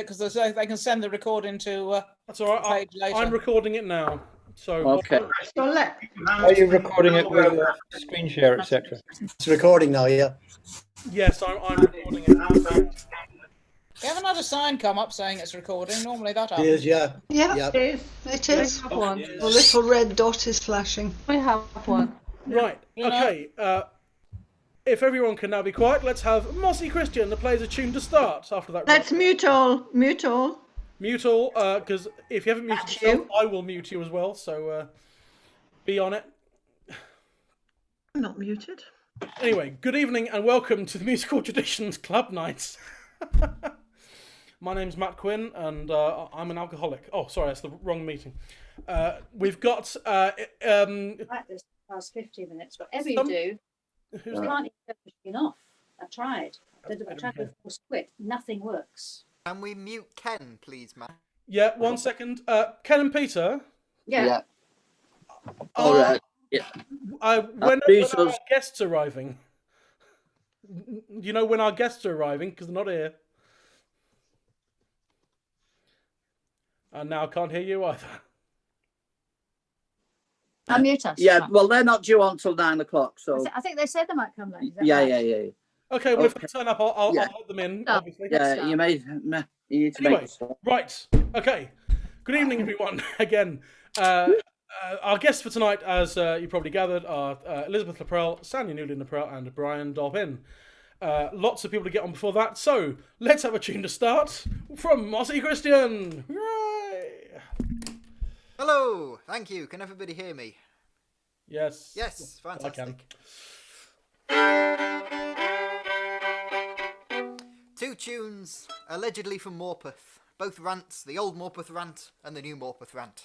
because they can send the recording to That's all right. the page later. I'm recording it now. So Okay. Are you recording it with a screen share, etc.? It's recording now, yeah. Yes, I'm recording it. We haven't had a sign come up saying it's recording. Normally that It happens. is, yeah. Yeah, Yep. it is. We have one. The little red dot is flashing. We have one. Right. Okay. If everyone can now be quiet, let's have Mossy Christian, the players are tuned to start after that. Let's mute all. Mute all. Mute all, because if you haven't muted That's yourself, you. I will mute you as well, so be on it. I'm not muted. Anyway, good evening and welcome to the Musical Traditions Club Nights. My name's Matt Quinn and I'm an alcoholic. Oh, sorry, that's the wrong meeting. We've got... Practice the past 50 minutes. Whatever you do, you can't even turn the machine off. I tried. I tried to force quit. Nothing works. Can we mute Ken, please, Matt? Yeah, 1 second. Ken and Peter. Yeah. All right. Yeah. When are our guests arriving? You know when our guests are arriving, because they're not here. And now I can't hear you either. Unmute us. Yeah, well, they're not due on till 9 o'clock, so... I think they said they might come later. Yeah. Okay, well, if they turn up, I'll let them in, obviously. Yeah, you need to Anyway, make it. right. Okay. Good evening, everyone. Again, our guests for tonight, as you probably gathered, are Elizabeth Laprelle, Sandy Newlin-Laprelle, and Brian Dolphin. Lots of people to get on before that, so let's have a tune to start from Mossy Christian. Hooray! Hello, thank you. Can everybody hear me? Yes. Yes, fantastic. Two tunes, allegedly from Morpeth. Both rants, the old Morpeth rant and the new Morpeth rant.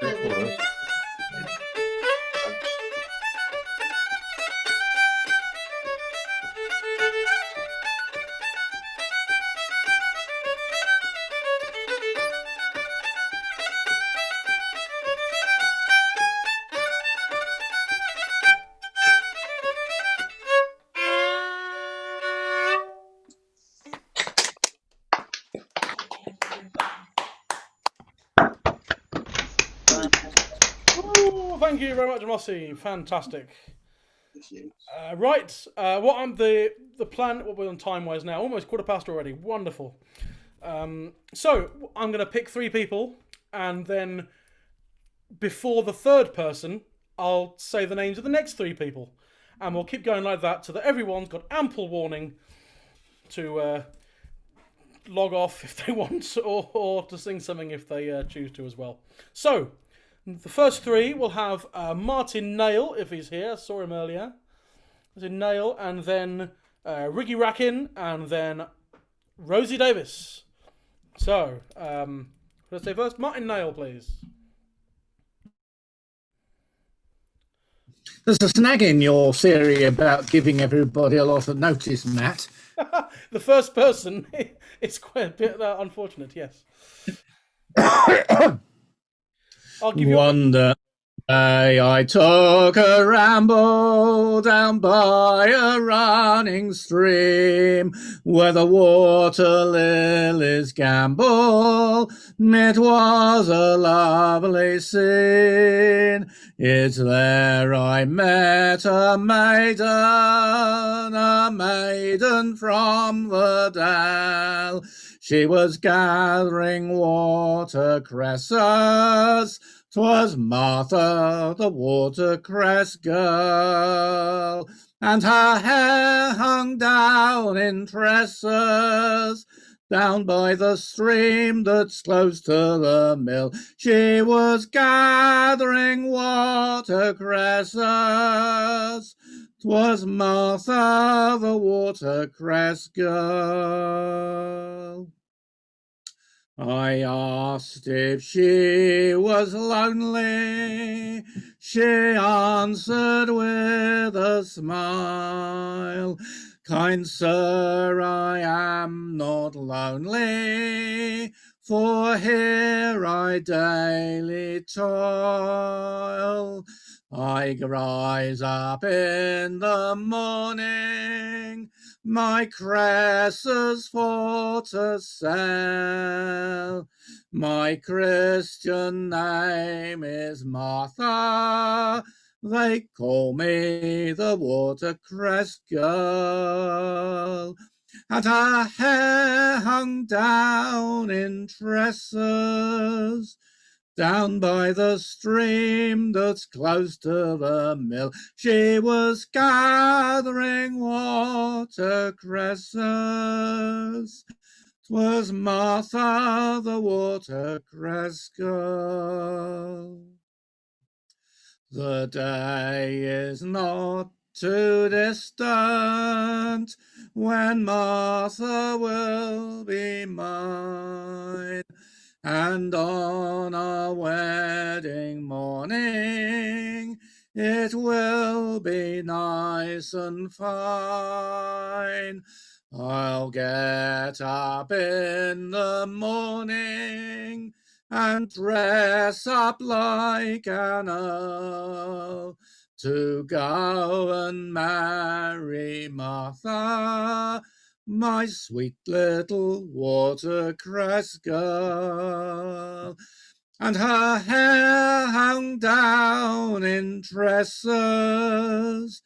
Oh, thank you very much, Mossy. Fantastic. Right, what I'm the plan? What we're on time wise now? Almost 1:15 already. Wonderful. So I'm going to pick 3 people, and then before the third person, I'll say the names of the next 3 people, and we'll keep going like that so that everyone's got ample warning to log off if they want, or to sing something if they choose to as well. So the first 3 will have Martin Nail, if he's here. I saw him earlier. Nail, and then Riggy Rackin, and then Rosie Davis. So, let's say first, Martin Nail, please. There's a snag in your theory about giving everybody a lot of notice, Matt. The first person is quite a bit unfortunate, yes. I'll give you Wonder day I took a ramble down by a running stream where the water lilies gambol. It was a lovely scene. It's there I met a maiden from the dell. She was gathering watercresses. 'Twas Martha, the watercress girl, and her hair hung down in tresses, down by the stream that's close to the mill. She was gathering watercresses. 'Twas Martha, the watercress girl. I asked if she was lonely. She answered with a smile, kind sir, I am not lonely, for here I daily toil. I rise up in the morning, my cresses for to sell. My Christian name is Martha, they call me the watercress girl. And her hair hung down in tresses, down by the stream that's close to the mill. She was gathering watercresses. 'Twas Martha, the watercress girl. The day is not too distant when Martha will be mine, and on our wedding morning it will be nice and fine. I'll get up in the morning and dress up like an earl to go and marry Martha, my sweet little watercress girl. And her hair hung down in tresses,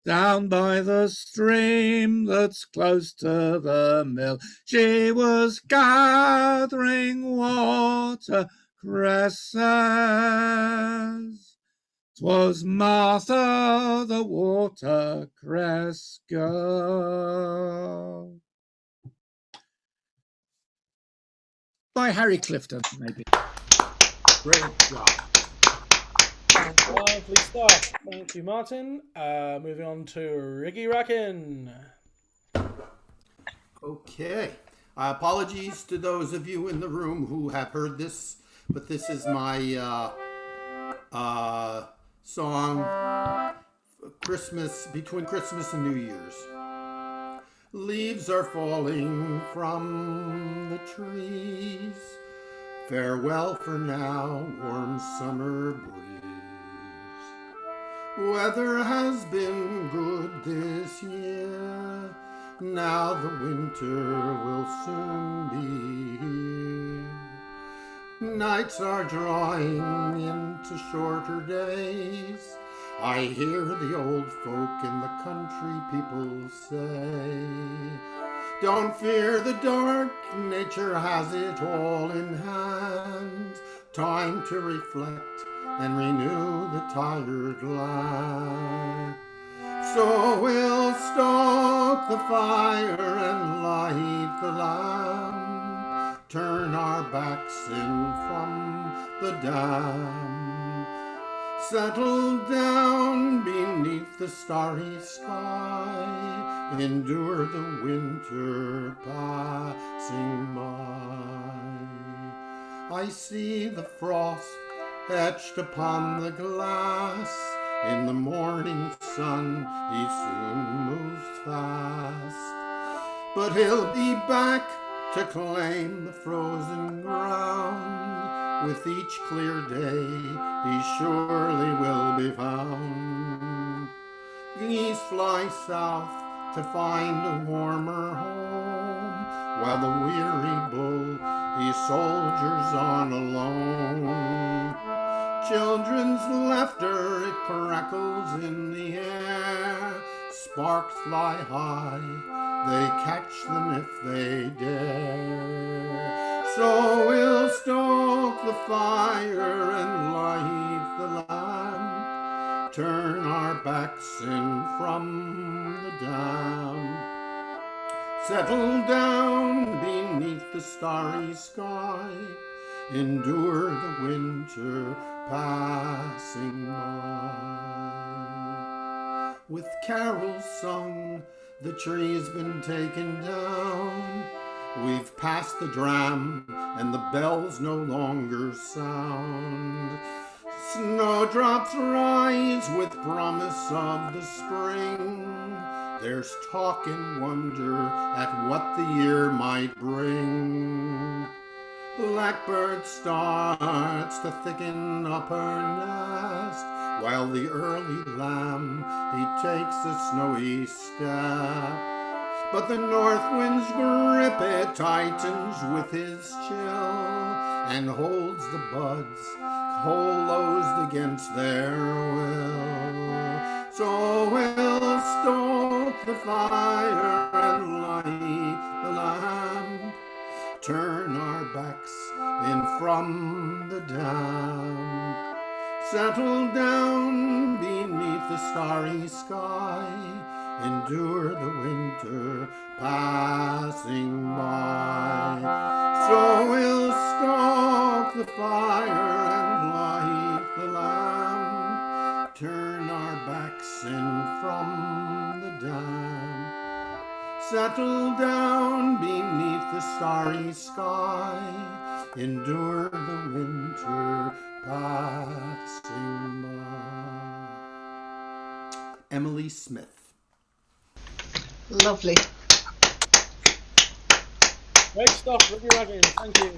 down by the stream that's close to the mill. She was gathering watercresses. 'Twas Martha, the watercress girl. By Harry Clifton, maybe. great job. Lovely stuff. Thank you, Martin. Moving on to Riggy Rackin. Okay. Apologies to those of you in the room who have heard this, but this is my song Christmas, between Christmas and New Year's. Leaves are falling from the trees. Farewell for now, warm summer breeze. Weather has been good this year. Now the winter will soon be here. Nights are drawing into shorter days. I hear the old folk in the country people say, don't fear the dark, nature has it all in hand. Time to reflect and renew the tired land. So we'll stoke the fire and light the lamp, turn our backs in from the dam, settle down beneath the starry sky, endure the winter passing by. I see the frost etched upon the glass. In the morning sun he soon moves fast, but he'll be back to claim the frozen ground. With each clear day he surely will be found. Geese fly south to find a warmer home, while the weary bull he soldiers on alone. Children's laughter, it crackles in the air. Sparks fly high, they catch them if they dare. So we'll stoke the fire and light the lamp, turn our backs in from the dam, settle down beneath the starry sky, endure the winter passing by. With carols sung, the tree's been taken down. We've passed the dram and the bells no longer sound. Snowdrops rise with promise of the spring. There's talk and wonder at what the year might bring. Blackbird starts to thicken up her nest, while the early lamb, he takes a snowy step. But the north wind's grip, it tightens with his chill, and holds the buds closed against their will. So we'll stoke the fire and light the lamp, turn our backs in from the dam, settle down beneath the starry sky, endure the winter passing by. So we'll stoke the fire and light the lamp, turn our backs in from the dam, settle down beneath the starry sky, endure the winter passing by. Emily Smith. Lovely. Great stuff, Ricky Raggins. Thank you.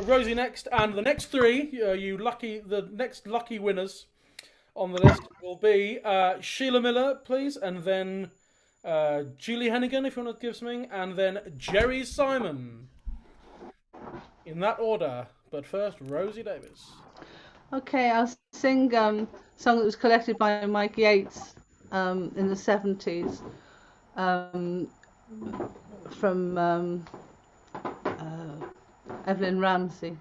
Rosie next, and the next three, the next lucky winners on the list will be Sheila Miller, please, and then Julie Hennigan, if you want to give something, and then Jerry Simon. In that order, but first, Rosie Davis. Okay, I'll sing a song that was collected by Mike Yates in the 70s from Evelyn Ramsey.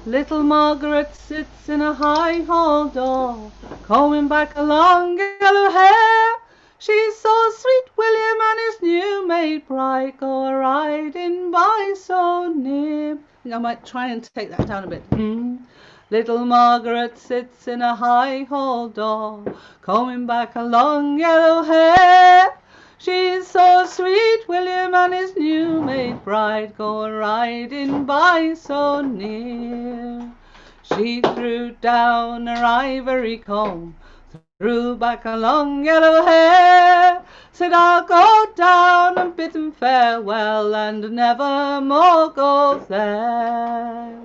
Little Margaret sits in a high hall door, combing back a long yellow hair. She saw sweet William and his new maid bride go riding by so near. I think I might try and take that down a bit. Little Margaret sits in a high hall door, combing back a long yellow hair. She's so sweet, William and his new made bride go riding by so near. She threw down her ivory comb, threw back her long yellow hair, said, I'll go down and bid them farewell and never more go there.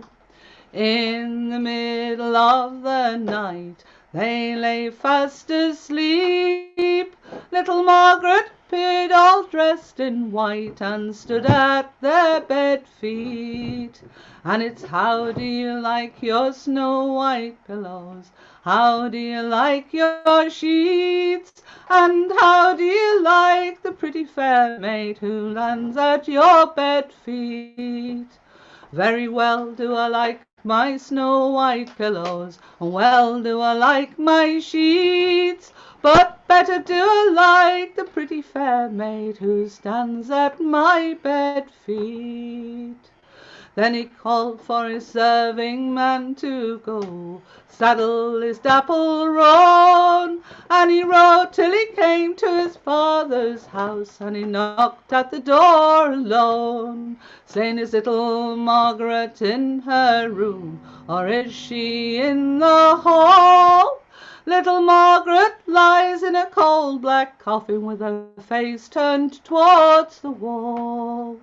In the middle of the night they lay fast asleep. Little Margaret appeared all dressed in white and stood at their bed feet. And it's how do you like your snow white pillows? How do you like your sheets? And how do you like the pretty fair maid who lands at your bed feet? Very well do I like my snow white pillows, and well do I like my sheets, but better do I like the pretty fair maid who stands at my bed feet. Then he called for his serving man to go, saddle his dapple roan, and he rode till he came to his father's house, and he knocked at the door alone, saying, is little Margaret in her room, or is she in the hall? Little Margaret lies in a cold black coffin with her face turned towards the wall.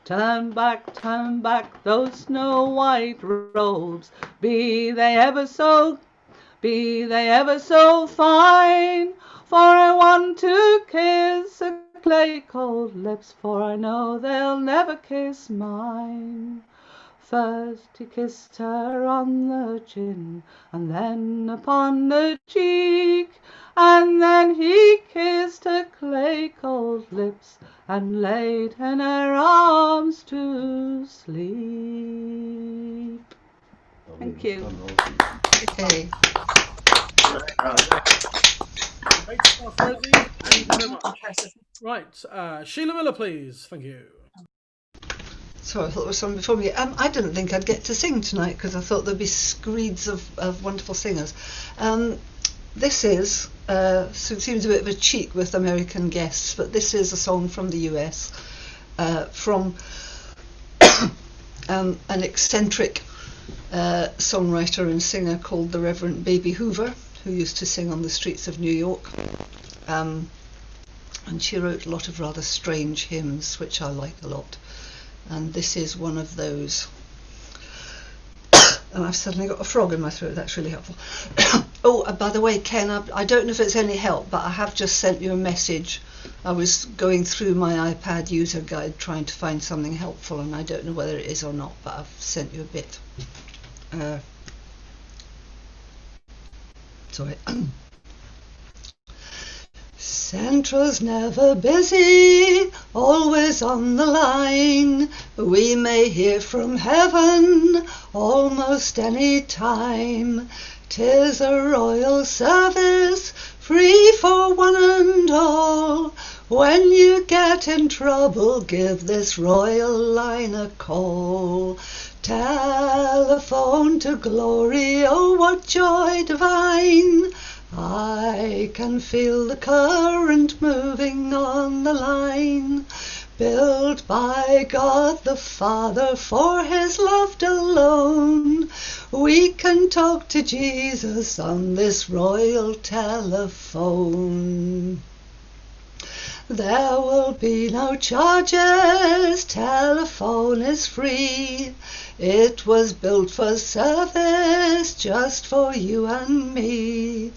Turn back, those snow white robes, be they ever so fine, for I want to kiss her clay cold lips, for I know they'll never kiss mine. First he kissed her on the chin, and then upon the cheek, and then he kissed her clay cold lips, and laid in her arms to sleep. Thank you. Okay. Right, Sheila Miller, please. Thank you. So I thought there was someone before me. I didn't think I'd get to sing tonight because I thought there'd be screeds of wonderful singers. This is, seems a bit of a cheat with American guests, but this is a song from the US, from an eccentric songwriter and singer called the Reverend Baby Hoover, who used to sing on the streets of New York. And she wrote a lot of rather strange hymns, which I like a lot. And this is one of those. And I've suddenly got a frog in my throat. That's really helpful. Oh, by the way, Ken, I don't know if it's any help, but I have just sent you a message. I was going through my iPad user guide trying to find something helpful, and I don't know whether it is or not, but I've sent you a bit. Sorry. Central's never busy, always on the line. We may hear from heaven almost any time. 'Tis a royal service, free for one and all. When you get in trouble, give this royal line a call. Telephone to glory, oh what joy divine. I can feel the current moving on the line, built by God the Father for his love alone. We can talk to Jesus on this royal telephone. There will be no charges, telephone is free. It was built for service, just for you and me.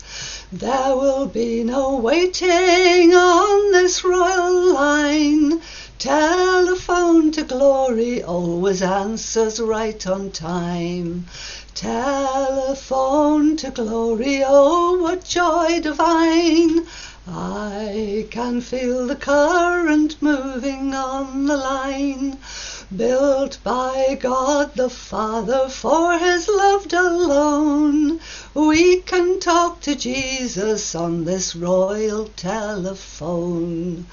There will be no waiting on this royal line. Telephone to glory always answers right on time. Telephone to glory, oh what joy divine. I can feel the current moving on the line, built by God the Father for his love alone. We can talk to Jesus on this royal telephone.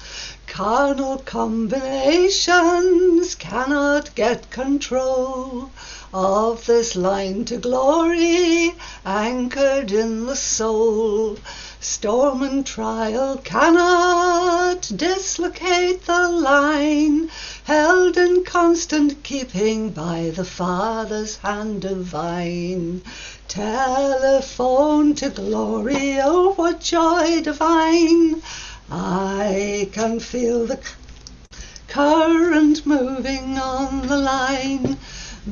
Carnal combinations cannot get control of this line to glory, anchored in the soul. Storm and trial cannot dislocate the line, held in constant keeping by the Father's hand divine. Telephone to glory, oh what joy divine! I can feel the current moving on the line,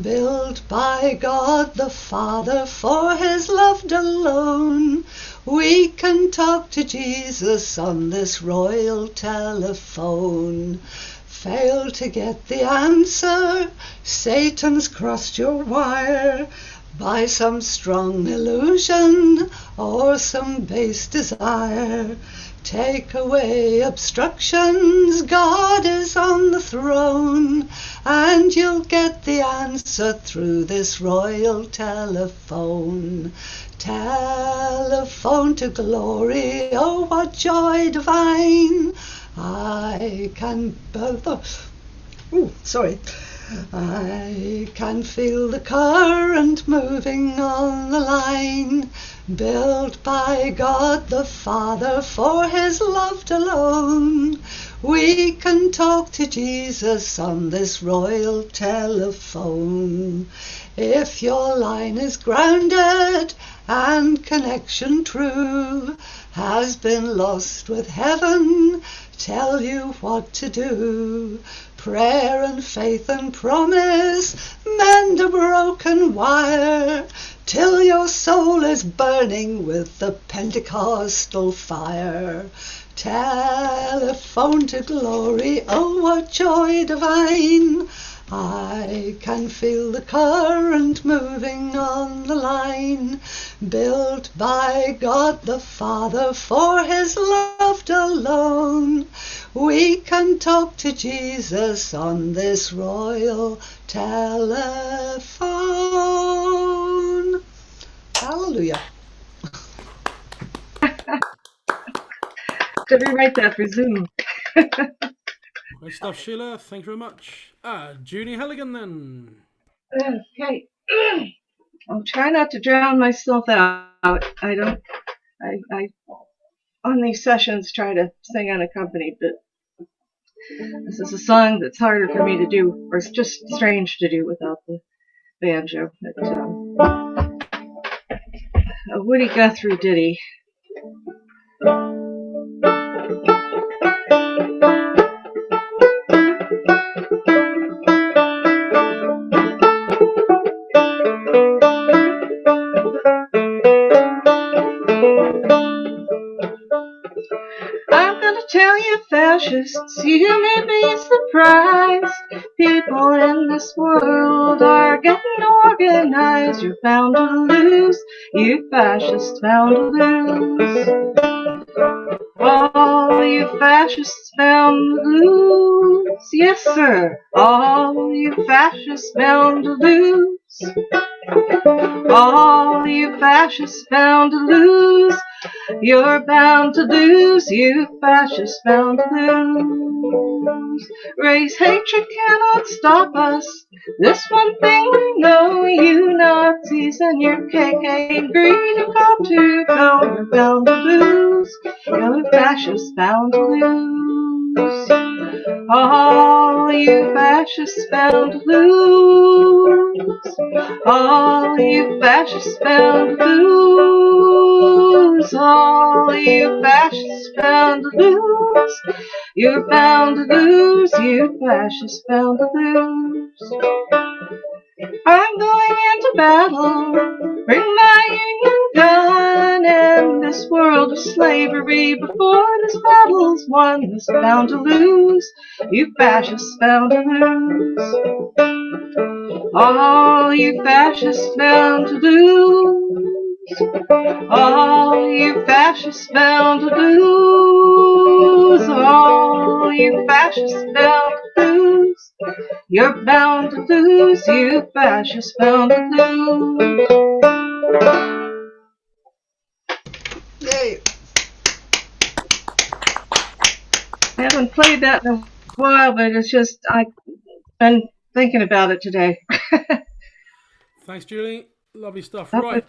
built by God the Father for his loved alone. We can talk to Jesus on this royal telephone. Fail to get the answer, Satan's crossed your wire by some strong illusion or some base desire. Take away obstructions, God is on the throne, and you'll get the answer through this royal telephone. Telephone to glory, oh what joy divine! I can I can feel the current moving on the line, built by God the Father for his loved alone. We can talk to Jesus on this royal telephone. If your line is grounded and connection true has been lost with heaven, tell you what to do. Prayer and faith and promise, mend a broken wire, till your soul is burning with the Pentecostal fire. Telephone to glory, oh what joy divine! I can feel the current moving on the line, built by God the Father for his loved alone. We can talk to Jesus on this royal telephone. Hallelujah. To rewrite that for Zoom. Great stuff, Sheila. Thank you very much. Junie Halligan, then. Okay. I'll try not to drown myself out. I on these sessions try to sing unaccompanied, but this is a song that's harder for me to do, or it's just strange to do without the banjo. But, a Woody Guthrie ditty. I'm gonna tell you, fascists, you may be surprised. People in this world are getting organized. You're bound to lose, you fascists bound to lose. All you fascists bound to lose. Yes, sir. All you fascists bound to lose. All you fascists bound to lose. You're bound to lose, you fascists bound to lose. Race hatred cannot stop us. This one thing we know, you Nazis and your KK greed have got to go. You're bound to lose, you fascists bound to lose. All you fascists bound to lose. All you fascists bound to lose. All you fascists bound to lose. You're bound to lose, you fascists bound to lose. I'm going into battle, bring my Union gun, and this world of slavery before this battle's won is bound to lose, you fascists bound to lose. All you fascists bound to lose. All you fascists bound to lose. All you fascists bound to lose. You're bound to lose, you fascists bound to lose. Yay. I haven't played that in a while, but it's just, I've been thinking about it today. Thanks, Julie. Lovely stuff. Up Right.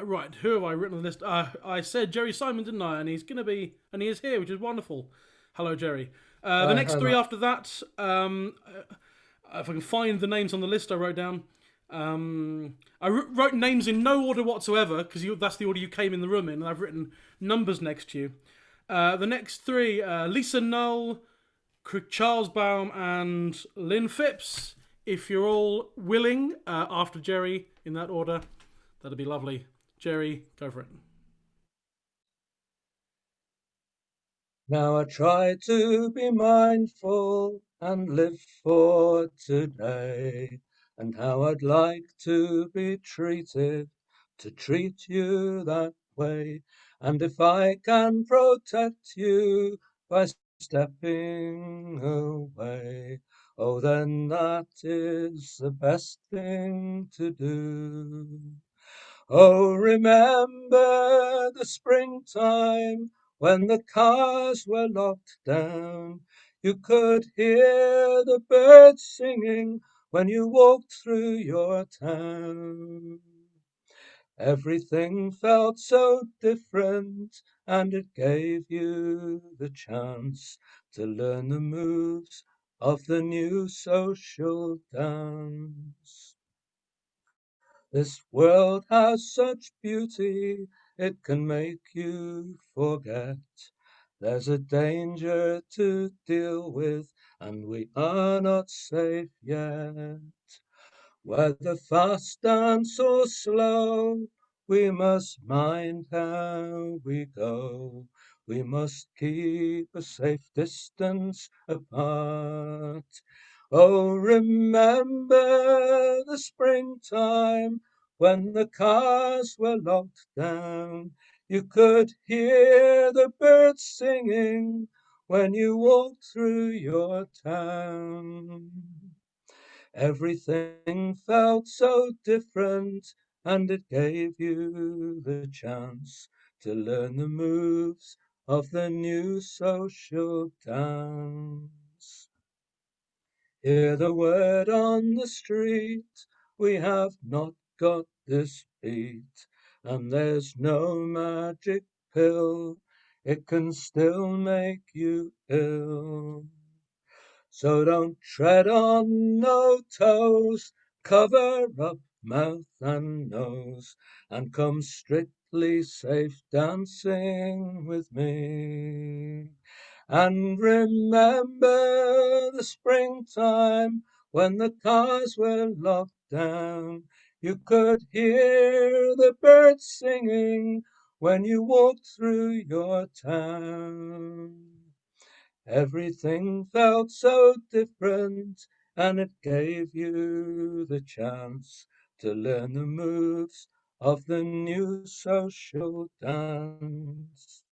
Right, who have I written on the list? I said Jerry Simon, didn't I? And he is here, which is wonderful. Hello, Jerry. The next three after that, if I can find the names on the list I wrote down. I wrote names in no order whatsoever, because that's the order you came in the room in, and I've written numbers next to you. The next three, Lisa Null, Charles Baum, and Lynn Phipps. If you're all willing, after Jerry, in that order, that'd be lovely. Jerry, go for it. Now I try to be mindful and live for today, and how I'd like to be treated, to treat you that way. And if I can protect you by stepping away, oh, then that is the best thing to do. Oh, remember the springtime when the cars were locked down. You could hear the birds singing when you walked through your town. Everything felt so different, and it gave you the chance to learn the moves of the new social dance. This world has such beauty, it can make you forget. There's a danger to deal with, and we are not safe yet. Whether fast dance or slow, we must mind how we go. We must keep a safe distance apart. Oh, remember the springtime when the cars were locked down. You could hear the birds singing when you walked through your town. Everything felt so different, and it gave you the chance to learn the moves of the new social dance. Hear the word on the street, we have not got this beat, and there's no magic pill, it can still make you ill. So don't tread on no toes, cover up mouth and nose, and come strictly safe dancing with me. And remember the springtime when the cars were locked down. You could hear the birds singing when you walked through your town. Everything felt so different, and it gave you the chance to learn the moves of the new social dance.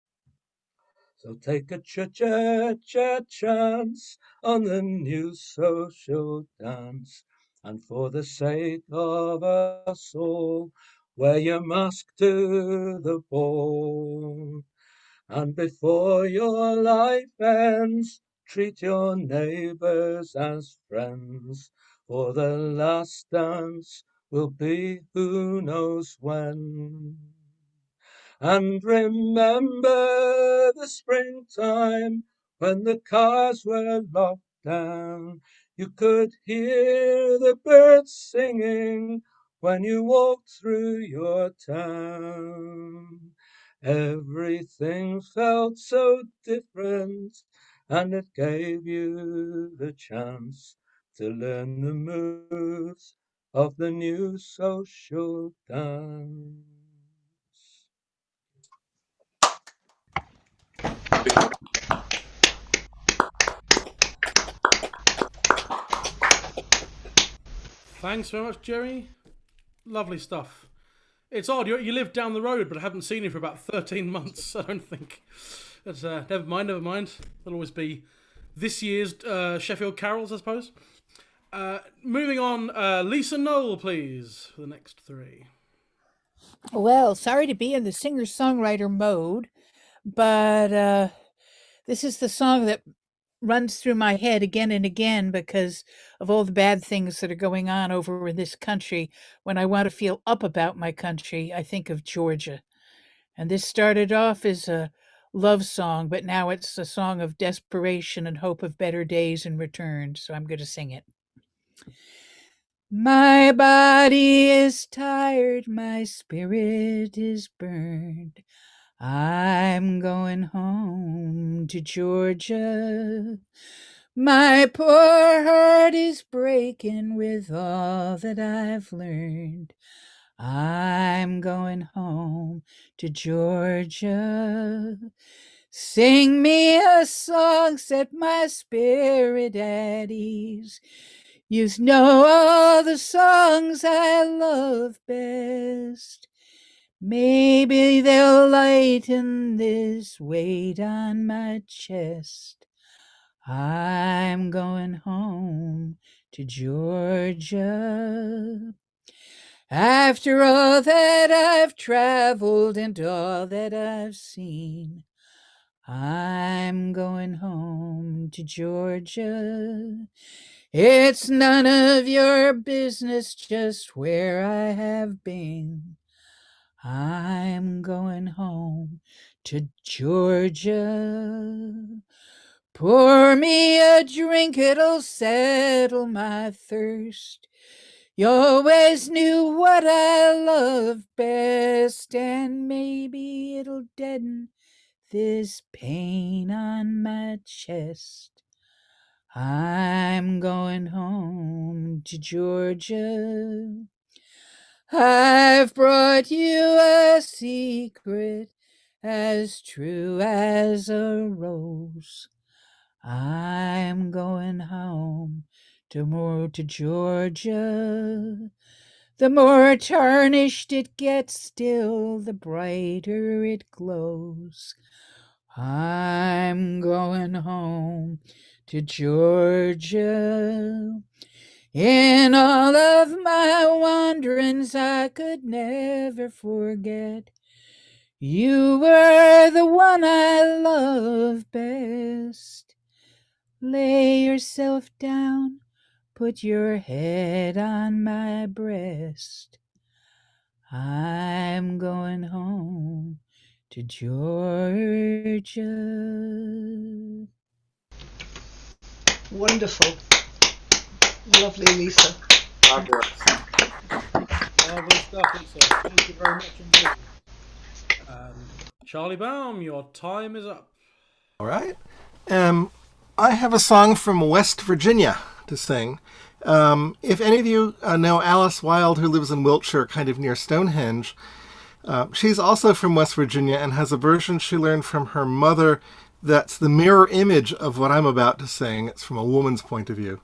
So take a chance on the new social dance, and for the sake of us all, wear your mask to the ball. And before your life ends, treat your neighbors as friends, for the last dance will be who knows when. And remember the springtime when the cars were locked down. You could hear the birds singing when you walked through your town. Everything felt so different, and it gave you the chance to learn the moves of the new social dance. Thanks very much, Jerry. Lovely stuff. It's odd, you live down the road, but I haven't seen you for about 13 months, I don't think. But, never mind. There'll always be this year's Sheffield Carols, I suppose. Moving on, Lisa Noel, please, for the next three. Well, sorry to be in the singer-songwriter mode, but this is the song that runs through my head again and again because of all the bad things that are going on over in this country. When I want to feel up about my country, I think of Georgia. And this started off as a love song, but now it's a song of desperation and hope of better days in return. So I'm going to sing it. My body is tired, my spirit is burned. I'm going home to Georgia. My poor heart is breaking with all that I've learned. I'm going home to Georgia. Sing me a song, set my spirit at ease. You know all the songs I love best. Maybe they'll lighten this weight on my chest. I'm going home to Georgia. After all that I've traveled and all that I've seen, I'm going home to Georgia. It's none of your business just where I have been. I'm going home to Georgia. Pour me a drink, it'll settle my thirst. You always knew what I love best, and maybe it'll deaden this pain on my chest. I'm going home to Georgia. I've brought you a secret as true as a rose. I'm going home to Georgia. The more tarnished it gets, still the brighter it glows. I'm going home to Georgia. In all of my wanderings, I could never forget. You were the one I loved best. Lay yourself down, put your head on my breast. I'm going home to Georgia. Wonderful. Lovely, Lisa. Marvelous stuff, Lisa. Thank you very much indeed. Charlie Baum, your time is up. All right. I have a song from West Virginia to sing. If any of you know Alice Wilde, who lives in Wiltshire, kind of near Stonehenge, she's also from West Virginia and has a version she learned from her mother that's the mirror image of what I'm about to sing. It's from a woman's point of view.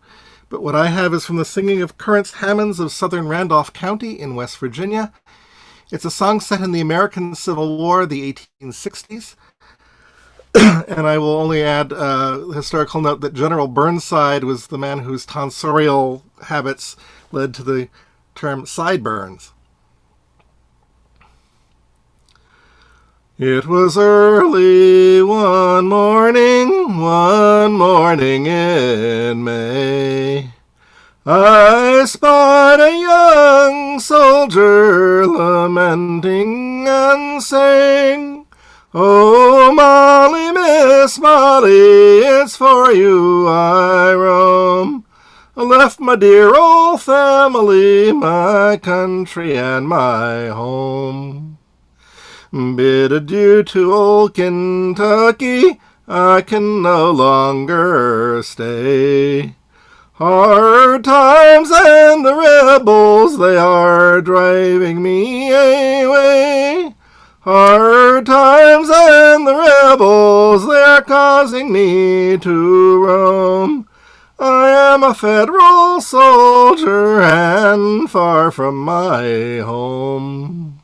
But what I have is from the singing of Currence Hammonds of Southern Randolph County in West Virginia. It's a song set in the American Civil War, the 1860s. And I will only add a historical note that General Burnside was the man whose tonsorial habits led to the term sideburns. It was early one morning in May. I spied a young soldier lamenting and saying, "Oh, Molly, Miss Molly, it's for you I roam. I left my dear old family, my country and my home. Bid adieu to old Kentucky, I can no longer stay. Hard times and the rebels, they are driving me away. Hard times and the rebels, they are causing me to roam. I am a Federal soldier and far from my home.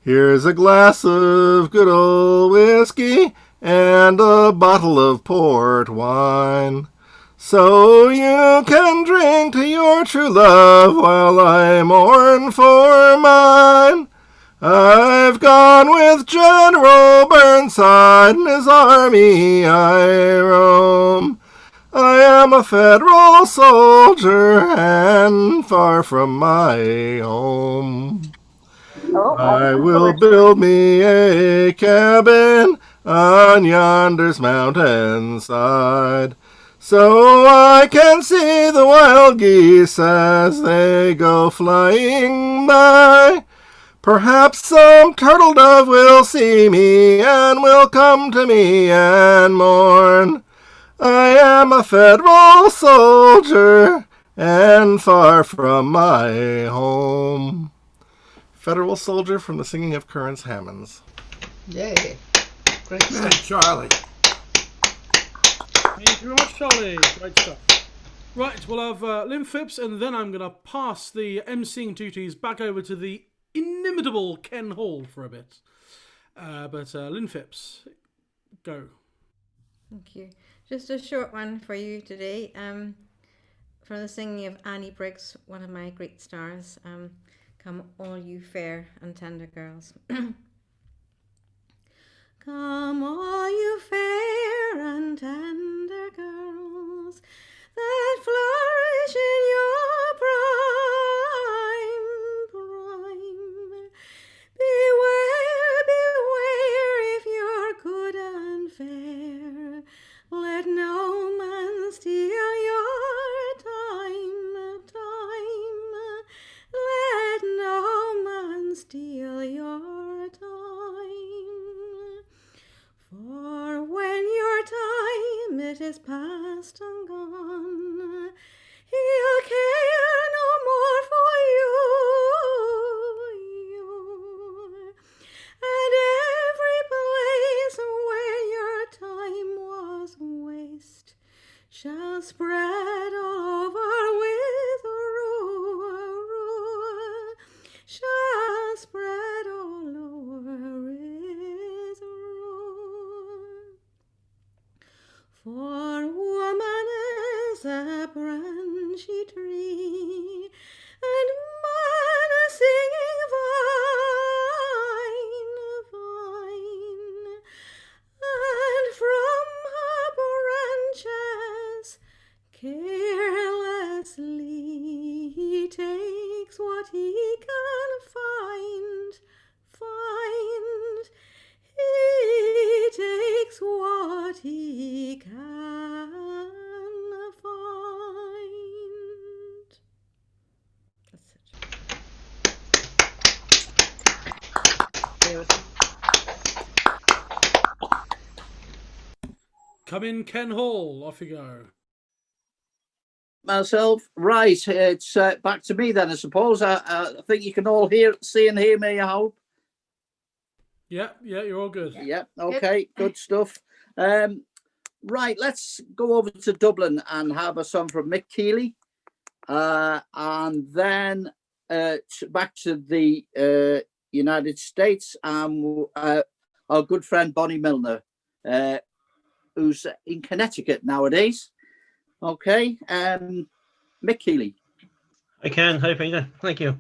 Here's a glass of good old whiskey and a bottle of port wine, so you can drink to your true love while I mourn for mine. I've gone with General Burnside and his army I roam. I am a Federal soldier and far from my home. I will build me a cabin on yonder's mountainside, so I can see the wild geese as they go flying by. Perhaps some turtle dove will see me and will come to me and mourn. I am a Federal soldier and far from my home. Federal Soldier from the Singing of Currens Hammonds. Yay. Great stuff. Charlie. Thank you very much, Charlie. Great stuff. Right, we'll have Lynn Phipps, and then I'm going to pass the emceeing duties back over to the inimitable Ken Hall for a bit. But Lynn Phipps, go. Thank you. Just a short one for you today. From the singing of Annie Briggs, one of my great stars. Come all you fair and tender girls. Come all you fair and tender girls that flourish in your prime. Beware, beware if you're good and fair. Let no man steal your time. Let no man steal your time. For when your time it is past and gone, he'll care no more for you. And every place where your time was waste shall spread all over with rue, shall spread all over with rue. For woman is a branchy tree, and man a singing vine, and from her branches carelessly he takes what he can find. He takes what he can find. That's it. Come in, Ken Hall. Off you go. Myself, right, it's back to me then, I suppose. I think you can all see and hear me, I hope. Yeah, you're all good. Yeah, okay, good stuff. Right, let's go over to Dublin and have a song from Mick Keeley. And then back to the United States, our good friend Bonnie Milner, who's in Connecticut nowadays. Okay, Mick Keeley. I can. Hi, Peter. Thank you.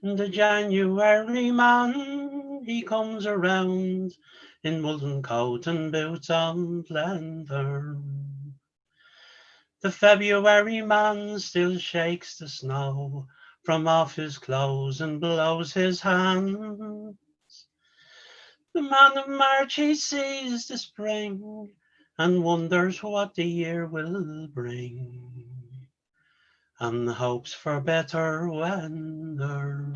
The January man, he comes around in woolen coat and boots on leather. The February man still shakes the snow from off his clothes and blows his hands. The man of March, he sees the spring and wonders what the year will bring, and hopes for better weather.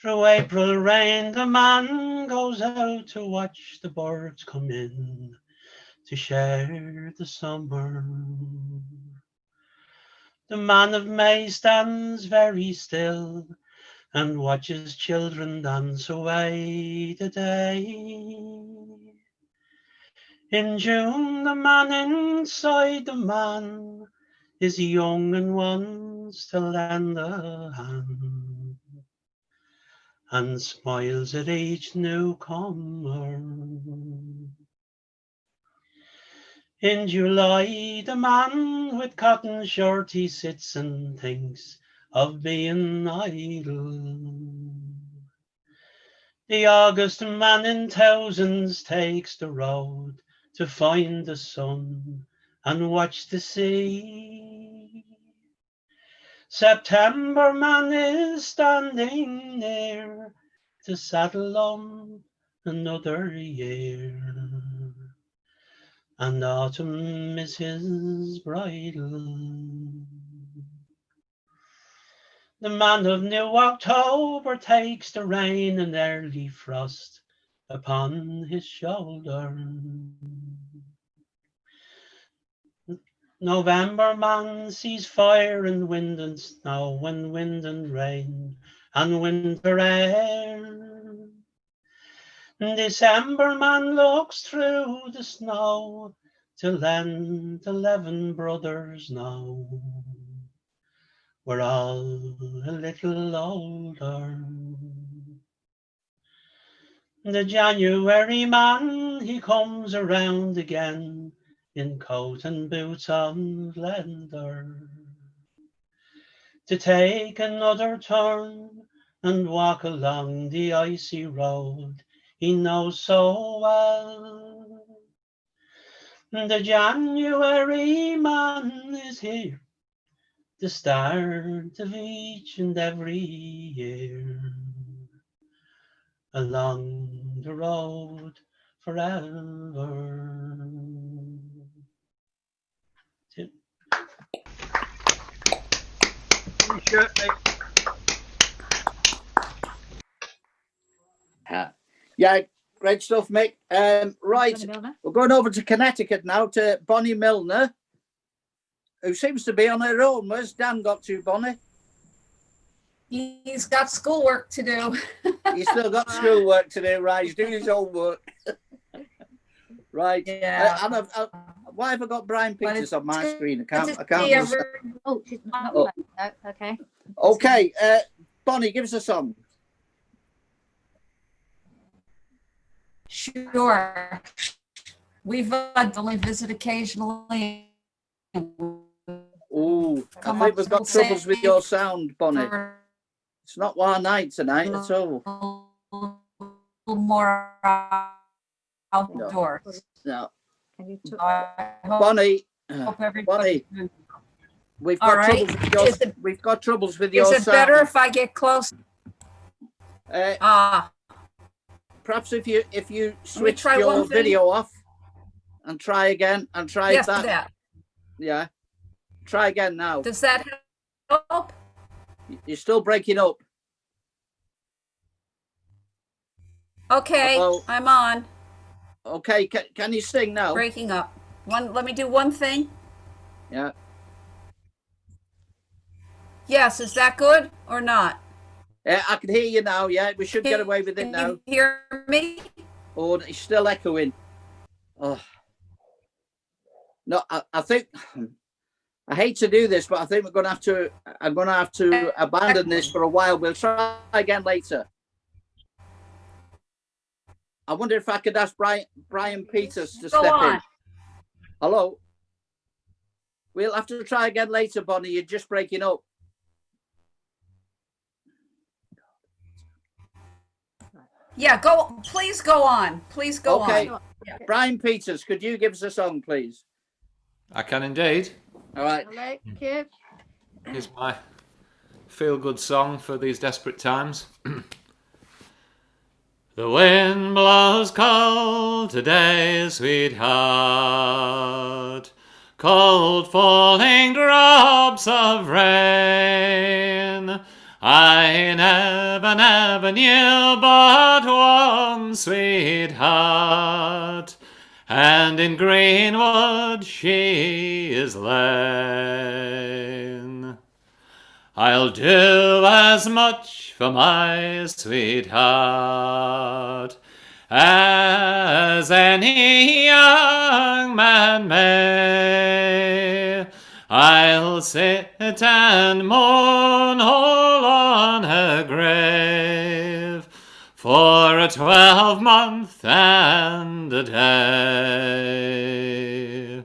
Through April rain, the man goes out to watch the birds come in to share the summer. The man of May stands very still and watches children dance away the day. In June, the man inside the man is young and wants to lend a hand and smiles at each newcomer. In July, the man with cotton shirt, he sits and thinks of being idle. The August man in thousands takes the road to find the sun and watch the sea. September man is standing there to saddle on another year, and autumn is his bridal. The man of New October takes the rain and early frost upon his shoulder. November man sees fire and wind and snow and wind and rain and winter air. December man looks through the snow to lend 11 brothers now. We're all a little older. The January man, he comes around again in coat and boots on leather to take another turn and walk along the icy road he knows so well. The January man is here, the start of each and every year, along the road forever. Yeah, great stuff, Mick. Right, we're going over to Connecticut now to Bonnie Milner, who seems to be on her own. Where's Dan got to, Bonnie? He's got schoolwork to do. He's still got schoolwork to do, right? He's doing his homework. Right. Yeah. Why have I got Brian Peters on my screen? I can't Oh, understand. she's not. Oh. Okay. Okay, Bonnie, give us a song. Sure. We've only visit occasionally. Oh, I Come think up we've got with troubles with your sound, Bonnie. for It's not our night tonight at all. a little more outdoors. No. I hope- Bonnie, hope everybody- Bonnie, we've All got right. troubles with your. Is it- We've got troubles with your Is sound. it better if I get close? Perhaps if you switch try your one thing. video off and try again and try Yes, that. that. Yeah. Try again now. Does that help? You're still breaking up. Okay, Hello? I'm on. Okay, can you sing now? Breaking up. Let me do one thing. Yeah. Yes, is that good or not? Yeah, I can hear you now. Yeah, we should get away with it Can now. you hear me? Oh, it's still echoing. Oh. No, I think I hate to do this, but I think I'm gonna have to abandon this for a while. We'll try again later. I wonder if I could ask Brian Peters to step in. Hello. We'll have to try again later, Bonnie. You're just breaking up. Yeah, please go on. Please go Okay. on. Yeah. Brian Peters, could you give us a song, please? I can indeed. All right. Here's my feel-good song for these desperate times. The wind blows cold today, sweetheart, cold falling drops of rain. I never knew but one sweetheart, and in Greenwood she is lain. I'll do as much for my sweetheart as any young man may. I'll sit and mourn all on her grave for a 12-month and a day.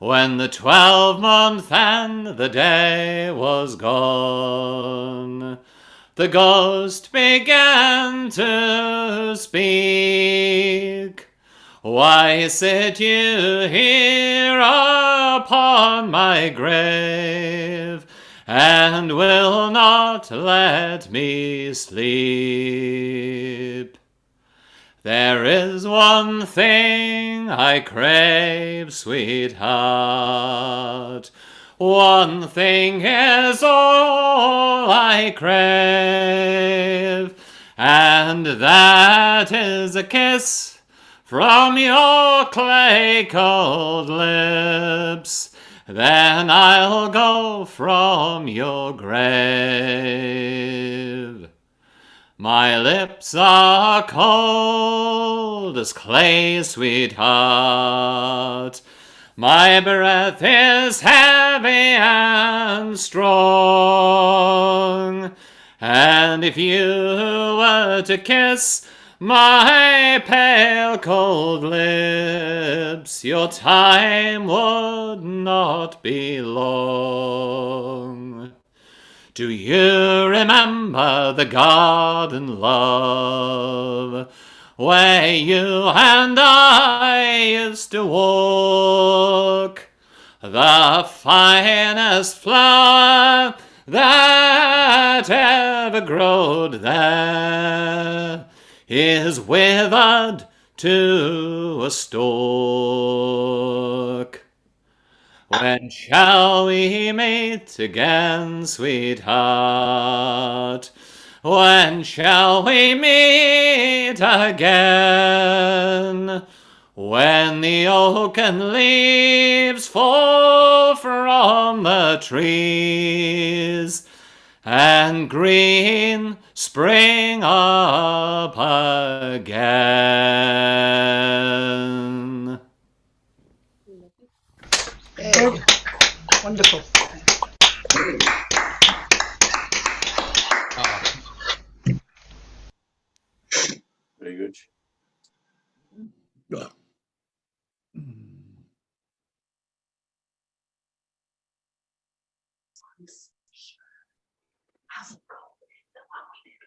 when the 12-month and the day was gone. The ghost began to speak. Why sit you here upon my grave, and will not let me sleep? There is one thing I crave, sweetheart. One thing is all I crave, and that is a kiss from your clay cold lips. Then I'll go from your grave. My lips are cold as clay, sweetheart. My breath is heavy and strong. And if you were to kiss my pale cold lips, your time would not be long. Do you remember the garden, love, where you and I used to walk? The finest flower that ever growed there is withered to a stalk. When shall we meet again, sweetheart? When shall we meet again? When the oaken leaves fall from the trees and green spring up again. Good. Wonderful. Very good.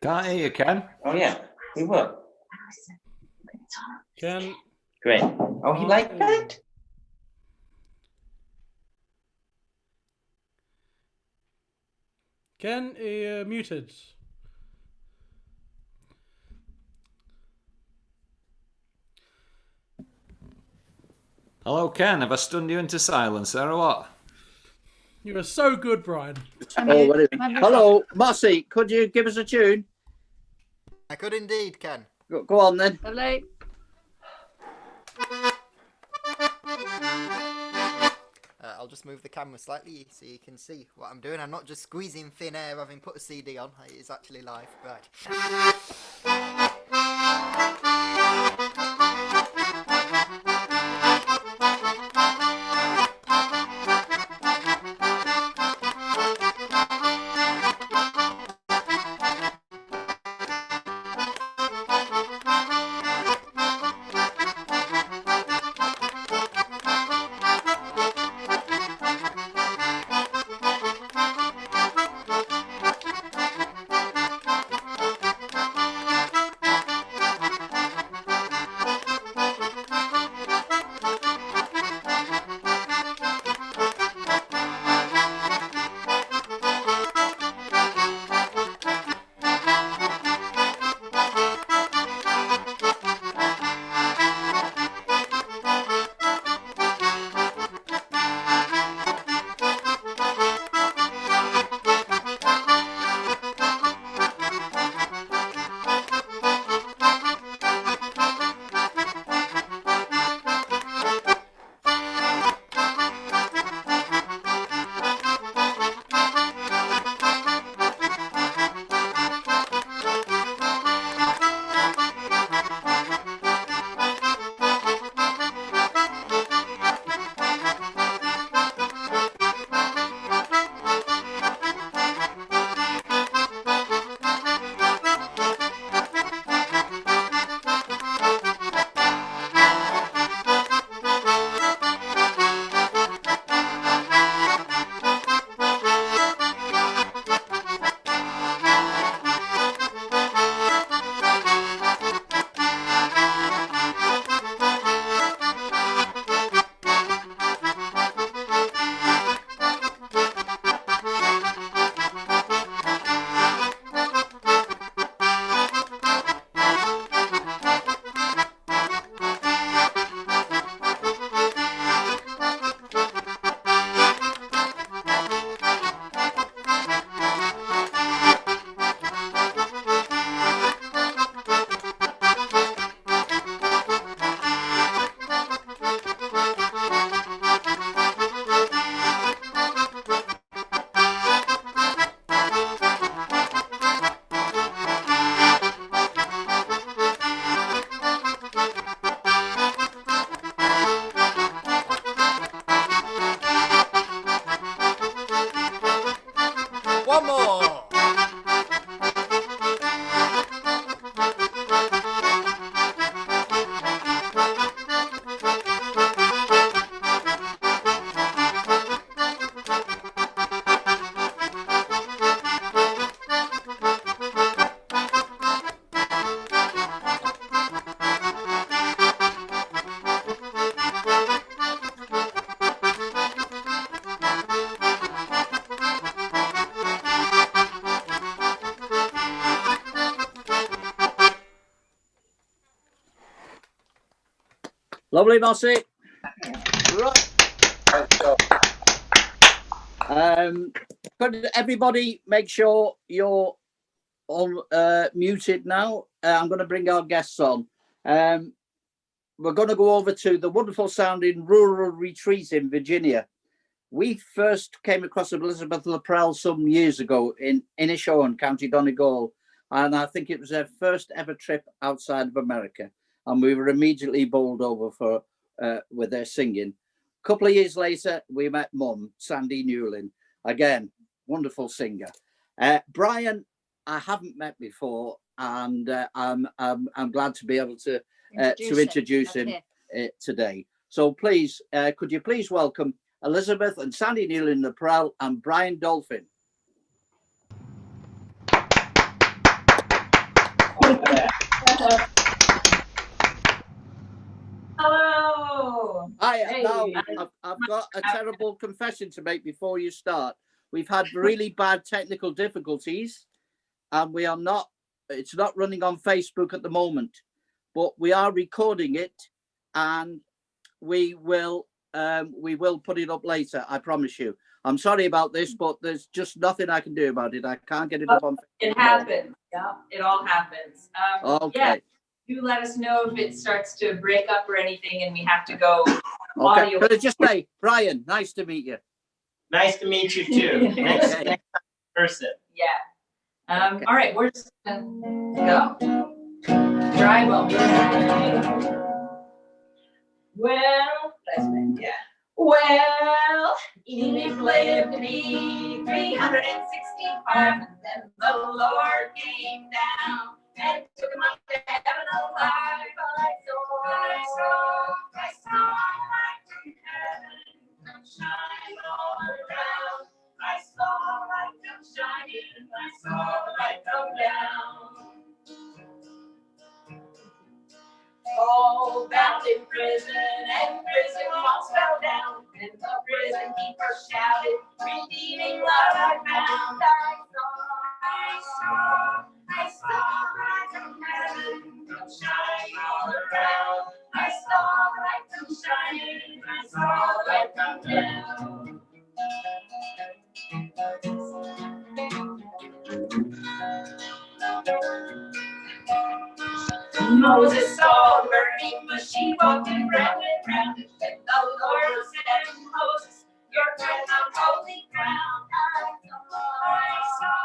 Can't hear you, Ken. Oh yeah, we were. Ken. Great. Oh, he liked that? Ken, muted. Hello, Ken. Have I stunned you into silence there or what? You are so good, Brian. Oh, what is it? Hello, Mossy. Could you give us a tune? I could indeed, Ken. Go on then. Hello. I'll just move the camera slightly so you can see what I'm doing. I'm not just squeezing thin air having put a CD on. It is actually live. Right. One more. Lovely, Mossy. Right. Could everybody make sure you're all muted now? I'm going to bring our guests on. We're going to go over to the wonderful sounding rural retreat in Virginia. We first came across Elizabeth Laprelle some years ago in Inishowen, County Donegal, and I think it was their first ever trip outside of America. And we were immediately bowled over for with their singing. A couple of years later, we met Mum, Sandy Newlin, again, wonderful singer. Brian, I haven't met before, and I'm glad to be able to introduce him today. So please, could you please welcome Elizabeth and Sandy Newlin Laprelle and Brian Dolphin. Hello. Hi. Hey. Now I've got a terrible confession to make before you start. We've had really bad technical difficulties, and we are not. It's not running on Facebook at the moment, but we are recording it, and we will put it up later. I promise you. I'm sorry about this, but there's just nothing I can do about it. I can't get it up on Facebook. It happens. Yeah, it all happens. Okay. Yeah, you let us know if it starts to break up or anything, and we have to go Okay. audio. Could I just say, Brian, nice to meet you. Nice to meet you too. Next person. Yeah. All right, we're just gonna go. Drive over. Well, yeah. Well, Enoch lived to be 365, and then the Lord came down and took him up to heaven alive. I saw light from heaven come shine all around. I saw light come shining, I saw light come down. Oh, bound in prison, and prison walls fell down, and the prison keeper shouted, redeeming love I found. I saw light from heaven come shining all around. I saw light come shining, I saw light come down. Moses saw a burning bush, he walked it round and round, and then the Lord said, Moses, you're treading on holy ground. I saw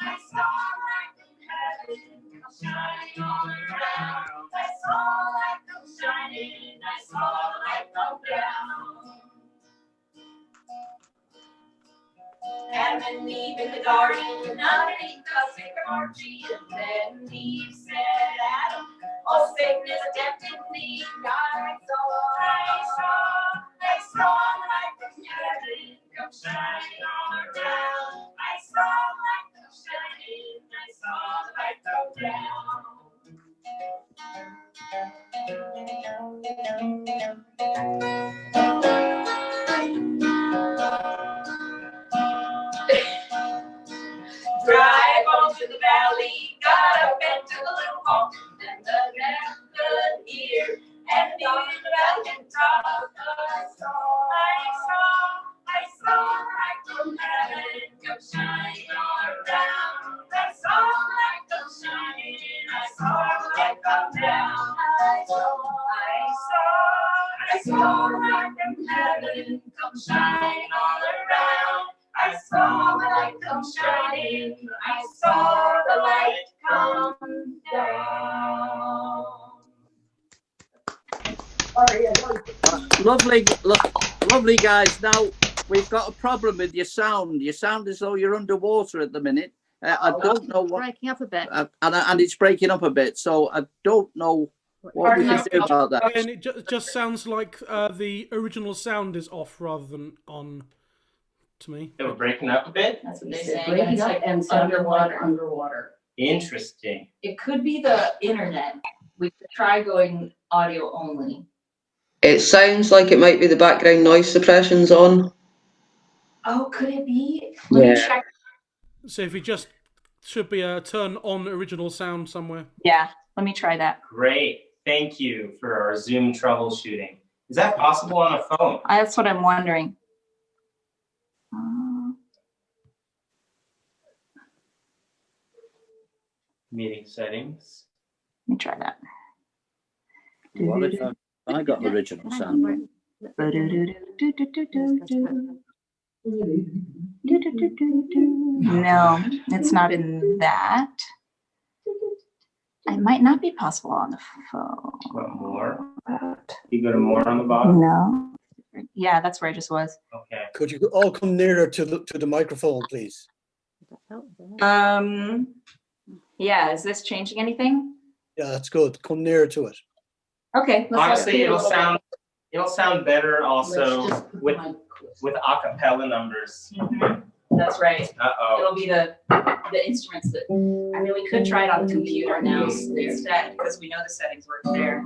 light from heaven come shining all around. I saw light come shining, I saw light come down. Adam and Eve in the garden, underneath the sycamore tree, and then Eve said, Adam, oh, Satan is tempting thee. I saw light from heaven come shining all around. I saw light come shining, I saw the light come down. Drive on to the valley, got up and took a little home, and the man could hear, and the valley can talk. I saw light from heaven come shining all around. I saw light come shining, I saw light come down. I saw light from heaven come shine all around. I saw the light come shining. I saw the light come down. Lovely guys. Now we've got a problem with your sound. You sound as though you're underwater at the minute. I don't know what. Breaking up a bit. And it's breaking up a bit. So I don't know what we can do about that. And it just sounds like the original sound is off rather than on. To me, they were breaking up a bit. That's what they say. Breaking up and underwater. Interesting. It could be the internet. We could try going audio only. It sounds like it might be the background noise suppression's on. Oh, could it be? Let me check. So if we just should be a turn on original sound somewhere. Yeah, let me try that. Great. Thank you for our Zoom troubleshooting. Is that possible on a phone? That's what I'm wondering. Meeting settings. Let me try that. What if I got original sound? No, it's not in that. It might not be possible on the phone. What, more? You go to more on the bottom? No. Yeah, that's where I just was. Okay. Could you all come nearer to the microphone, please? Yeah, is this changing anything? Yeah, that's good. Come nearer to it. Okay. Honestly, it'll sound better also with acapella numbers. That's right. Uh-oh. It'll be the instruments that. I mean, we could try it on the computer now instead because we know the settings work there.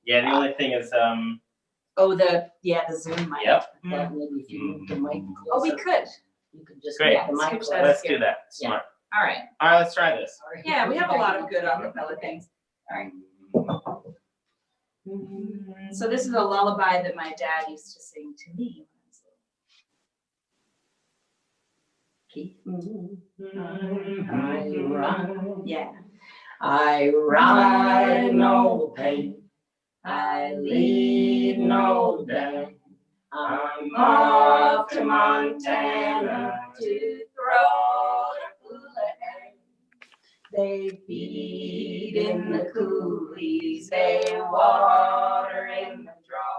Yeah, the only thing is the Zoom mic. Yep. But maybe if you move the mic closer. Oh, we could. You could just great. the mic. Let's do that. Smart. All right. All right, let's try this. Yeah, we have a lot of good acapella things. All right. So this is a lullaby that my dad used to sing to me. I ride no pain. I lead no day. I'm off to Montana to throw the hula hay. They feed in the coulees, they water in the draw.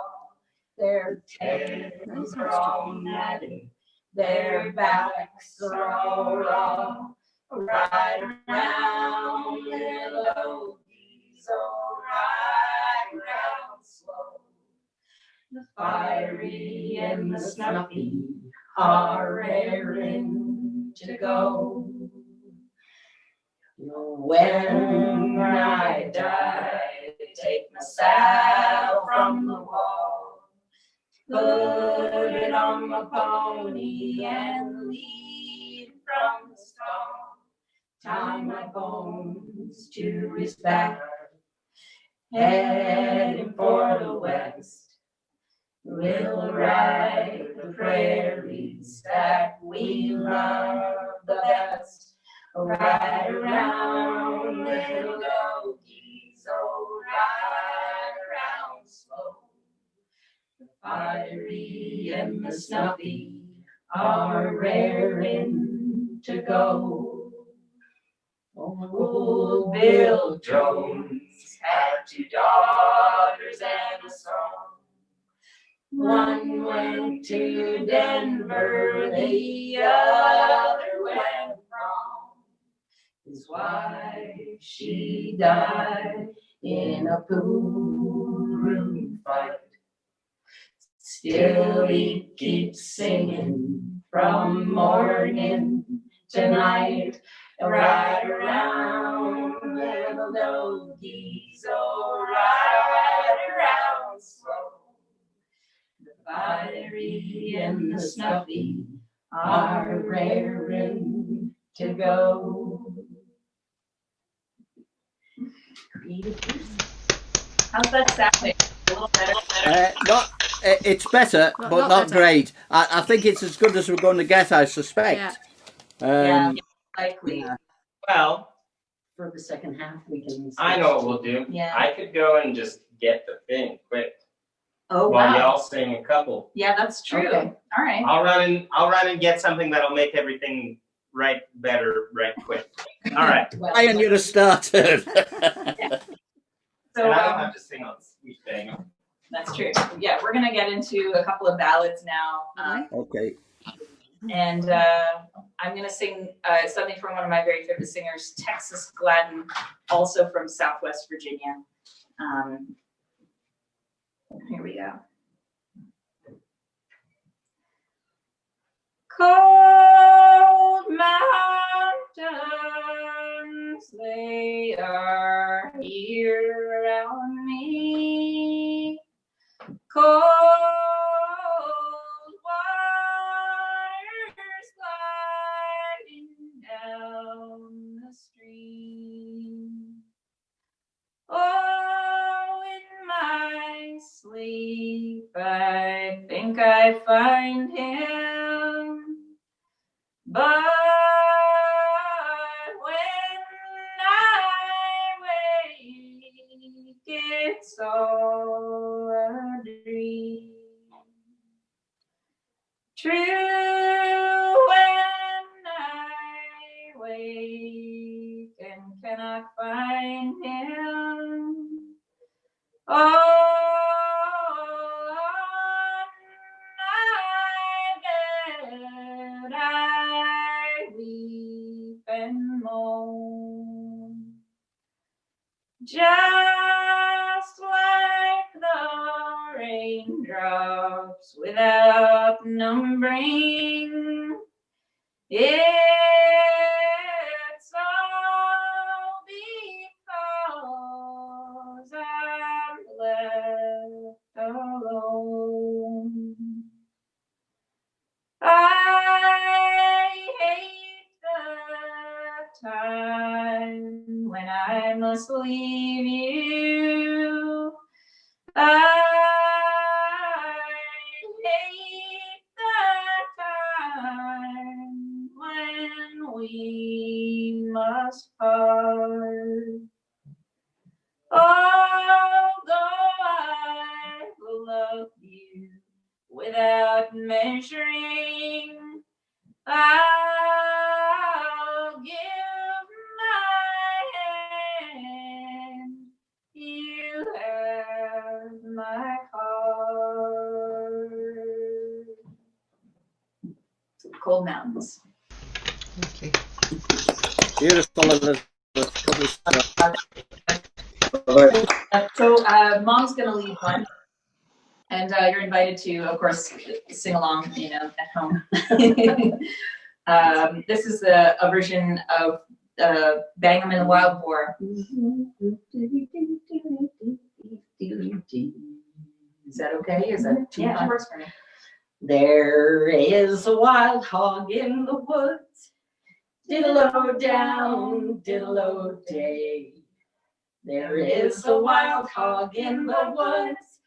Their tails are all matted, their backs are all raw. Ride around, little geese, oh, ride around slow. The fiery and the snuffy are raring to go. When I die, take my saddle from the wall, put it on my pony and lead from the stall. Tie my bones to his back, heading for the west. We'll ride the prairies that we love the best. Ride around, little doggies, oh, ride around slow. The fiery and the snuffy are raring to go. Old Bill Jones had 2 daughters and a son. One went to Denver, the other went from. His wife, she died in a pool room fight. Still he keeps singing from morning to night. Ride around, little doggies, oh, ride around slow. The fiery and the snuffy are raring to go. How's that sounding? A little better? It's better, but not great. I think it's as good as we're going to get, I suspect. Yeah, likely. Well, For the second half, we can. I know what we'll do. Yeah. I could go and just get the thing quick. Oh, while wow. y'all sing a couple. Yeah, that's true. Okay. All right. I'll run and get something that'll make everything right better right quick. All right. Brian, you're the starter. So, And I don't have to sing on Sweet Bang. that's true. Yeah, we're gonna get into a couple of ballads now. Okay. And I'm gonna sing something from one of my very favorite singers, Texas Gladden, also from Southwest Virginia. Here we go. Cold mountains, they are here around me. Cold waters gliding down the stream. Oh, in my sleep, I think I find him. But when I wake, it's all a dream. True, when I wake and cannot find him, all on my bed I weep and moan. Just like the raindrops without numbering, it's all because I'm left alone. I hate the time when I must leave you. I hate the time when we must part. Although I love you without measuring, I'll give my hand. You have my heart. Cold Mountains. Okay. Beautiful. So Mom's going to lead one. And you're invited to, of course, sing along, at home. This is a version of Bang 'Em in the Wild Boar. Is that okay? Is that too much? Works for me. There is a wild hog in the woods, diddle-o down, diddle-o day. There is a wild hog in the woods,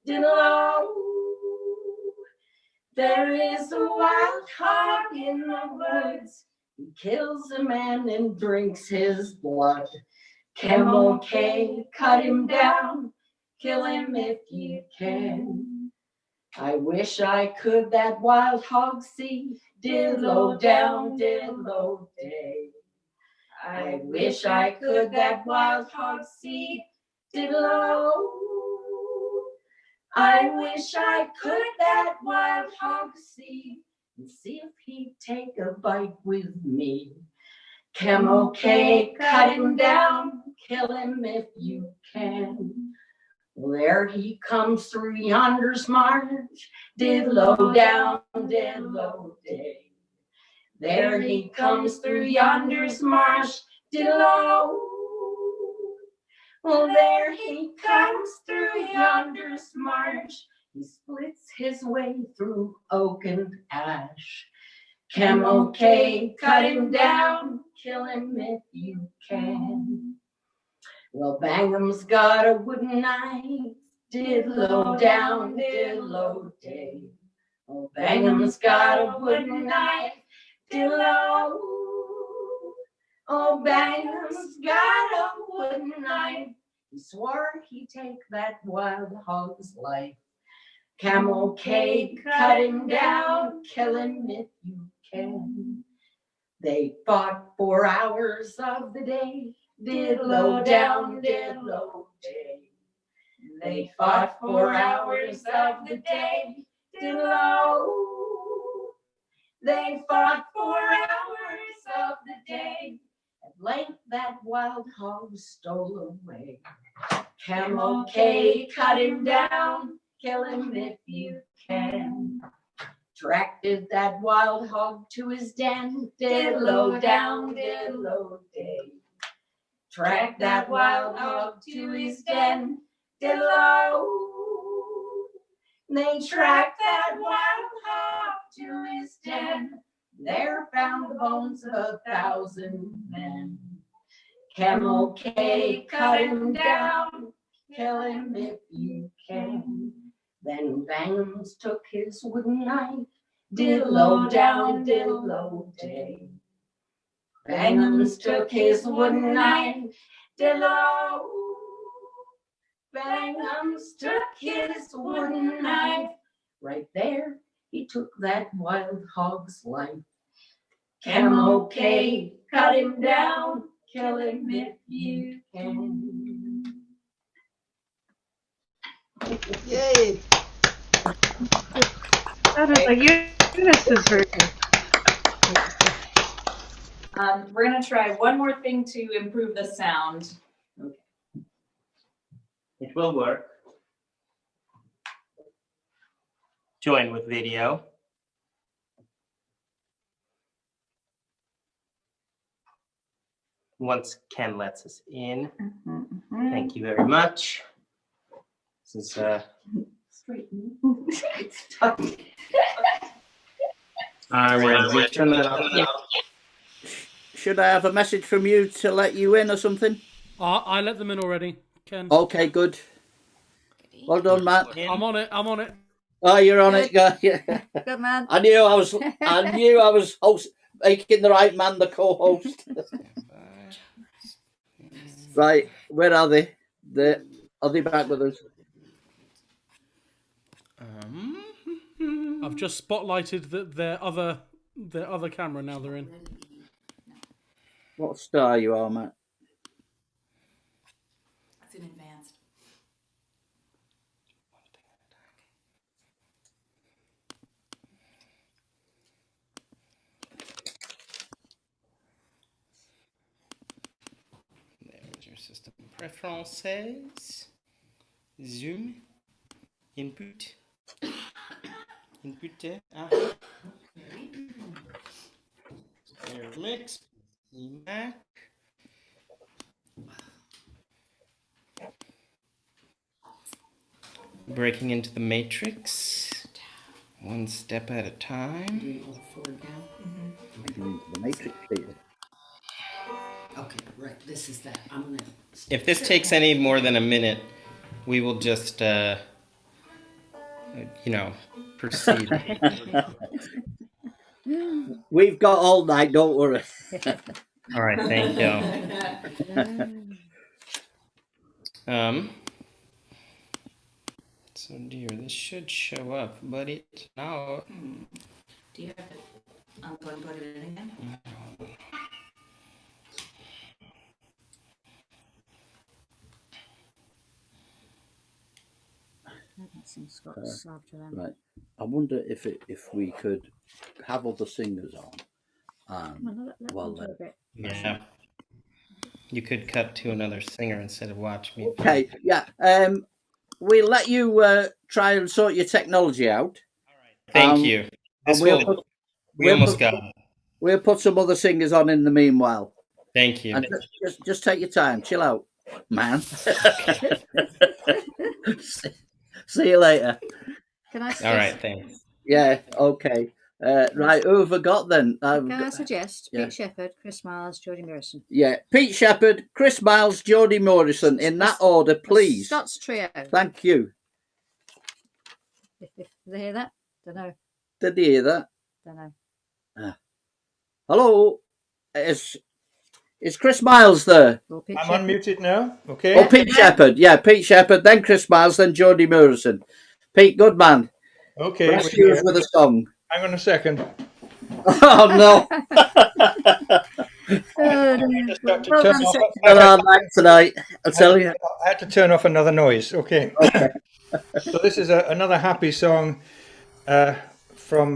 diddle-o. There is a wild hog in the woods. He kills a man and drinks his blood. Camel K, cut him down, kill him if you can. I wish I could that wild hog see, diddle-o down, diddle-o day. I wish I could that wild hog see, diddle-o. I wish I could that wild hog see, and see if he'd take a bite with me. Camel K, cut him down, kill him if you can. Well, there he comes through yonder's marsh, diddle-o down, diddle-o day. There he comes through yonder's marsh, diddle-o. Well, there he comes through yonder's marsh. He splits his way through oak and ash. Camel K, cut him down, kill him if you can. Well, Bang 'Em's got a wooden knife, diddle-o down, diddle-o day. Oh, Bang 'Em's got a wooden knife, diddle-o. Oh, Bang 'Em's got a wooden knife. He swore he'd take that wild hog's life. Camel cake, cut him down, kill him if you can. They fought 4 hours of the day, diddle down, diddle day. They fought 4 hours of the day, diddle. They fought 4 hours of the day. At length that wild hog stole away. Camel cake, cut him down, kill him if you can. Directed that wild hog to his den, diddle down, diddle day. Tracked that wild hog to his den, diddle. They tracked that wild hog to his den. There found the bones of 1,000 men. Camel cake, cut him down, kill him if you can. Then Bangums took his wooden knife, diddle down, diddle day. Bangums took his wooden knife, diddle. Bangums took his wooden knife. Right there, he took that wild hog's life. Camel cake, cut him down, kill him if you can. Yay! That is like Eunice's version. We're gonna try one more thing to improve the sound. It will work. Join with video. Once Ken lets us in. Thank you very much. This is turn that off. Should I have a message from you to let you in or something? I let them in already, Ken. Okay, good. Well done, Matt. I'm on it. I'm on it. Oh, you're on it. Yeah. Good man. I knew I was making the right man the co-host. Right, where are they? Are they back with us? I've just spotlighted their other camera. Now they're in. What star you are, Matt? It's in advanced. There's your system preferences. Zoom. Input. Input. There's mix. Mac. Breaking into the matrix. One step at a time. The matrix data. Okay, right. This is that. I'm gonna. If this takes any more than a minute, we will just, proceed. We've got all night, don't worry. All right, thank you. So dear, this should show up, but it now. Do you have it? I'm going to put it in again. Right. I wonder if we could have other singers on. Yeah. You could cut to another singer instead of watch me. Okay. Yeah. We'll let you try and sort your technology out. Thank you. We almost got it. We'll put some other singers on in the meanwhile. Thank you. And just take your time. Chill out, man. See you later. Can I? All right, thanks. Yeah. Okay. Right. Who have I got then? Can I suggest yeah. Pete Shepherd, Chris Miles, Jodie Morrison? Yeah. Pete Shepherd, Chris Miles, Jodie Morrison. In that order, please. Scott's trio. Thank you. Did they hear that? Don't know. Did they hear that? Don't know. Hello. Is Chris Miles there? Well, I'm unmuted now. Okay. Oh, Pete Shepherd. Yeah, Pete Shepherd, then Chris Miles, then Jodie Morrison. Pete, good man. Okay. Rescuers with a song. Hang on a second. Oh no! Just got to Well turn done, off. second back tonight. I tell you. I had to turn off another noise. Okay. Okay. So this is another happy song from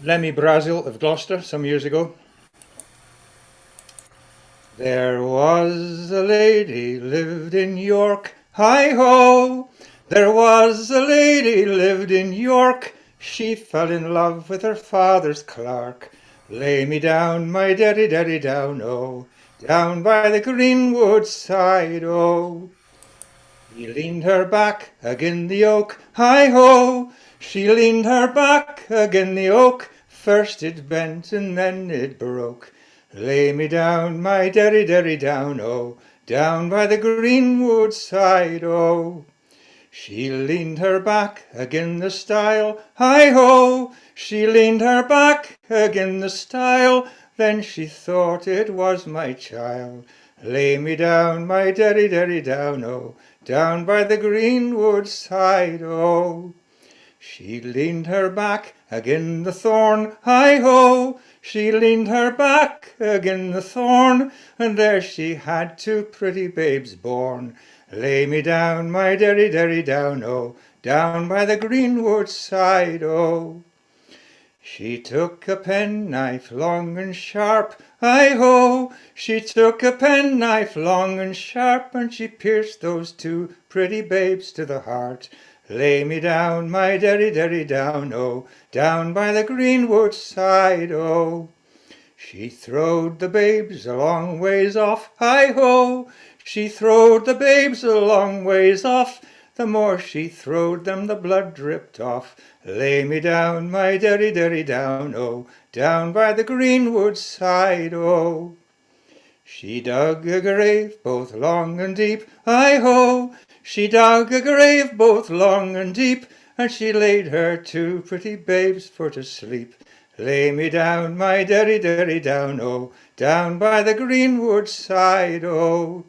Lemmy Brazel of Gloucester some years ago. There was a lady lived in York, hi-ho! There was a lady lived in York, she fell in love with her father's clerk. Lay me down, my daddy, daddy, down, oh, down by the greenwood side, oh. He leaned her back agin the oak, hi-ho! She leaned her back agin the oak, first it bent and then it broke. Lay me down, my derry, derry, down, oh, down by the greenwood side, oh. She leaned her back agin the stile, hi-ho! She leaned her back agin the stile, then she thought it was my child. Lay me down, my derry, derry, down, oh, down by the greenwood side, oh. She leaned her back agin the thorn, hi-ho! She leaned her back agin the thorn, and there she had two pretty babes born. Lay me down, my derry, derry, down, oh, down by the greenwood side, oh. She took a penknife long and sharp, hi-ho! She took a penknife long and sharp, and she pierced those two pretty babes to the heart. Lay me down, my derry, derry, down, oh, down by the greenwood side, oh. She throwed the babes a long ways off, hi-ho! She throwed the babes a long ways off, the more she throwed them the blood dripped off. Lay me down, my derry, derry, down, oh, down by the greenwood side, oh. She dug a grave both long and deep, hi-ho! She dug a grave both long and deep, and she laid her two pretty babes for to sleep. Lay me down, my derry, derry, down, oh, down by the greenwood side, oh.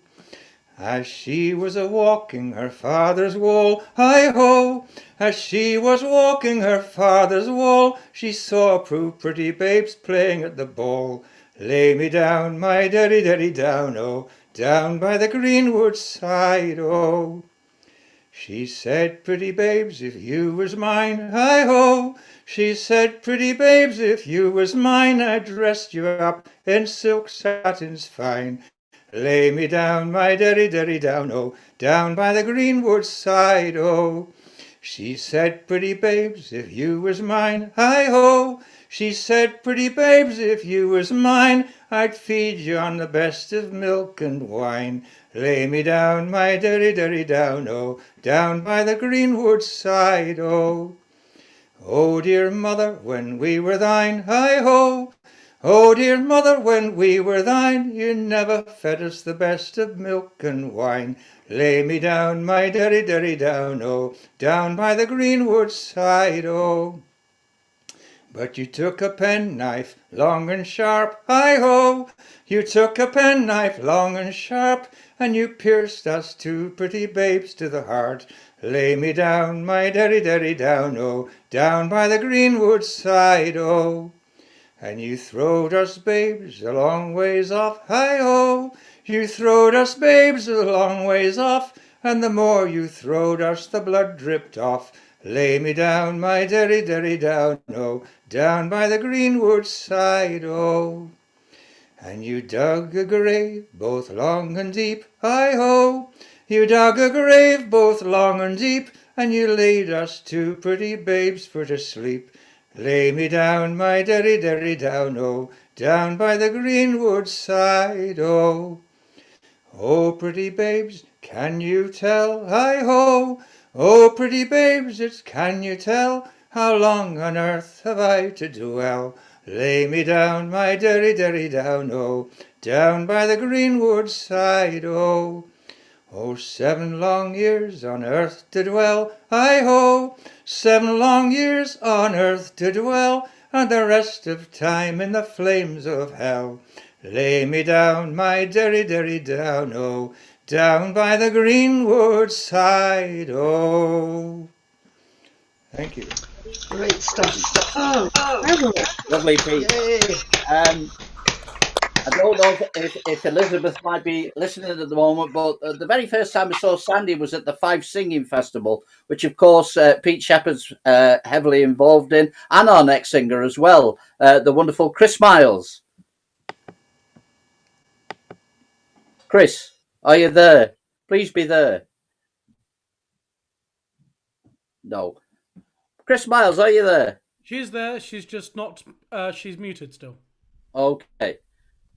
As she was a walking her father's wall, hi-ho! As she was walking her father's wall, she saw two pretty babes playing at the ball. Lay me down, my derry, derry, down, oh, down by the greenwood side, oh. She said, pretty babes, if you was mine, hi-ho! She said, pretty babes, if you was mine, I'd dress you up in silk satins fine. Lay me down, my derry, derry, down, oh, down by the greenwood side, oh. She said, pretty babes, if you was mine, hi-ho! She said, pretty babes, if you was mine, I'd feed you on the best of milk and wine. Lay me down, my derry, derry, down, oh, down by the greenwood side, oh. Oh, dear mother, when we were thine, hi-ho! Oh, dear mother, when we were thine, you never fed us the best of milk and wine. Lay me down, my derry, derry, down, oh, down by the greenwood side, oh. But you took a penknife long and sharp, hi-ho! You took a penknife long and sharp, and you pierced us two pretty babes to the heart. Lay me down, my derry, derry, down, oh, down by the greenwood side, oh. And you throwed us babes a long ways off, hi-ho! You throwed us babes a long ways off, and the more you throwed us the blood dripped off. Lay me down, my derry, derry, down, oh, down by the greenwood side, oh. And you dug a grave both long and deep, hi-ho! You dug a grave both long and deep, and you laid us two pretty babes for to sleep. Lay me down, my derry, derry, down, oh, down by the greenwood side, oh. Oh, pretty babes, can you tell, hi-ho! Oh, pretty babes, it's can you tell, how long on earth have I to dwell? Lay me down, my derry, derry, down, oh, down by the greenwood side, oh. Oh, 7 long years on earth to dwell, hi-ho! 7 long years on earth to dwell, and the rest of time in the flames of hell. Lay me down, my derry, derry, down, oh, down by the greenwood side. Oh. Thank you. Great stuff. Oh, Lovely, Pete. I don't know if Elizabeth might be listening at the moment, but the very first time I saw Sandy was at the Five Singing Festival, which, of course, Pete Shepherd's heavily involved in, and our next singer as well, the wonderful Chris Miles. Chris, are you there? Please be there. No. Chris Miles, are you there? She's there. She's just not. She's muted still. Okay.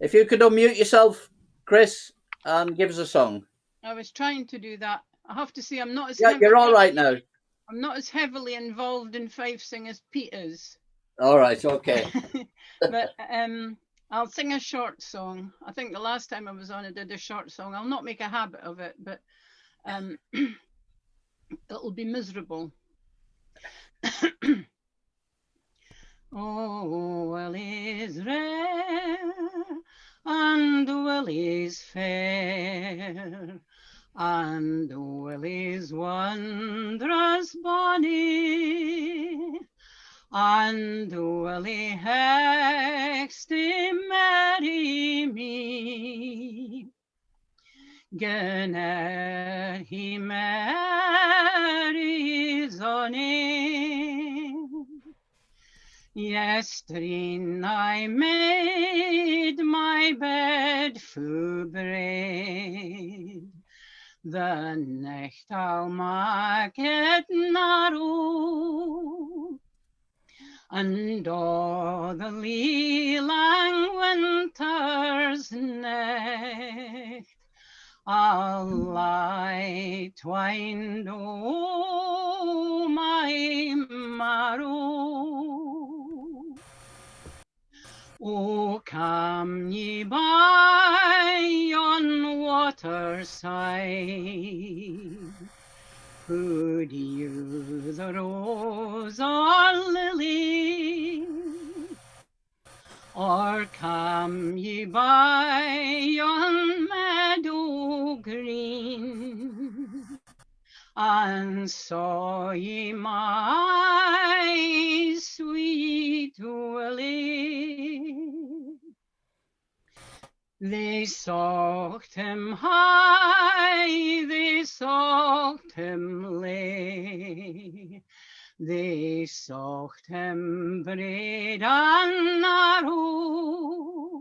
If you could unmute yourself, Chris, and give us a song. I was trying to do that. I have to say I'm not as Yeah, you're all right now. I'm not as heavily involved in Five Sing as Pete is. All right, okay. But I'll sing a short song. I think the last time I was on, I did a short song. I'll not make a habit of it, but it'll be miserable. Oh, Willie's rare and Willie's fair, and Willie's wondrous bonny, and Willie hext to marry me. Gonna he marries on him. Yestreen I made my bed for bread. The necht I'll make it narrow. And all the lee lang winter's necht I'll lie twined o' my marrow. O come ye by yon water side, could you the rose or lily, or come ye by yon meadow green, and saw ye my sweet Willie? They sought him high, they sought him lay, they sought him braid and narrow,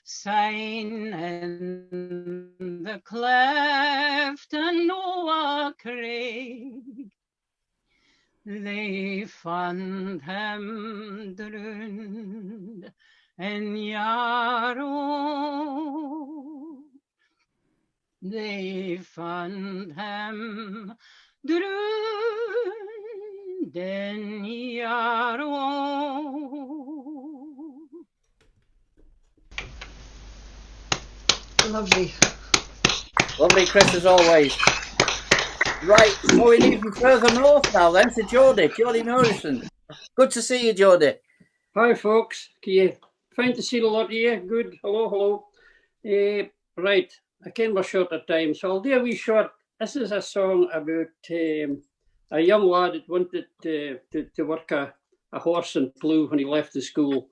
sign in the cleft and Noah Craig. They found him drowned in Yarrow. They found him drowned in Yarrow. Lovely. Lovely, Chris, as always. Right, going even further north now then to Geordie Morrison. Good to see you, Geordie. Hi, folks. Fine to see a lot of you. Good. Hello. Right, I came for short of time, so I'll do a wee short. This is a song about a young lad that wanted to work a horse and plough when he left the school,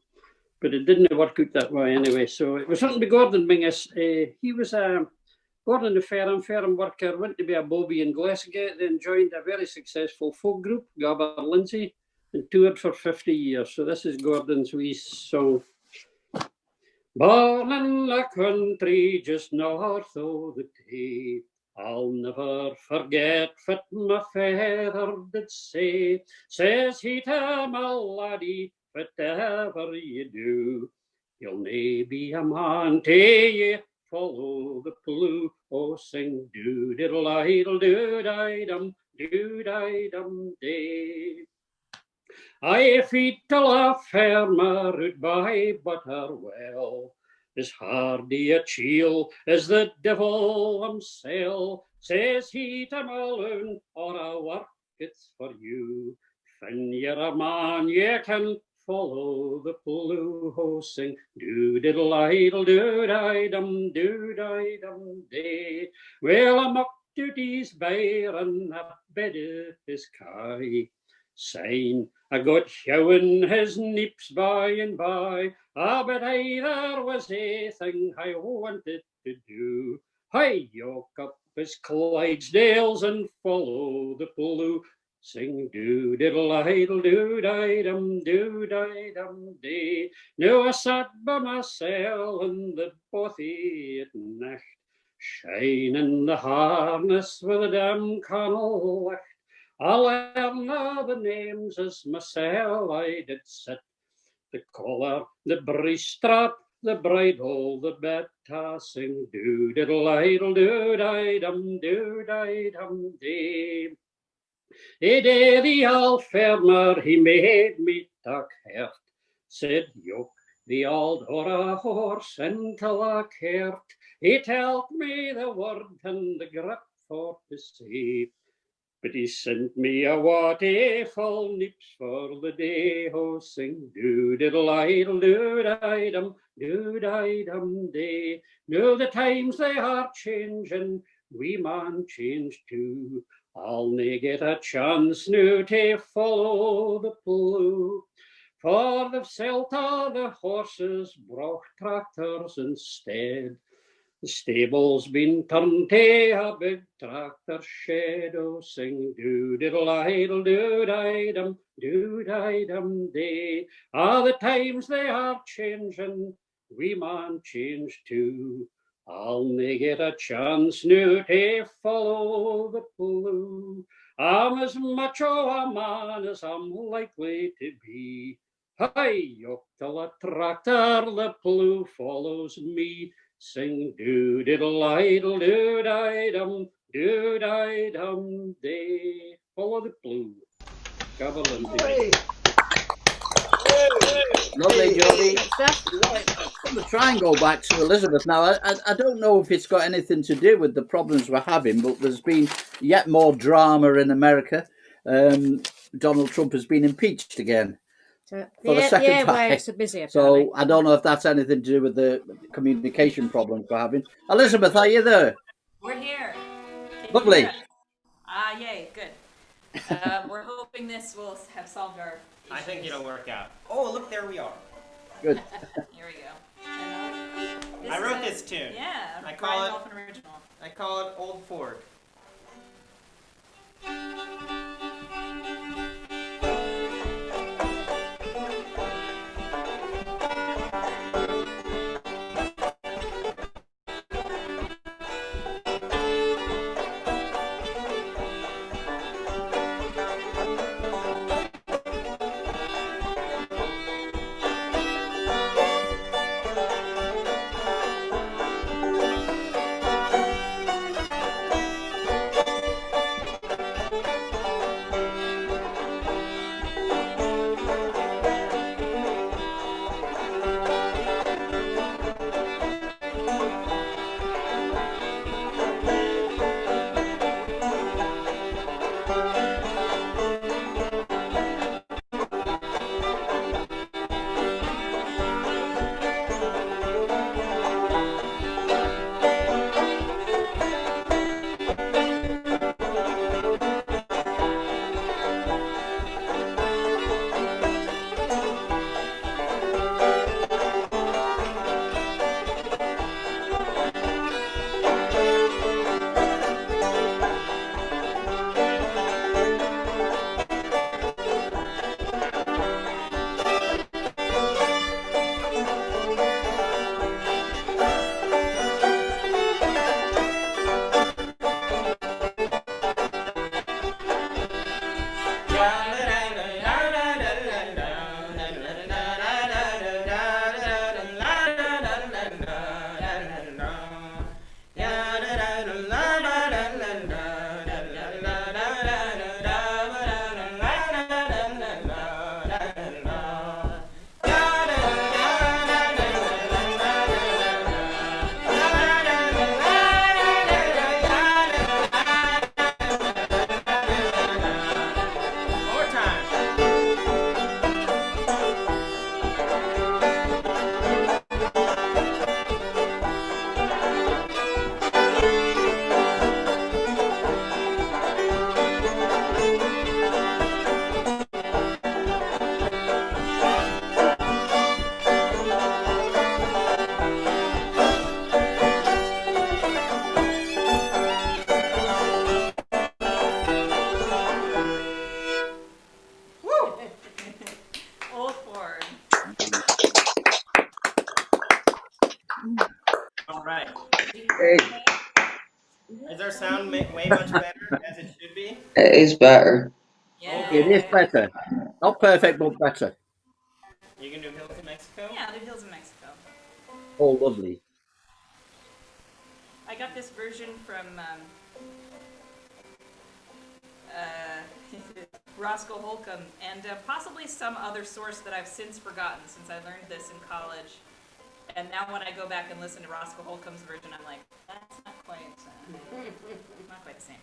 but it didn't work out that way anyway. So it was something to Gordon Mingus. He was Gordon the farm worker, went to be a bobby in Glasgow, then joined a very successful folk group, Gabber Lindsay, and toured for 50 years. So this is Gordon's wee song. Born in the country just north of the Tay, I'll never forget what my father did say. Says he to my laddie, whatever you do, you'll nae be a man till ye follow the plough. Oh, sing do-diddle-idle, do-di-dum, do-di-dum day. I feed till a farmer out by Butterwell, as hardy a chiel as the devil himself. Says he to Malone, or a work it's for you. When you're a man, you can follow the blue sing do-diddle-idle-do-di-dum, do-di-dum-day. Well, a muck duties bear and a bed of his kai. Sign I got showing his neeps by and by. But there was a thing I wanted to do. I yoke up his Clydesdales and follow the blue. Sing do-diddle-idle-do-di-dum, do-di-dum-day. Now I sat by myself in the bothy at night, shining the harness with a damn cannel light. I learned all the names as myself I did sit. The collar, the breast strap, the bridle, the bit tossing, do-diddle-idle-do-di-dum, do-di-dum-day. Day the old farmer, he made me tuck hert, said, yoke the old horse until I cared. He told me the word and the grip for to say. But he sent me a waterful nips for the day, ho, sing do-diddle-idle-do-di-dum, do-di-dum-day. Now the times they are changing, we man change too. I'll nae get a chance now to follow the blue. For they've selt all the horses, brought tractors instead. The stable's been turned to a big tractor shed, oh, sing do-diddle-idle-do-di-dum, do-di-dum-day. The times they are changing, we man change too. I'll nae get a chance now to follow the blue. I'm as much o' a man as I'm likely to be. Hi, yoke till a tractor, the blue follows me. Sing do-diddle-idle-do-di-dum, do-di-dum-day. Follow the blue. Gavelin. Lovely, Jodie. I'm going to try and go back to Elizabeth now. I don't know if it's got anything to do with the problems we're having, but there's been yet more drama in America. Donald Trump has been impeached again. So, For the second time. we're so busy. So I don't know if that's anything to do with the communication problems we're having. Elizabeth, are you there? We're here. Can you Lovely. hear us? Yay, good. We're hoping this will have solved our issues. I think it'll work out. Oh, look, there we are. Good. Here we go. I wrote this tune. Yeah, I Brian Dolphin original. I call it Old Ford. sound way much better as it should be? It is better. It is better. Not perfect, but better. You can do Hills in Mexico? Yeah, the Hills in Mexico. Oh, lovely. I got this version from Roscoe Holcomb and possibly some other source that I've since forgotten since I learned this in college. And now when I go back and listen to Roscoe Holcomb's version, I'm like, that's not quite the same.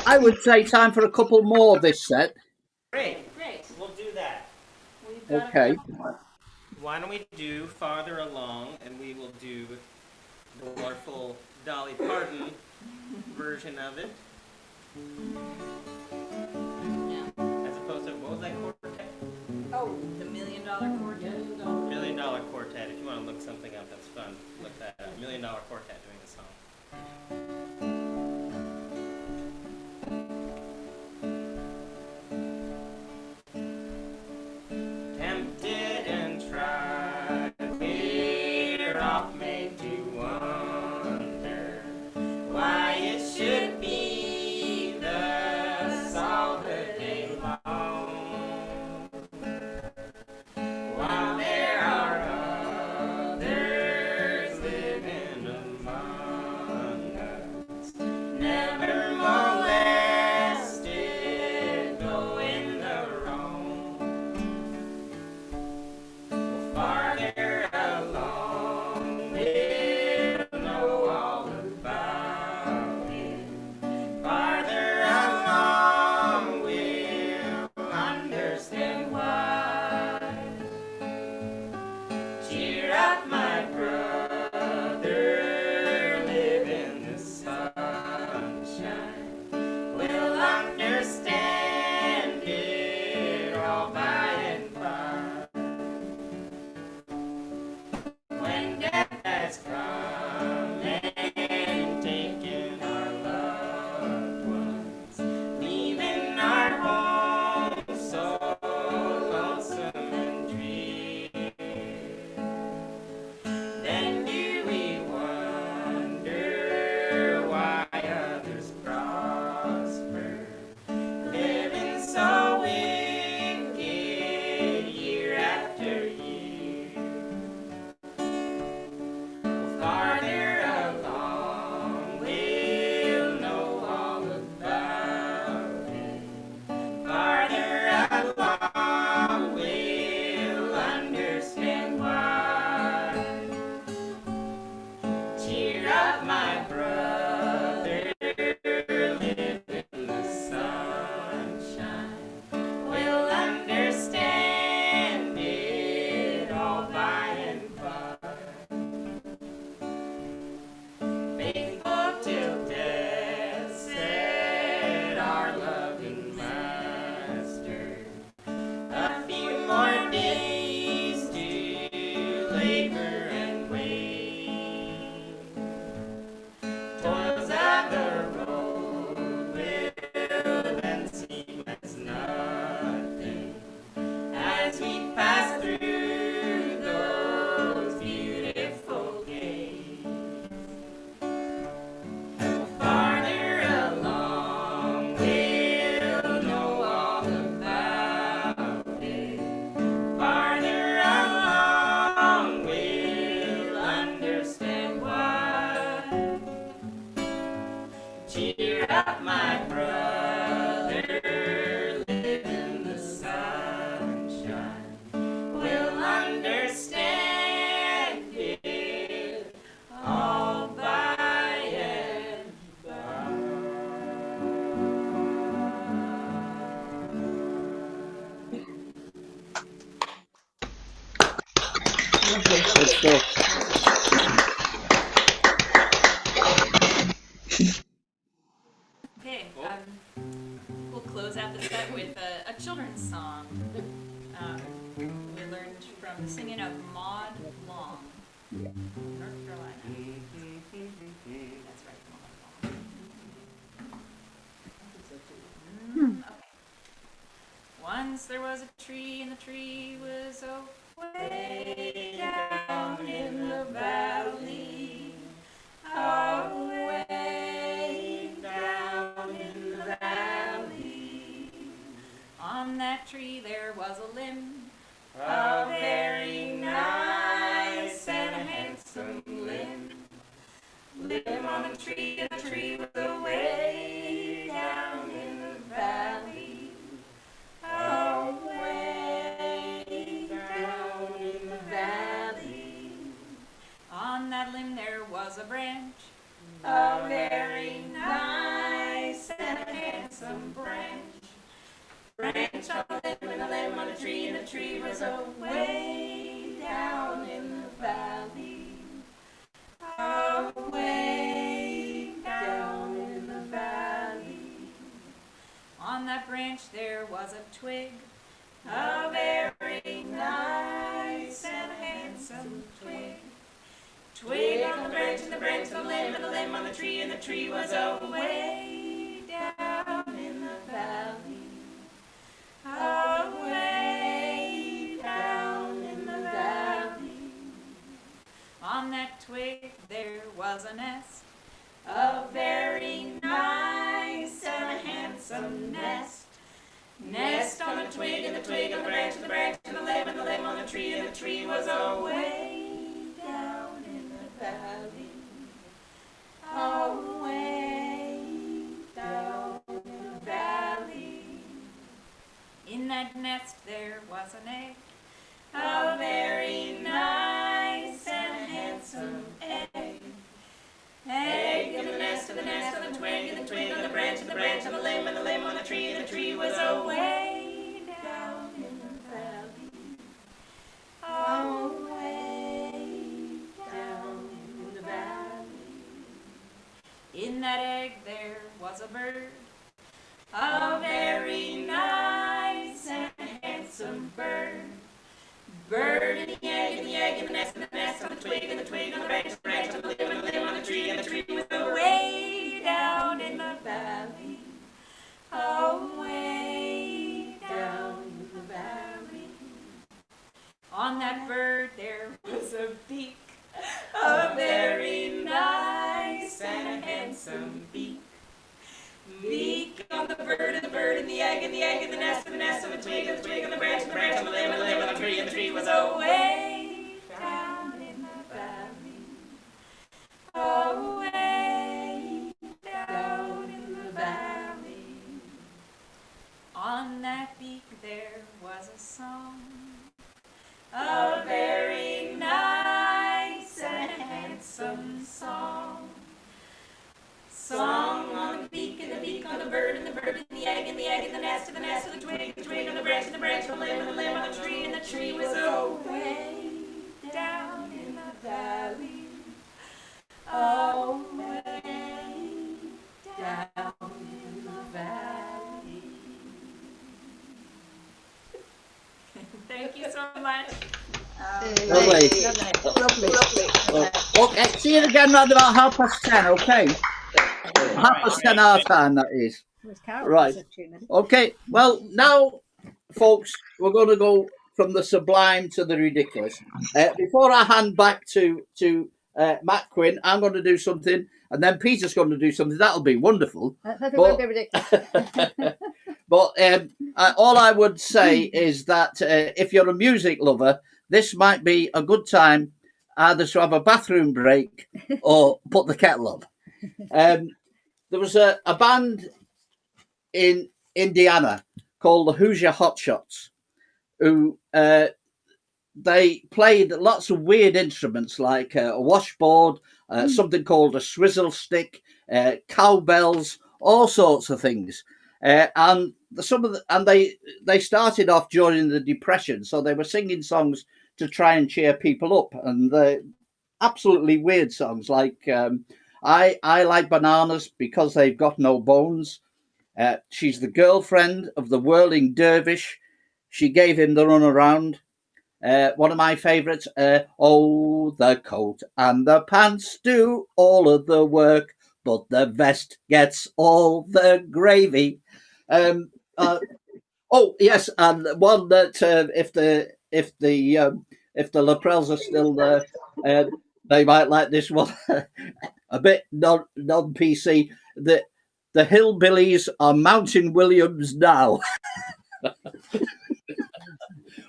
I would say time for a couple more this set. Great. Great. We'll do that. We've got Okay. Why don't we do Farther Along, and we will do the wonderful Dolly Parton version of it. As opposed to, what was that quartet? Oh, the $1 Million Quartet. $1 Million Quartet. If you want to look something up, that's fun. Look that up. $1 Million Quartet doing the song. Tempted and tried, fear oft made to wonder why it should be thus all the day long, while there are others living among us, never molested, though in the wrong. Farther along, we'll know all about it. Farther along, we'll understand why. Cheer up, my brother, live in the sunshine. We'll understand it all by and by. When death has come and taken our loved ones, leaving our home so lonesome and drear, then do we wonder why others prosper, living so wicked year after year. Farther along, we'll know all about it. Farther along, we'll understand why. Cheer up, my brother, live in the sunshine. We'll understand it all by and by. Faithful till death, said our loving Master. A few more days to labor and wait. Toils of the road will then seem as nothing as we pass through those beautiful gates. Farther along, we'll know all about it. Farther along, we'll understand why. Cheer up, my brother, live in the sunshine. We'll understand it all by and by. Let's go. Okay, we'll close out the set with a children's song. We learned from the singing of Maud Long, North Carolina. That's right, Maud Long. Okay. Once there was a tree, and the tree was way down in the valley. Away down in the valley. On that tree there was a limb, a very nice and handsome limb. Limb on the tree, and the tree was away down in the valley. Away down in the valley. On that limb there was a branch, a very nice the tree was away down in the valley. Away down in the valley. On that branch there was a twig, a very nice and handsome twig. Twig on the branch, and the branch on the limb, and the limb on the tree, and the tree was away down in the valley. Away down in the valley. On that twig there was a nest, a very nice and handsome nest. Nest on the twig, and the twig on the branch, and the branch on the limb, and the limb on the tree, and the tree was away down in the valley. Away down in the valley. In that nest there was an egg, a very nice and handsome egg. Egg in the nest, and the nest on the twig, and the twig on the branch, and the branch on the limb, and the limb on the tree, and the tree was away down in the valley. Away down in the valley. In that egg there was a bird, a very nice and handsome bird. Bird in the egg, in the egg, in the nest, on the twig, and the twig on the branch, on the limb, and the limb on the tree, and the tree was away down in the valley. Away down in the valley. On that bird there was a beak, a very nice and handsome beak. Beak on the bird, and the bird, and the egg, and the egg, and the nest, on the twig, and the twig, on the branch, on the limb, and the limb on the tree, and the tree was away down in the valley. Away down in the valley. On that beak there was a song, a very nice and handsome song. Song on the beak, and the beak on the bird, and the bird, and the egg, and the egg, and the nest, on the twig, the twig on the branch, and the branch on the limb, and the limb on the tree, and the tree was away down in the valley. Away down in the valley. Thank you so much. Lovely. Lovely. Okay, see you again round about 10:30, okay? 10:30 our time, that is. Right. Okay, well, now, folks, we're going to go from the sublime to the ridiculous. Before I hand back to Matt Quinn, I'm going to do something, and then Peter's going to do something. That'll be wonderful. That won't be ridiculous. But all I would say is that if you're a music lover, this might be a good time either to have a bathroom break or put the kettle on. There was a band in Indiana called the Hoosier Hotshots, who they played lots of weird instruments like a washboard, something called a swizzle stick, cowbells, all sorts of things. And they started off during the Depression, so they were singing songs to try and cheer people up, and the absolutely weird songs like I Like Bananas Because They've Got No Bones. She's the girlfriend of the whirling dervish. She gave him the runaround. One of my favourites, oh, the coat and the pants do all of the work, but the vest gets all the gravy. Oh yes, and one that if the Laprels are still there, they might like this one. A bit non PC. The hillbillies are Mountain Williams now.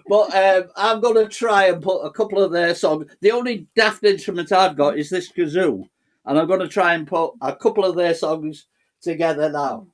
But I'm going to try and put a couple of their songs. The only daft instrument I've got is this kazoo, and I'm going to try and put a couple of their songs together now.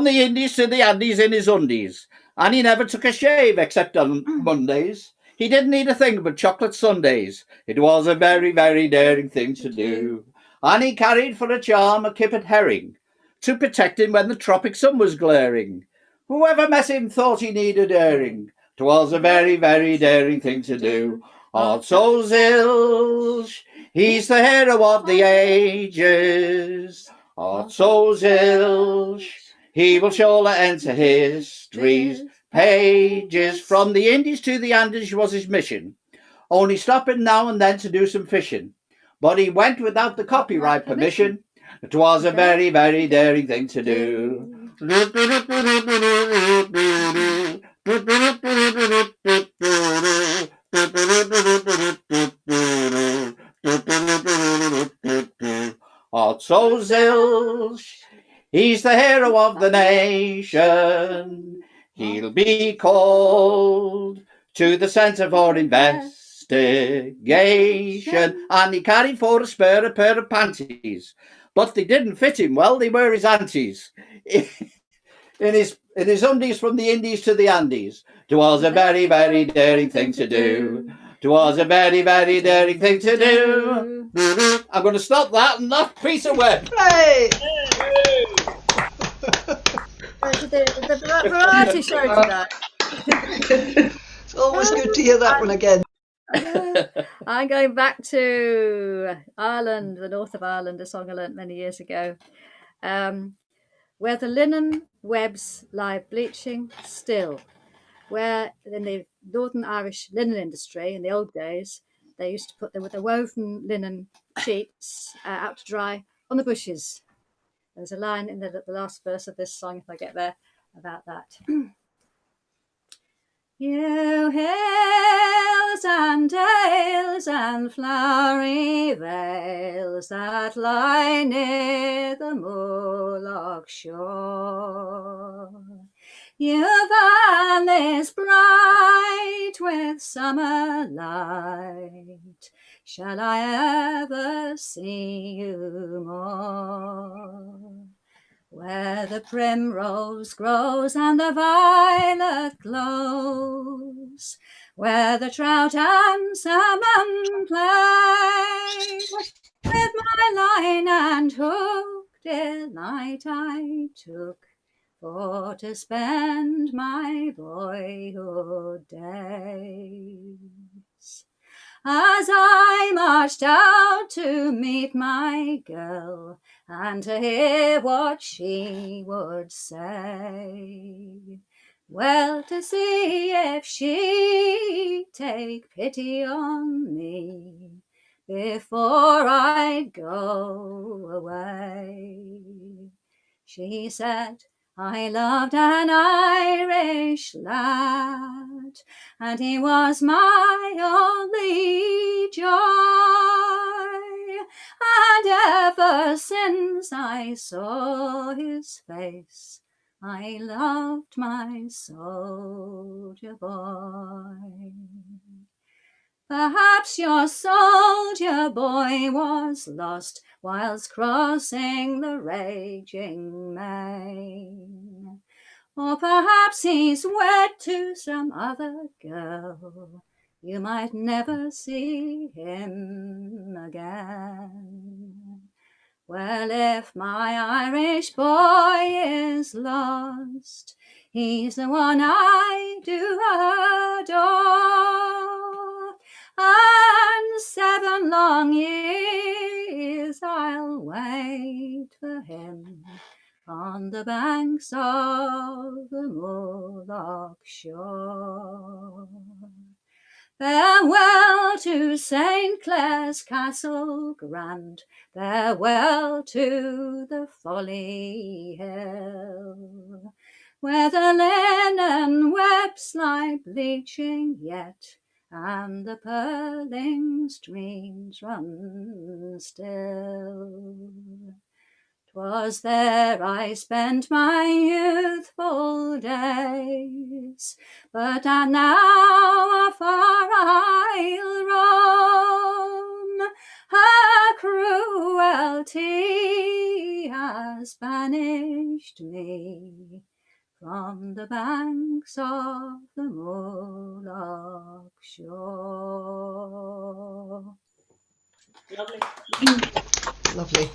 from the Indies to the Andes in his undies, and he never took a shave except on Mondays. He didn't eat a thing but chocolate sundaes. It was a very, very daring thing to do. And he carried for a charm a kippered herring to protect him when the tropic sun was glaring. Whoever met him thought he needed airing. 'Twas a very, very daring thing to do. Art so zilch, he's the hero of the ages. Art so zilch, he will surely enter history's pages. From the Indies to the Andes was his mission, only stopping now and then to do some fishing. But he went without the copyright permission. It was a very, very daring thing to do. Art so zilch, he's the hero of the nation. He'll be called to the centre for investigation. And he carried for a spur a pair of panties, but they didn't fit him well, they were his aunties. In his undies from the Indies to the Andes. 'Twas a very, very daring thing to do. 'Twas a very, very daring thing to do. I'm going to stop that and knock Peace away. Right. The variety show tonight. It's always good to hear that one again. I'm going back to Ireland, the north of Ireland, a song I learnt many years ago. Where the linen webs lie bleaching still, where in the Northern Irish linen industry in the old days, they used to put them with the woven linen sheets out to dry on the bushes. There's a line in the last verse of this song, if I get there, about that. You hills and dales and flowery vales that lie near the Moorlock shore, you valleys bright with summer light, shall I ever see you more? Where the primrose grows and the violet glows, where the trout and salmon play, with my line and hook delight I took, for to spend my boyhood days. As I marched out to meet my girl, and to hear what she would say, well, to see if she'd take pity on me before I'd go away. She said, I loved an Irish lad, and he was my only joy, and ever since I saw his face, I loved my soldier boy. Perhaps your soldier boy was lost whilst crossing the raging main, or perhaps he's wed to some other girl. You might never see him again. Well, if my Irish boy is lost, he's the one I do adore, and 7 long years I'll wait for him on the banks of the Moorlock shore. Farewell to St. Clair's Castle grand, farewell to the Folly Hill, where the linen webs lie bleaching yet, and the purling streams run still. 'Twas there I spent my youthful days, but now afar I'll roam. Her cruelty has banished me from the banks of the Moorlock shore. Lovely. Lovely.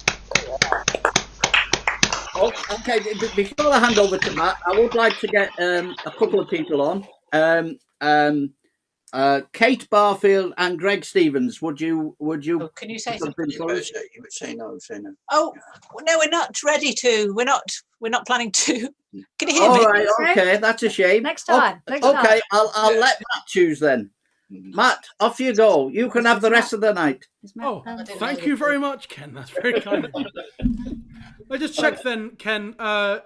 Oh, okay, before I hand over to Matt, I would like to get a couple of people on. Kate Barfield and Greg Stevens. Would you? Can you say something something? for us? You would say no, say no. Oh no, we're not ready to. We're not planning to. Can you hear me? All right, okay, that's a shame. Next time. Next Okay, time. I'll let Matt choose then. Matt, off you go. You can have the rest of the night. Oh, thank you very much, Ken. That's very kind of you. I just check then, Ken.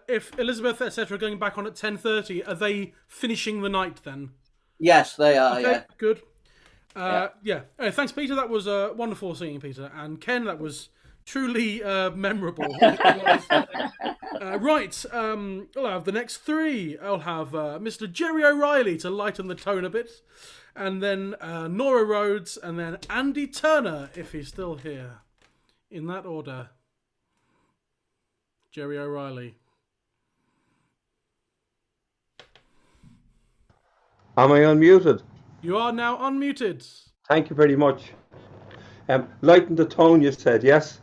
If Elizabeth, etc., are going back on at 10:30, are they finishing the night then? Yes, they are. Okay, Yeah. good. Yeah. Thanks, Peter. That was wonderful singing, Peter. And Ken, that was truly memorable. Right. I'll have the next three. I'll have Mr. Jerry O'Reilly to lighten the tone a bit. And then Nora Rhodes. And then Andy Turner, if he's still here. In that order. Jerry O'Reilly. Am I unmuted? You are now unmuted. Thank you very much. Lighten the tone, you said, yes?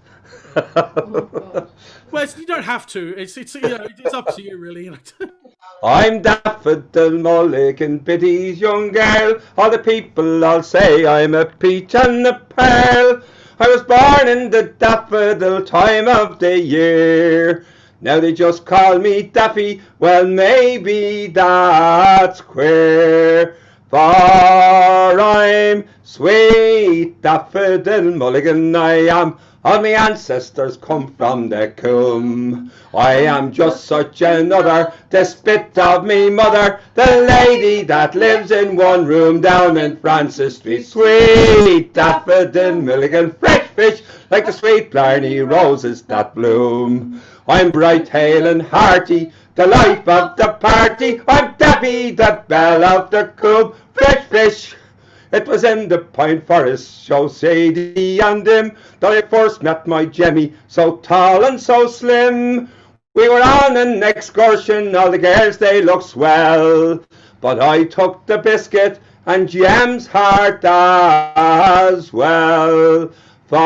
Well, you don't have to. It's up to you, really. I'm Daffodil Mulligan, Biddy's young girl. All the people all say I'm a peach and a pearl. I was born in the daffodil time of the year. Now they just call me Daffy. Well, maybe that's queer. For I'm sweet Daffodil Mulligan, I am. All my ancestors come from the Coombe. I am just such another, the spit of me mother, the lady that lives in one room down in Francis Street. Sweet Daffodil Mulligan, fresh fish, like the sweet Blarney roses that bloom. I'm bright, hale and hearty, the life of the party. I'm Daffy, the belle of the Coombe, fresh fish. It was in the pine forest, so Sadie and him, that I first met my Jemmy, so tall and so slim. We were on an excursion, all the girls they looked swell, but I took the biscuit and Jem's heart as well. For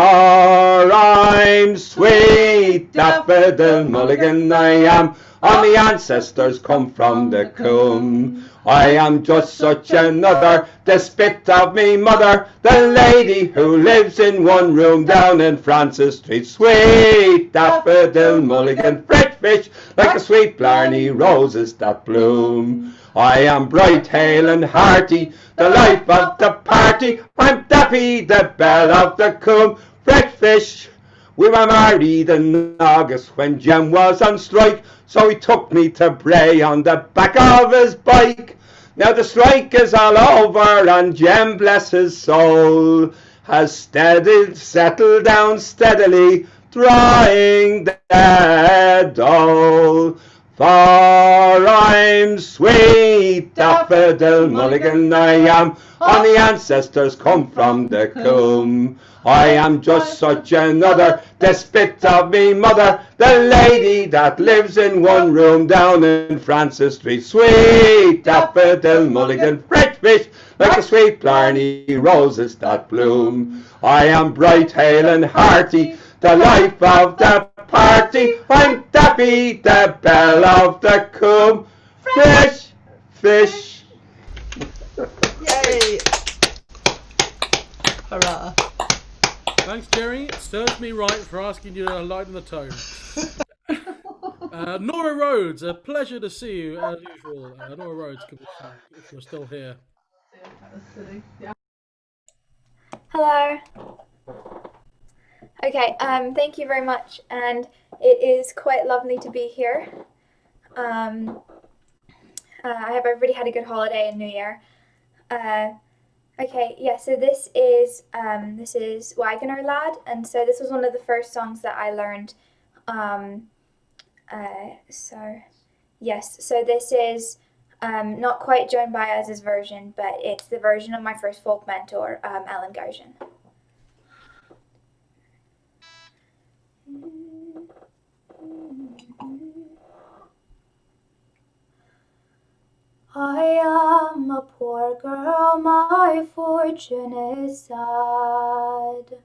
I'm sweet Daffodil Mulligan, I am. All my ancestors come from the Coombe. I am just such another, the spit of me mother, the lady who lives in one room down in Francis Street. Sweet Daffodil Mulligan, fresh fish, like the sweet Blarney roses that bloom. I am bright, hale and hearty, the life of the party. I'm Daffy, the belle of the Coombe, fresh fish. We were married in August when Jem was on strike, so he took me to Bray on the back of his bike. Now the strike is all over and Jem, bless his soul, has settled down steadily, drawing the dole. For I'm sweet Daffodil Mulligan, I am. All the ancestors come from the Coombe. I am just such another, the spit of me mother, the lady that lives in one room down in Francis Street. Sweet Daffodil Mulligan, fresh fish, like the sweet Blarney roses that bloom. I am bright, hale and hearty, the life of the party. I'm Daffy, the belle of the Coombe, fresh fish. Yay! Hurrah! Thanks, Jerry. It serves me right for asking you to lighten the tone. Nora Rhodes, a pleasure to see you as usual. Nora Rhodes, if you're still here. Hello. Okay, thank you very much, and it is quite lovely to be here. I hope everybody had a good holiday and New Year. Okay, yeah, so this is Wagoner Lad, and so this was one of the first songs that I learned. So this is not quite Joan Baez's version, but it's the version of my first folk mentor, Ellen Goshen. I am a poor girl, my fortune is sad.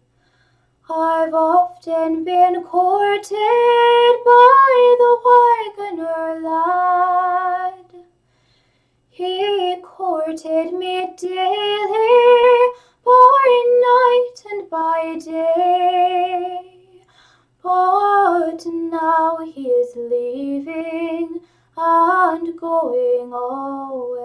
I've often been courted by the wagoner lad. He courted me daily, by night and by day. But now he is leaving and going away.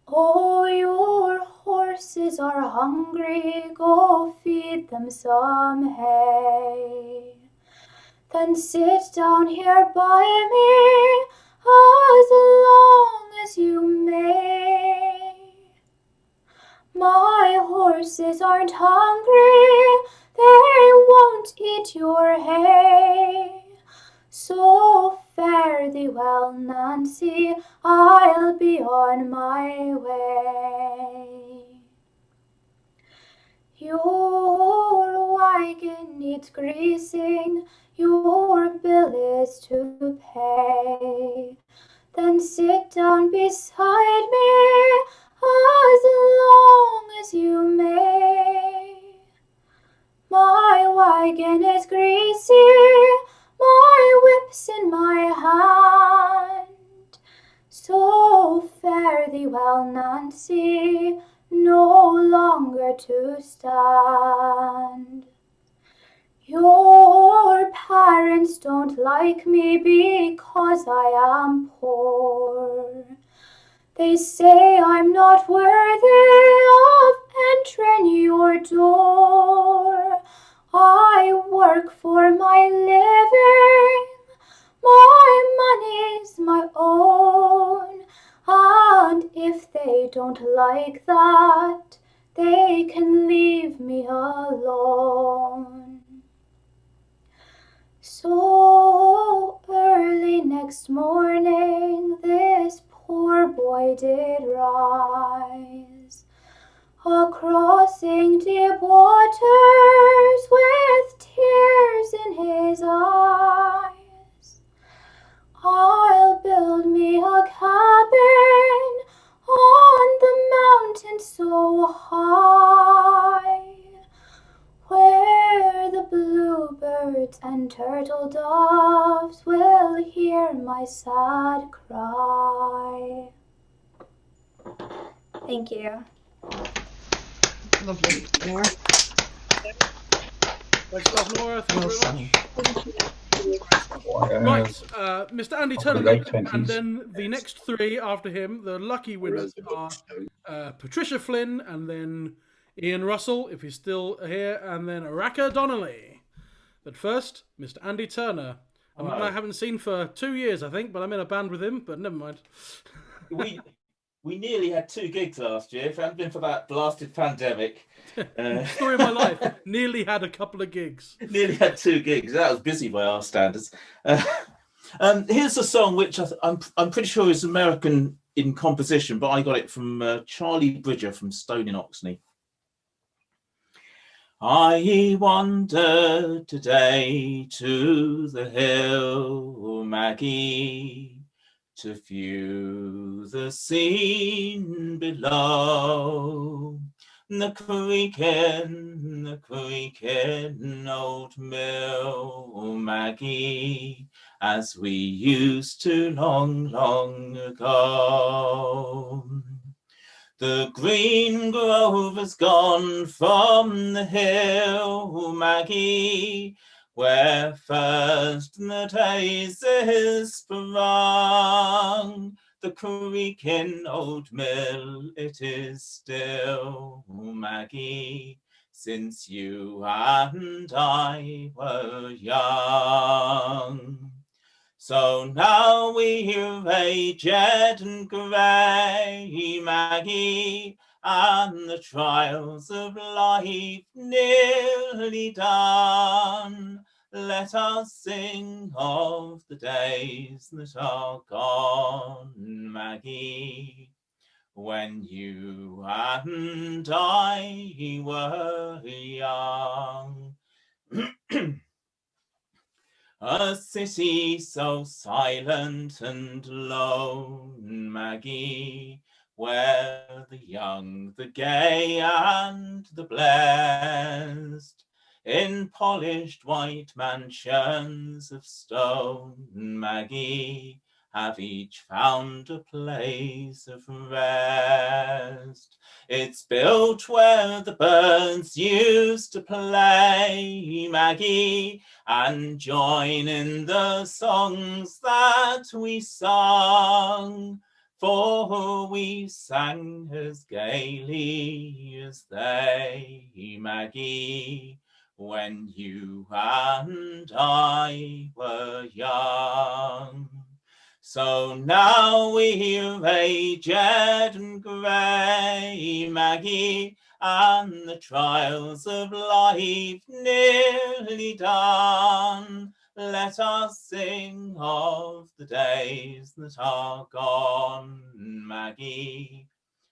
Oh, your horses are hungry, go feed them some hay. Then sit down here by me as long as you may. My horses aren't hungry, they won't eat your hay. So fare thee well, Nancy, I'll be on my way. Your wagon needs greasing, your bill is to pay. Then sit down beside me as long as you may. My wagon is greasy, my whip's in my hand. So fare thee well, Nancy, no longer to stand. Your parents don't like me because I am poor. They say I'm not worthy of entering your door. I work for my living, my money's my own, and if they don't like that, they can leave me alone. So early next morning, this poor boy did rise, a-crossing deep waters with tears in his eyes. I'll build me a cabin on the mountain so high, where the bluebirds and turtle doves will hear my sad cry. Thank you. Lovely. Nora. Thanks, Nora. Thank Well you sung. very much. Right, Mr. Andy Probably Turner, late and 20s. then the next three after him, the lucky winners are Patricia Flynn, and then Ian Russell, if he's still here, and then Raka Donnelly. But first, Mr. Andy Turner, a man I haven't seen for 2 years, I think, but I'm in a band with him, but never mind. We nearly had 2 gigs last year. If it hadn't been for that blasted pandemic. Story of my life. Nearly had a couple of gigs. Nearly had 2 gigs. That was busy by our standards. Here's a song which I'm pretty sure is American in composition, but I got it from Charlie Bridger from Stone in Oxney. I wandered today to the hill, Maggie, to view the scene below. The creaking old mill, Maggie, as we used to long, long ago. The green grove has gone from the hill, Maggie, where first the daisies sprung. The creaking old mill, it is still, Maggie, since you and I were young. So now we're aged and grey, Maggie, and the trials of life nearly done. Let us sing of the days that are gone, Maggie, when you and I were young. A city so silent and lone, Maggie, where the young, the gay, and the blessed, in polished white mansions of stone, Maggie, have each found a place of rest. It's built where the birds used to play, Maggie, and join in the songs that we sung, for we sang as gaily as they, Maggie, when you and I were young. So now we're aged and grey, Maggie, and the trials of life nearly done. Let us sing of the days that are gone, Maggie,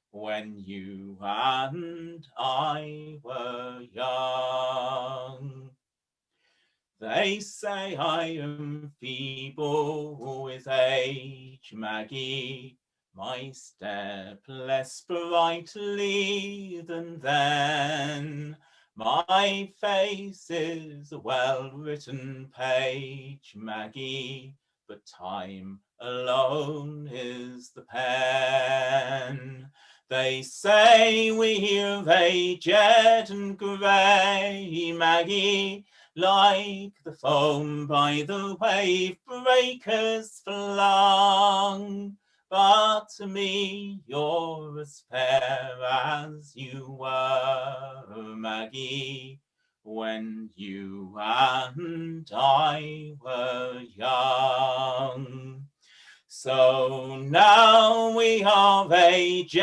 when you and I were young. They say I am feeble with age, Maggie, my step less sprightly than then. My face is a well-written page, Maggie, but time alone is the pen. They say we're aged and grey, Maggie, like the foam by the wave breakers flung. But to me you're as fair as you were, Maggie, when you and I were young. So now we are aged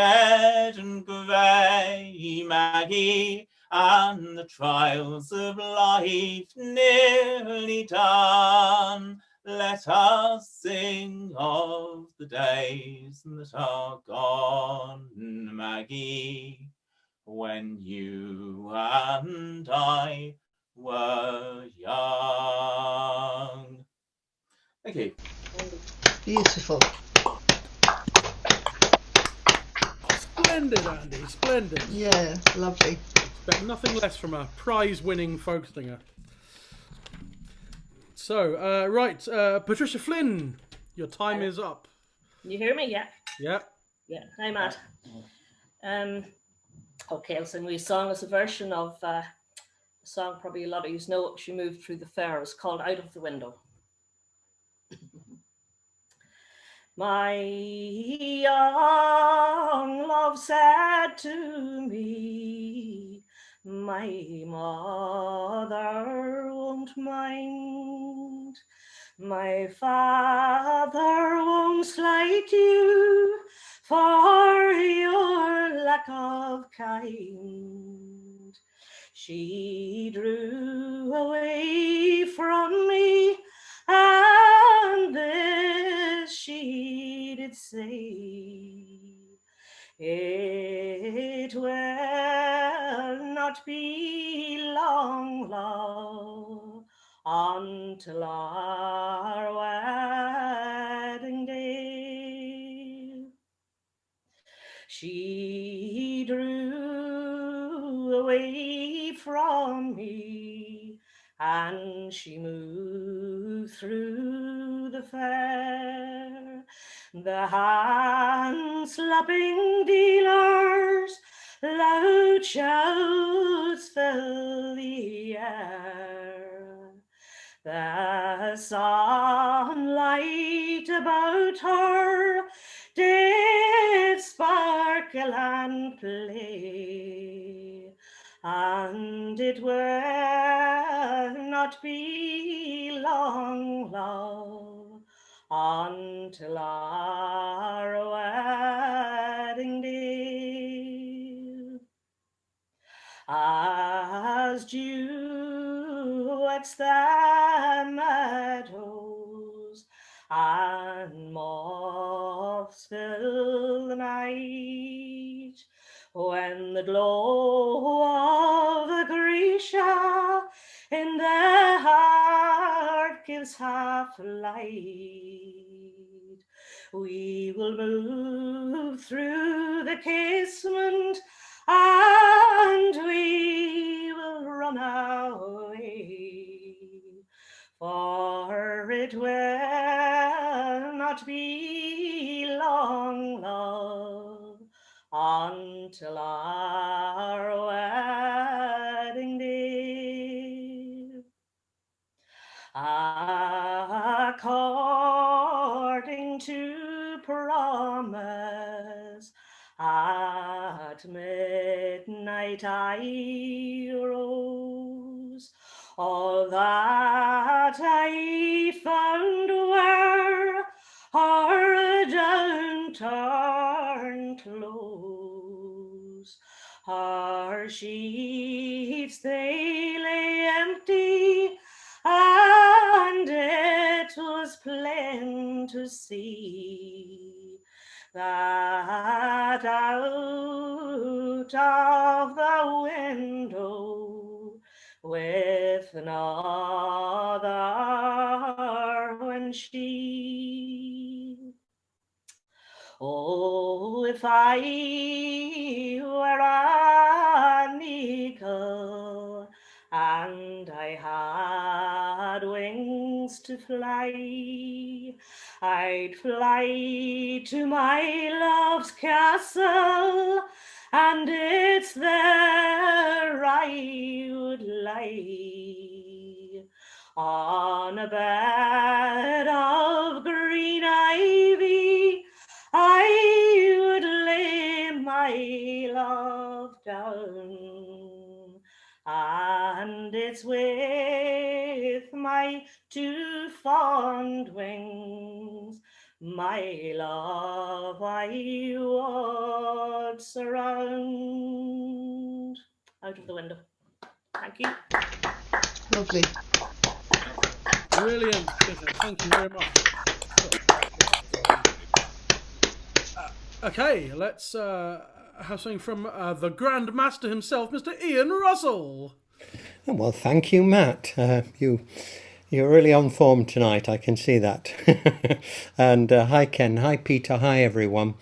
and grey, Maggie, and the trials of life nearly done. Let us sing of the days that are gone, Maggie, when you and I were young. Thank you. Beautiful. Splendid, Andy. Splendid. Yeah, lovely. Expect nothing less from a prize-winning folk singer. So, right, Patricia Flynn, your time is up. Can you hear me? Yeah. Yeah. Yeah. Hi, Matt. Okay, I'll sing you a song. It's a version of a song probably a lot of you know. She moved through the fair. It's called Out of the Window. My young love said to me, my mother won't mind, my father won't slight you for your lack of kind. She drew away from me, and this she did say, it will not be long, love, until our wedding day. She drew away from me, and she moved through the fair. The hand-slapping dealers, loud shouts fill the air. The sunlight about her did sparkle and play, and it will not be long, love, until our wedding day. As dew wets the meadows and moths fill the night, when the glow of the Grisha in the heart gives is half light. We will move through the casement and we will run away, for it will not be long, love, until our wedding day. According to promise, at midnight I rose. All that I found were her downturned clothes. Her sheets, they lay empty, and it was plain to see that out of the window with another when she. Oh, if I were an eagle and I had wings to fly, I'd fly to my love's castle, and it's there I would lie, on a bed of green ivy. I would lay my love down, and it's with my two fond wings my love I would surround. Out of the window. Thank you. Lovely. Brilliant, thank you very much. Okay, let's have something from the Grand Master himself, Mr. Ian Russell. Oh, well, thank you, Matt. You're really on form tonight, I can see that. And hi, Ken. Hi, Peter. Hi, everyone.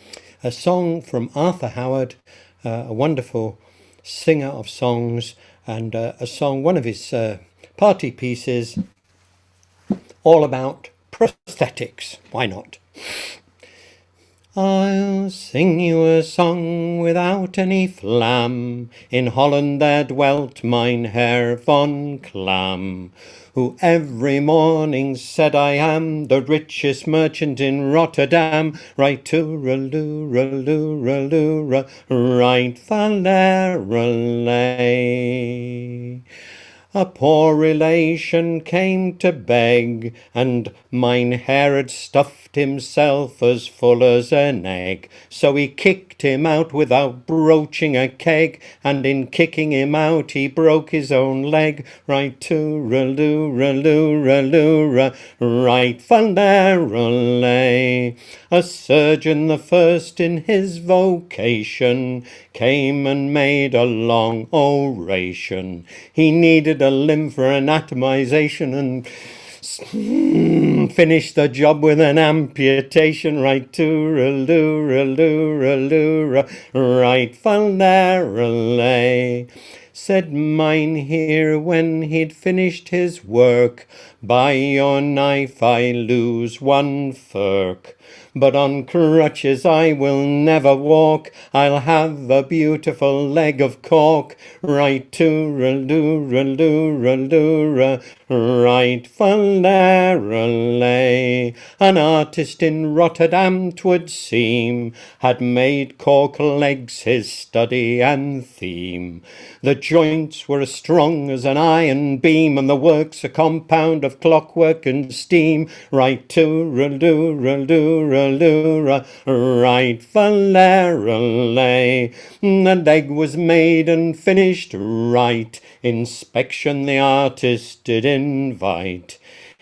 A song from Arthur Howard, a wonderful singer of songs, and a song, one of his party pieces, all about prosthetics. Why not? I'll sing you a song without any flam. In Holland there dwelt Mynheer von Clam, who every morning said, I am the richest merchant in Rotterdam. Right to-ra-loo-ra-loo-ra-loo-ra, right fa-la-ra-lay. A poor relation came to beg, and Mynheer had stuffed himself as full as an egg. So he kicked him out without broaching a keg, and in kicking him out he broke his own leg. Right to-ra-loo-ra-loo-ra-loo-ra, right fa-la-ra-lay. A surgeon, the first in his vocation, came and made a long oration. He needed a limb for anatomization and finished the job with an amputation. Right to-ra-loo-ra-loo-ra-loo-ra, right fa-la-ra-lay. Said Mynheer when he'd finished his work, by your knife I lose one firk. But on crutches I will never walk, I'll have a beautiful leg of cork. Right to-ra-loo-ra-loo-ra-loo-ra, right fa-la-ra-lay. An artist in Rotterdam, 'twould seem, had made cork legs his study and theme. The joints were as strong as an iron beam, and the work's a compound of clockwork and steam. Right to-ra-loo-ra-loo-ra-loo-ra, right fa-la-ra-lay. The leg was made and finished right. Inspection the artist did invite.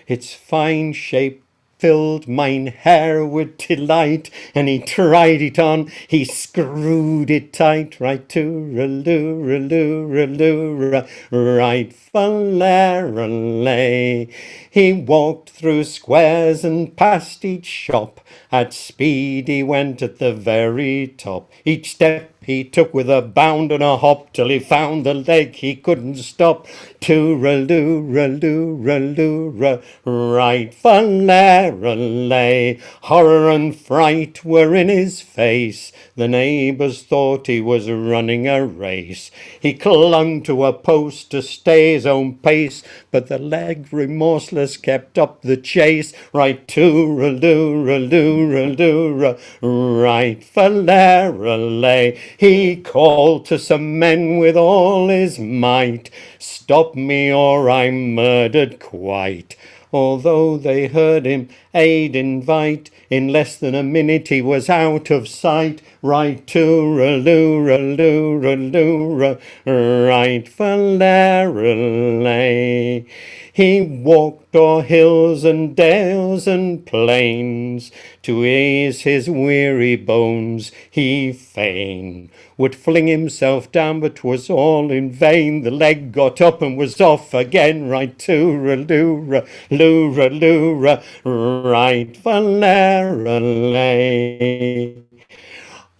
Its fine shape filled mine hair with delight, and he tried it on, he screwed it tight, right to-ra-loo-ra-loo-ra-loo-ra, right fa-la-ra-lay. He walked through squares and past each shop, at speed he went at the very top. Each step he took with a bound and a hop, till he found the leg he couldn't stop. To-ra-loo-ra-loo-ra-loo-ra, right fa-la-ra-lay. Horror and fright were in his face, the neighbours thought he was running a race. He clung to a post to stay his own pace, but the leg remorseless kept up the chase. Right to-ra-loo-ra-loo-ra-loo-ra, right fa-la-ra-lay. He called to some men with all his might, "Stop me or I'm murdered quite." Although they heard him aid invite, in less than a minute he was out of sight. Right to-ra-loo-ra-loo-ra-loo-ra, right fa-la-ra-lay. He walked o'er hills and dales and plains, to ease his weary bones. He fain would fling himself down, but 'twas all in vain. The leg got up and was off again. Right to-ra-loo-ra-loo-ra-loo-ra, right fa-la-ra-lay.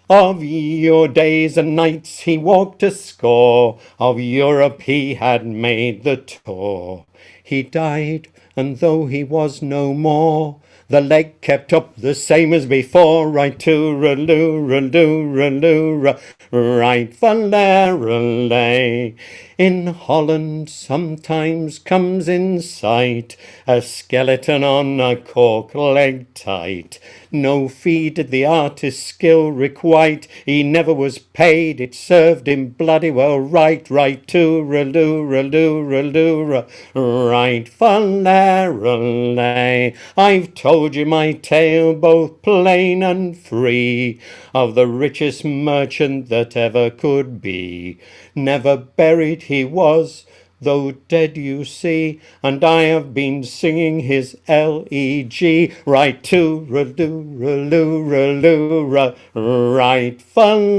Of your days and nights he walked a score, of Europe he had made the tour. He died, and though he was no more, the leg kept up the same as before. Right to-ra-loo-ra-loo-ra-loo-ra, right fa-la-ra-lay. In Holland sometimes comes in sight a skeleton on a cork leg tight. No fee did the artist's skill requite, he never was paid, it served him bloody well right. Right to-ra-loo-ra-loo-ra-loo-ra, right fa-la-ra-lay. I've told you my tale both plain and free, of the richest merchant that ever could be. Never buried he was, though dead you see, and I have been singing his L-E-G. Right to-ra-loo-ra-loo-ra-loo-ra, right fa-la-ra-lay.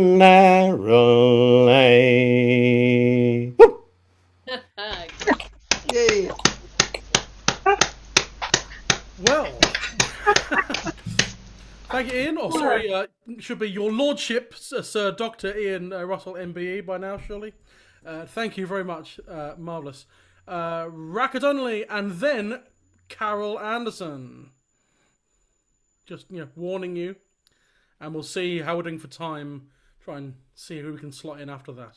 Yay. Well, thank you, Ian. Oh, sorry, should be your lordship, Sir Dr. Ian Russell, MBE, by now, surely. Thank you very much. Marvellous. Raka Donnelly, and then Carol Anderson. Just, warning you. And we'll see how we're doing for time. Try and see who we can slot in after that.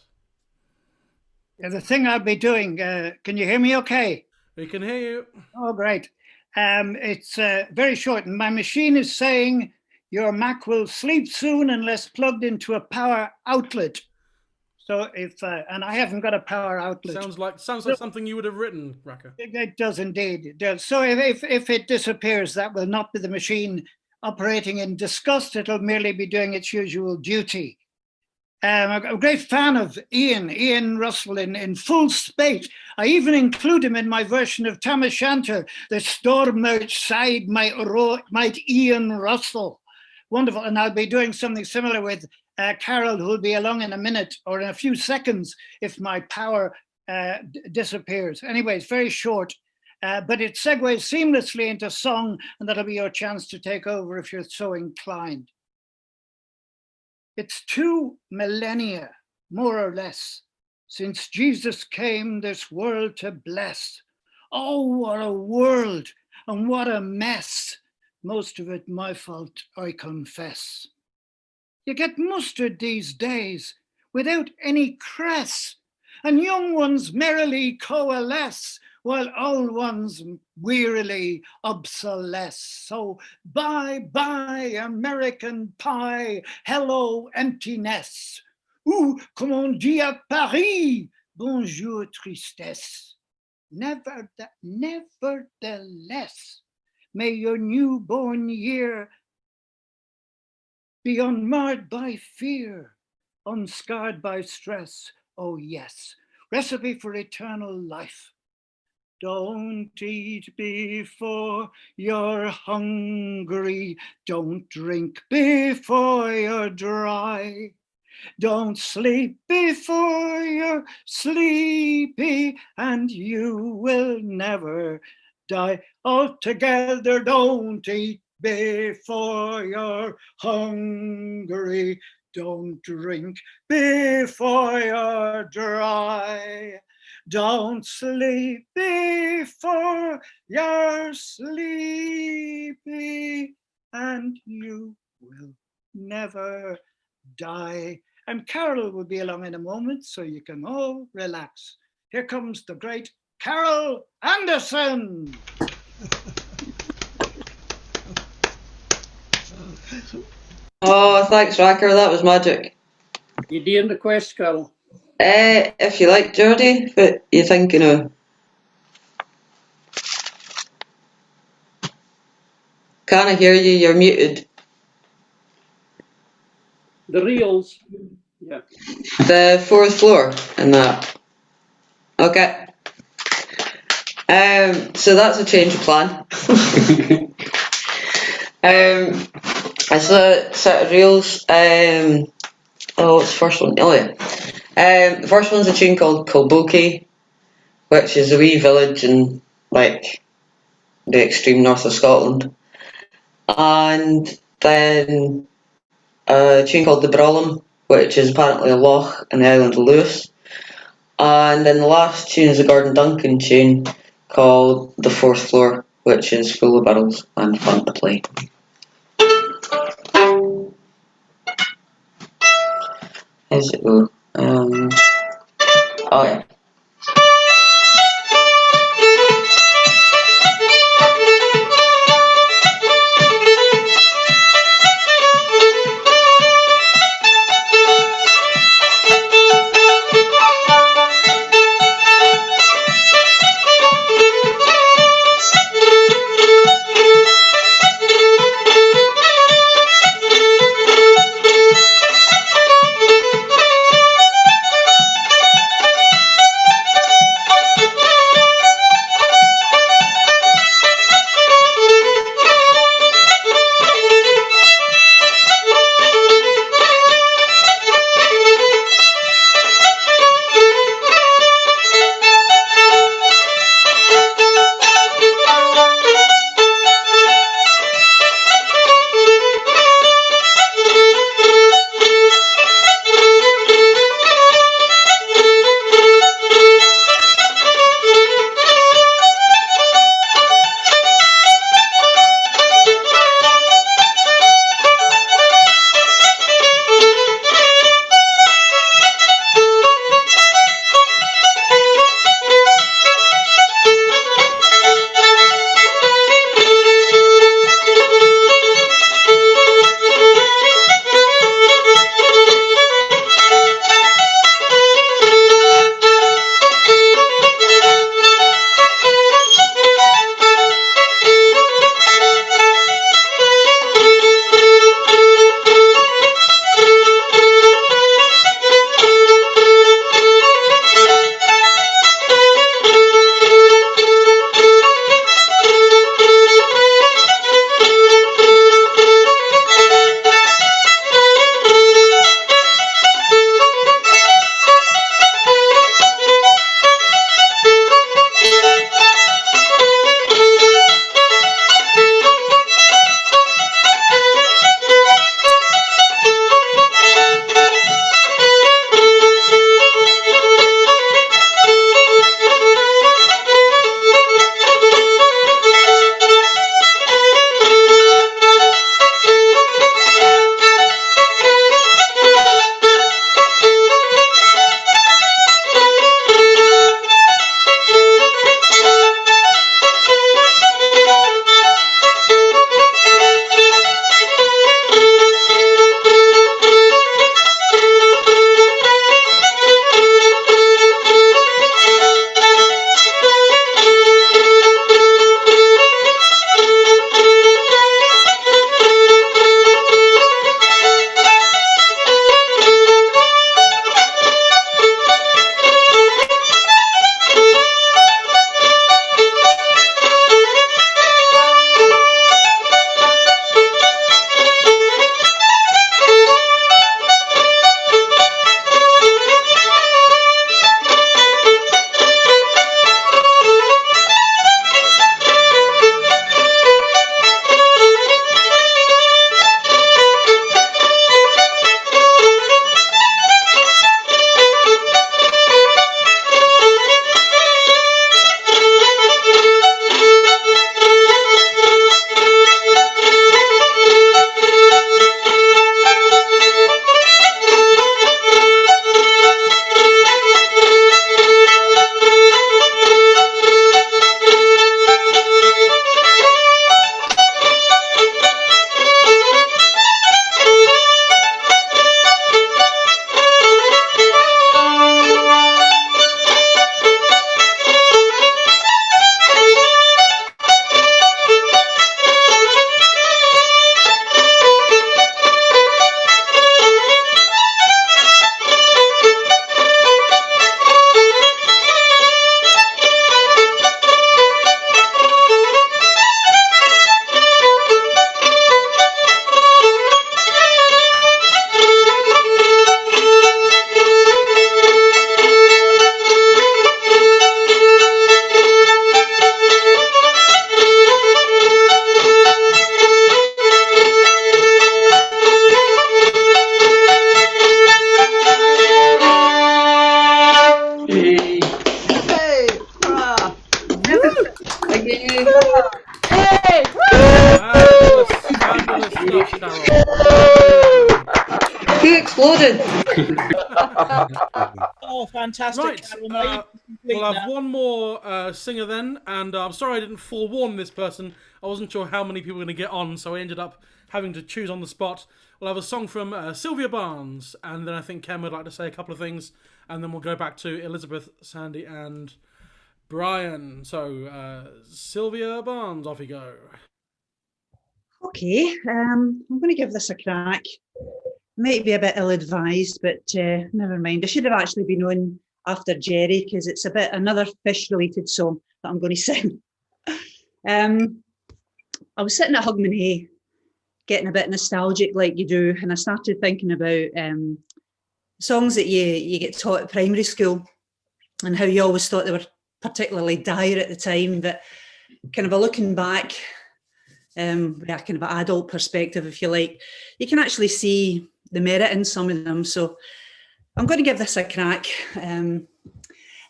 Yeah, the thing I'll be doing, can you hear me okay? We can hear you. Oh, great. It's very short. And my machine is saying your Mac will sleep soon unless plugged into a power outlet. So if, and I haven't got a power outlet. Sounds like something you would have written, Raka. It does indeed. It does. So if it disappears, that will not be the machine operating in disgust. It'll merely be doing its usual duty. I'm a great fan of Ian Russell in full spate. I even include him in my version of Tam O'Shanter, the storm outside might Ian Russell. Wonderful. And I'll be doing something similar with Carol, who will be along in a minute or in a few seconds if my power disappears. Anyway, it's very short, but it segues seamlessly into song, and that'll be your chance to take over if you're so inclined. It's 2 millennia, more or less, since Jesus came this world to bless. Oh, what a world and what a mess. Most of it my fault, I confess. You get mustard these days without any cress, and young ones merrily coalesce, while old ones wearily obsolesce. So bye-bye American pie, hello emptiness. Ou, comme on dit à Paris, bonjour tristesse. Nevertheless, may your newborn year be unmarred by fear, unscarred by stress. Oh yes, recipe for eternal life. Don't eat before you're hungry. Don't drink before you're dry. Don't sleep before you're sleepy, and you will never die. Altogether, don't eat before you're hungry. Don't drink before you're dry. Don't sleep before you're sleepy, and you will never die. And Carol will be along in a moment, so you can all relax. Here comes the great Carol Anderson. Oh, thanks, Racker. That was magic. You doing the quest, Carol? If you like, Geordie, what you thinking of? Can't I hear you? You're muted. The reels. Yeah. The fourth floor and that. Okay. So that's a change of plan. It's a set of reels. What's the first one? Oh yeah. The first one's a tune called Kilbokie, which is a wee village in like the extreme north of Scotland. And then a tune called The Brawlham, which is apparently a loch in the island of Lewis. And then the last tune is a Gordon Duncan tune called The Fourth Floor, which is full of barrels and fun to play. How's it go? Oh yeah. Oh, fantastic, Right. Carol. Now you can complete We'll have that. one more singer then, and I'm sorry I didn't forewarn this person. I wasn't sure how many people were going to get on, so I ended up having to choose on the spot. We'll have a song from Sylvia Barnes, and then I think Ken would like to say a couple of things, and then we'll go back to Elizabeth, Sandy, and Brian. So, Sylvia Barnes, off you go. Okay, I'm going to give this a crack. Might be a bit ill-advised, but never mind. I should have actually been on after Jerry because it's a bit another fish-related song that I'm going to sing. I was sitting at Hugman Hay, getting a bit nostalgic like you do, and I started thinking about songs that you get taught at primary school and how you always thought they were particularly dire at the time, but kind of a looking back, with a kind of an adult perspective, if you like, you can actually see the merit in some of them. So I'm going to give this a crack and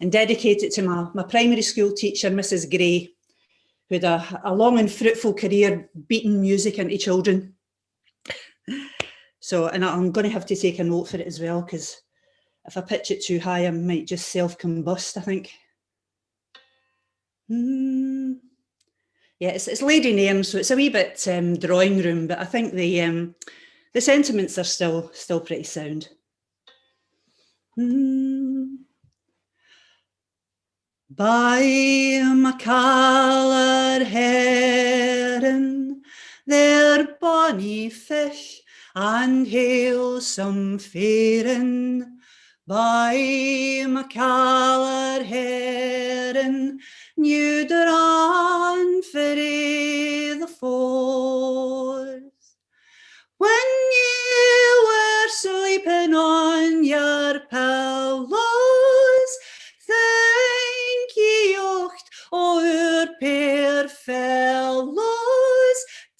dedicate it to my primary school teacher, Mrs. Gray, who had a long and fruitful career beating music into children. So, and I'm going to have to take a note for it as well, because if I pitch it too high, I might just self-combust, I think. Yeah, it's Lady Nairn, so it's a wee bit drawing room, but I think the sentiments are still pretty sound. By my caller heron, their bonny fish and halesome faring. By my caller heron, new run for the forth. When you were sleeping on your pillows, think ye ocht o'er pair fellows,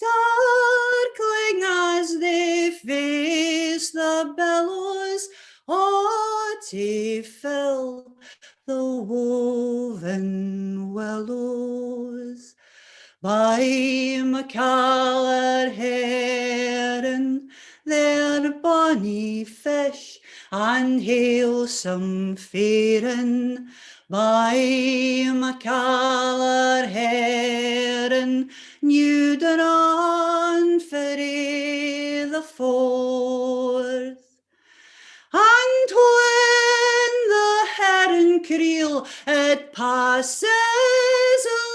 darkling as they face the billows, or to fill the woven willows. By my caller heron, their bonny fish and halesome faring. By my caller heron, new run for the forth. And when the heron creel it passes,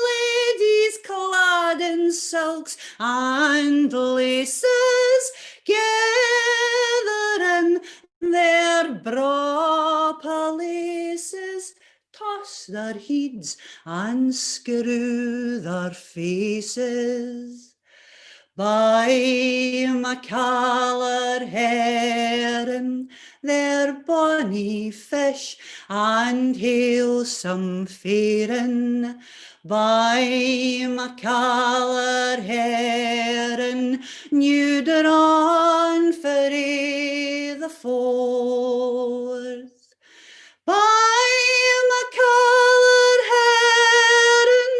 ladies clad in silks and laces gather in their braw palaces, toss their heads and screw their faces. By my caller heron, their bonny fish and halesome faring. By my caller heron, new run for the forth. By my caller heron,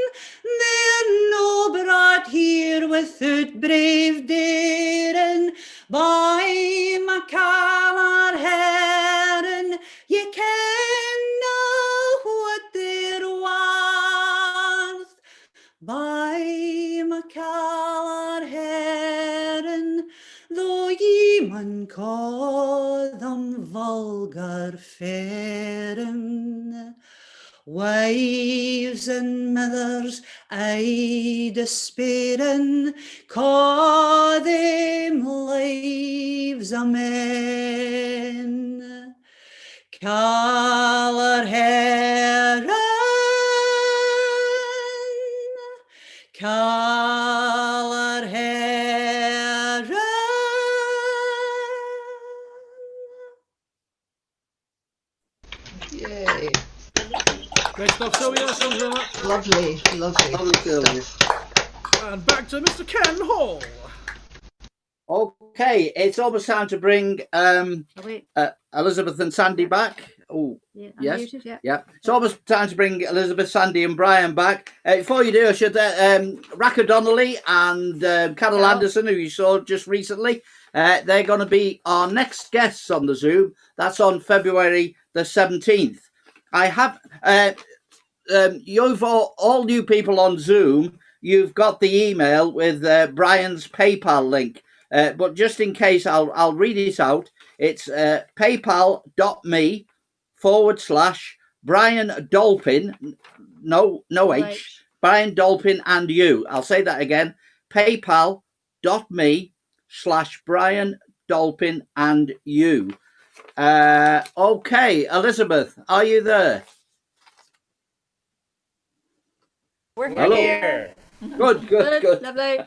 they're no brought here without brave daring. By my caller heron, ye ken know what they're worth. By my caller heron, though ye mun call them vulgar faring, wives and mothers aye despairing, ca' them lives o' men. Caller heron, caller heron. Yay. Great stuff, Sylvia. Thank you very much. Lovely, lovely stuff. And back to Mr. Ken Hall. Okay, it's almost time to bring Elizabeth and Sandy back. Oh, Yeah, yes. unmuted, Yeah. It's almost time to bring Elizabeth, Sandy, and Brian back. Before you do, I should Raka Donnelly and Carol Anderson, who you saw just recently, They're going to be our next guests on the Zoom. That's on February the 17th. I have, you've all new people on Zoom, you've got the email with Brian's PayPal link. But just in case, I'll read it out. It's paypal.me/Brian Dolphin, no H, Brian Dolphin and you. I'll say that again. paypal.me/Brian Dolphin and you. Okay, Elizabeth, are you there? We're Hello. here. Good. Lovely.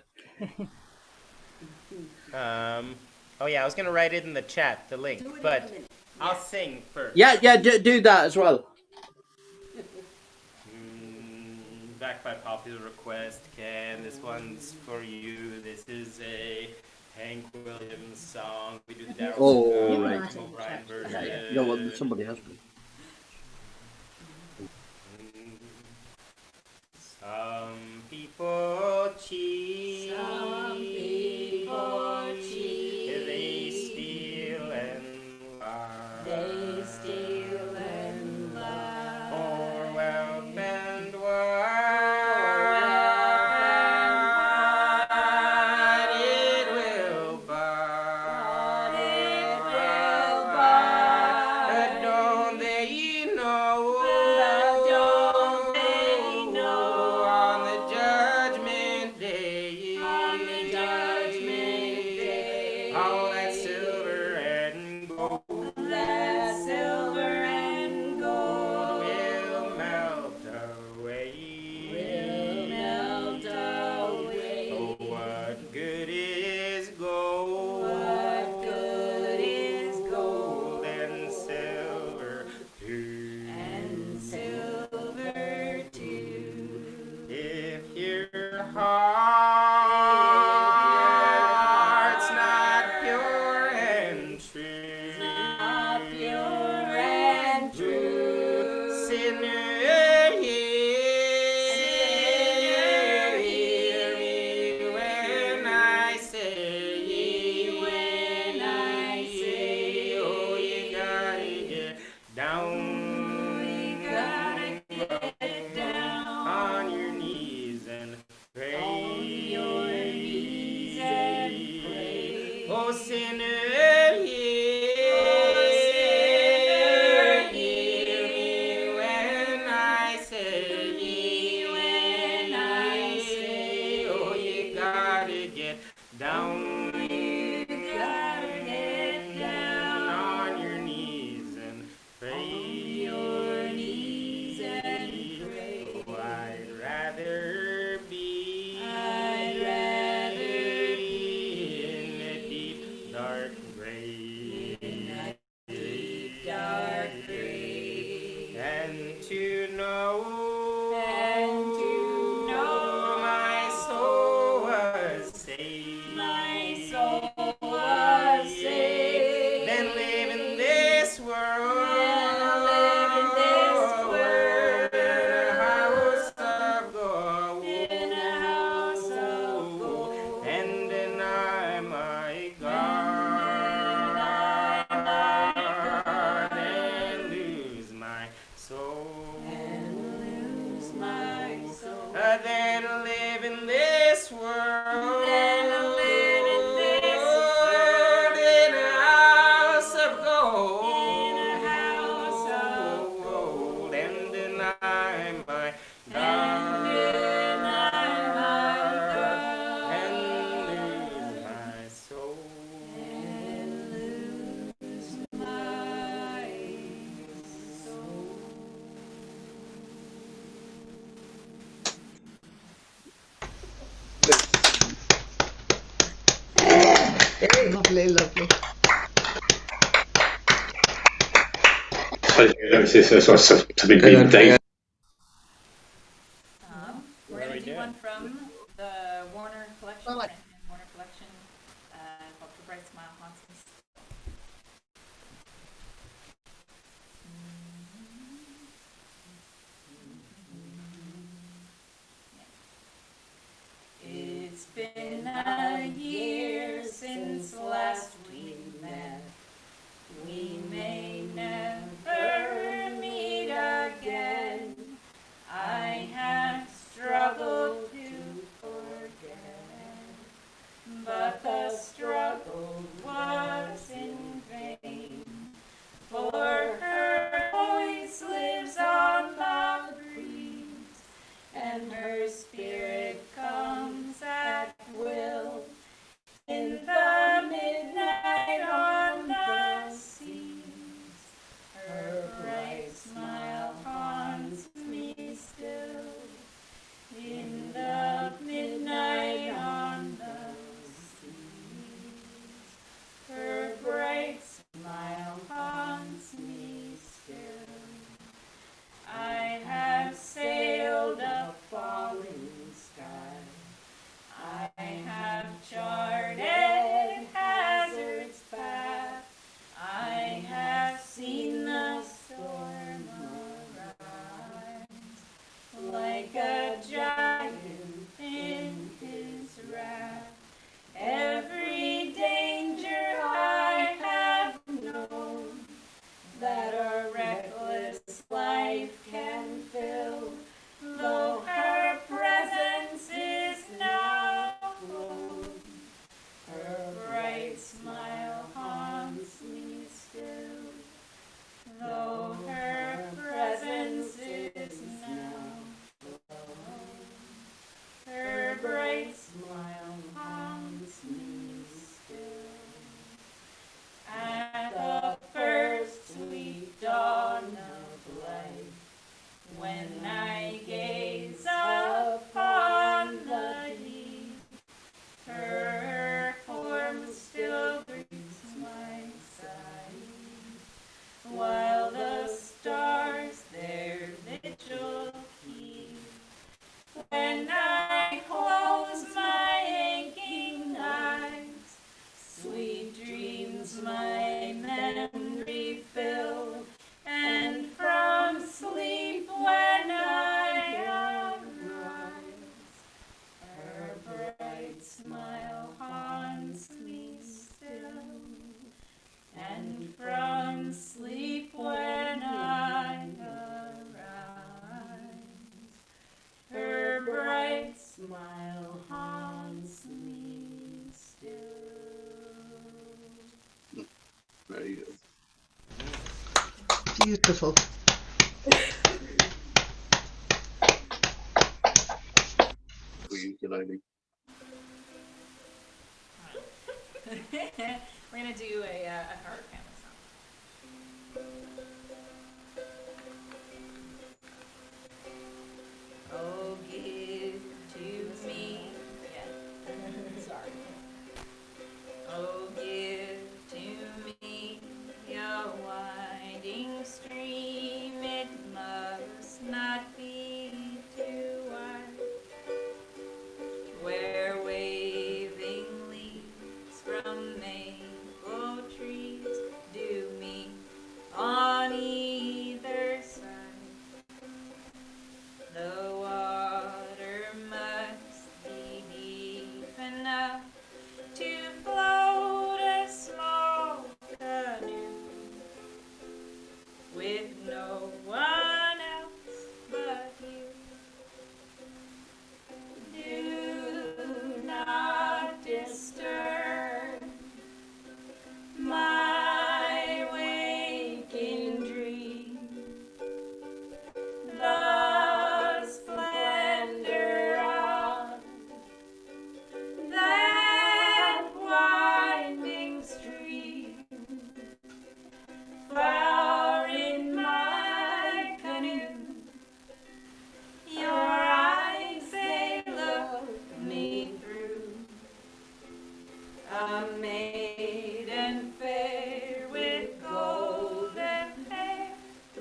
Oh yeah, I was gonna write it in the chat, the link, but I'll sing first. Yeah, do that as well. Back by popular request, Ken. This one's for you. This is a Hank Williams song. We do the Darryl Right. O'Brien version. Yeah, well, somebody has to. Some people cheat. Some people cheat. They steal and lie. They steal and lie. For wealth and wine. It will buy. It will buy. But don't they know? Don't they know? On the judgment day. On the judgment day. All that silver and gold. That silver and gold will melt away. will melt away. Oh, what good is gold? What good is gold? And silver too. And silver too. If your heart's not pure and true, Not pure and true. sinner, hear me when I say, oh, you gotta get down. On your knees and pray. Oh, sinner, hear me when I say, oh, you gotta get down. On your knees and pray. Oh, I'd rather be in a deep, dark grave. And to know my soul was saved. Then live in this world. In a house of gold. And deny my God. And lose my soul. Then live in this world. In a house of gold. And deny my God. And lose my soul. Lovely, lovely. We're going to do one from the Warner collection, Warner collection, called The Bright Smile Haunts Me. It's been a year since last Beautiful. We're gonna do a hard family song. Oh, give to me. Yeah. Sorry. Oh, give to me a winding stream. It must not be too wide. Where waving leaves from maple trees do meet on either side. The water must be deep enough to float a small canoe with no one else but you. Do not disturb my waking dream. The splendor of that winding stream. Far in my canoe, your eyes they look me through. A maiden fair with golden hair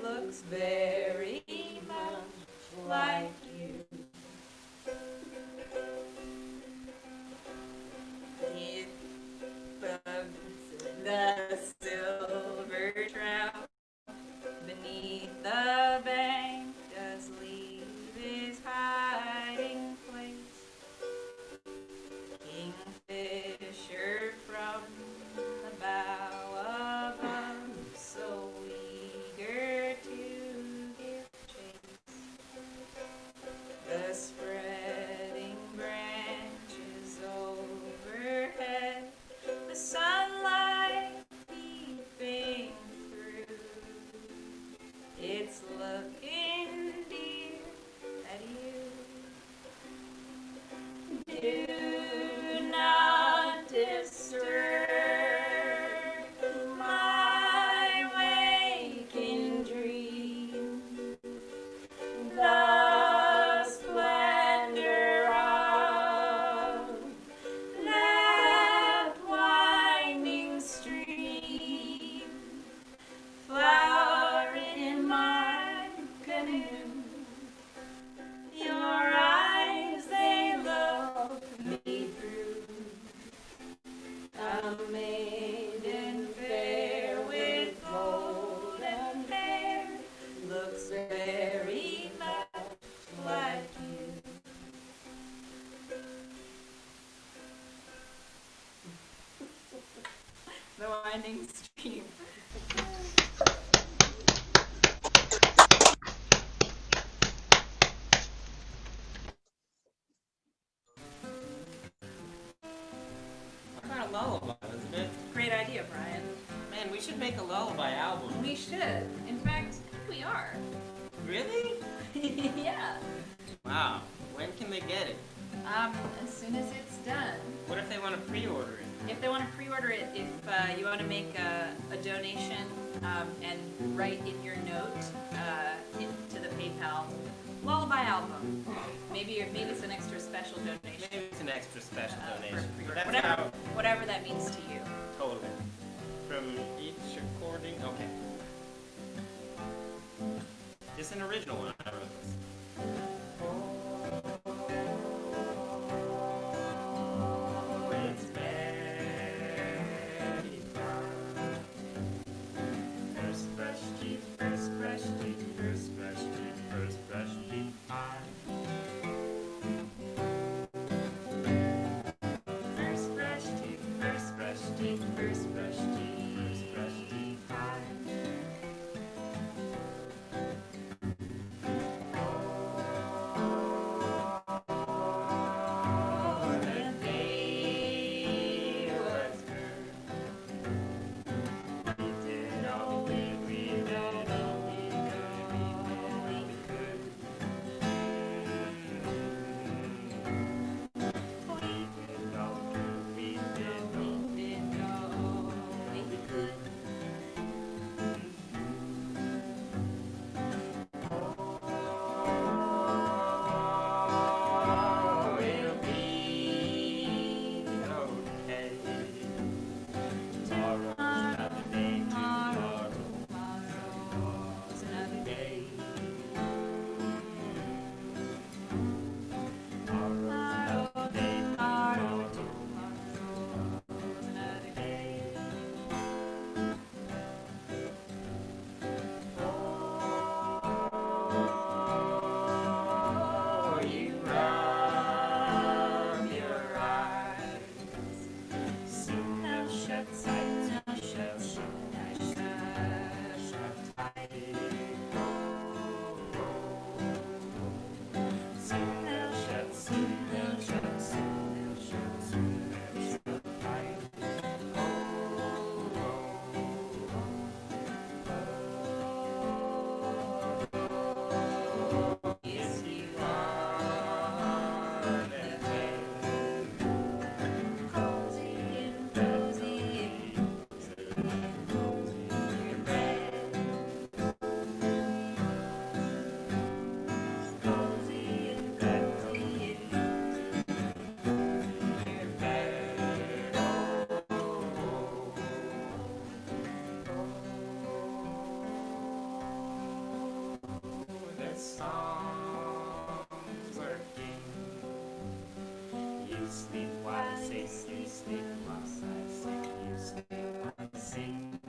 looks very much like you. It bugs the silver trout beneath the bank does leave his hiding place. Kingfisher from the bow above, so eager to give chase. The spreading branches overhead, the sunlight peeping through. It's looking dear at you. Do not disturb my waking dream. The splendor of that winding stream. Flower in my canoe. Your eyes, they look me through. A maiden fair with golden hair looks very much like you. The winding stream. What about a lullaby, Elizabeth? Great idea, Brian. Man, we should make a lullaby album. We should. In fact, we are. Really? Yeah. Wow. When can they get it? As soon as it's done. What if they want to pre-order it? If they want to pre-order it, if you want to make a donation and write in your note into the PayPal lullaby album, maybe it's an extra special donation. Maybe it's an extra special donation. That's That's how, whatever that means to you. totally. From each recording, okay. It's an original one. I wrote this. It's very fun. First brush teeth, first brush teeth, first brush teeth, first brush teeth, first brush teeth, first brush teeth, first brush teeth, first brush teeth, we did all we did songs working. You sleep while I sing, you sleep while I sing, you sleep while I sing.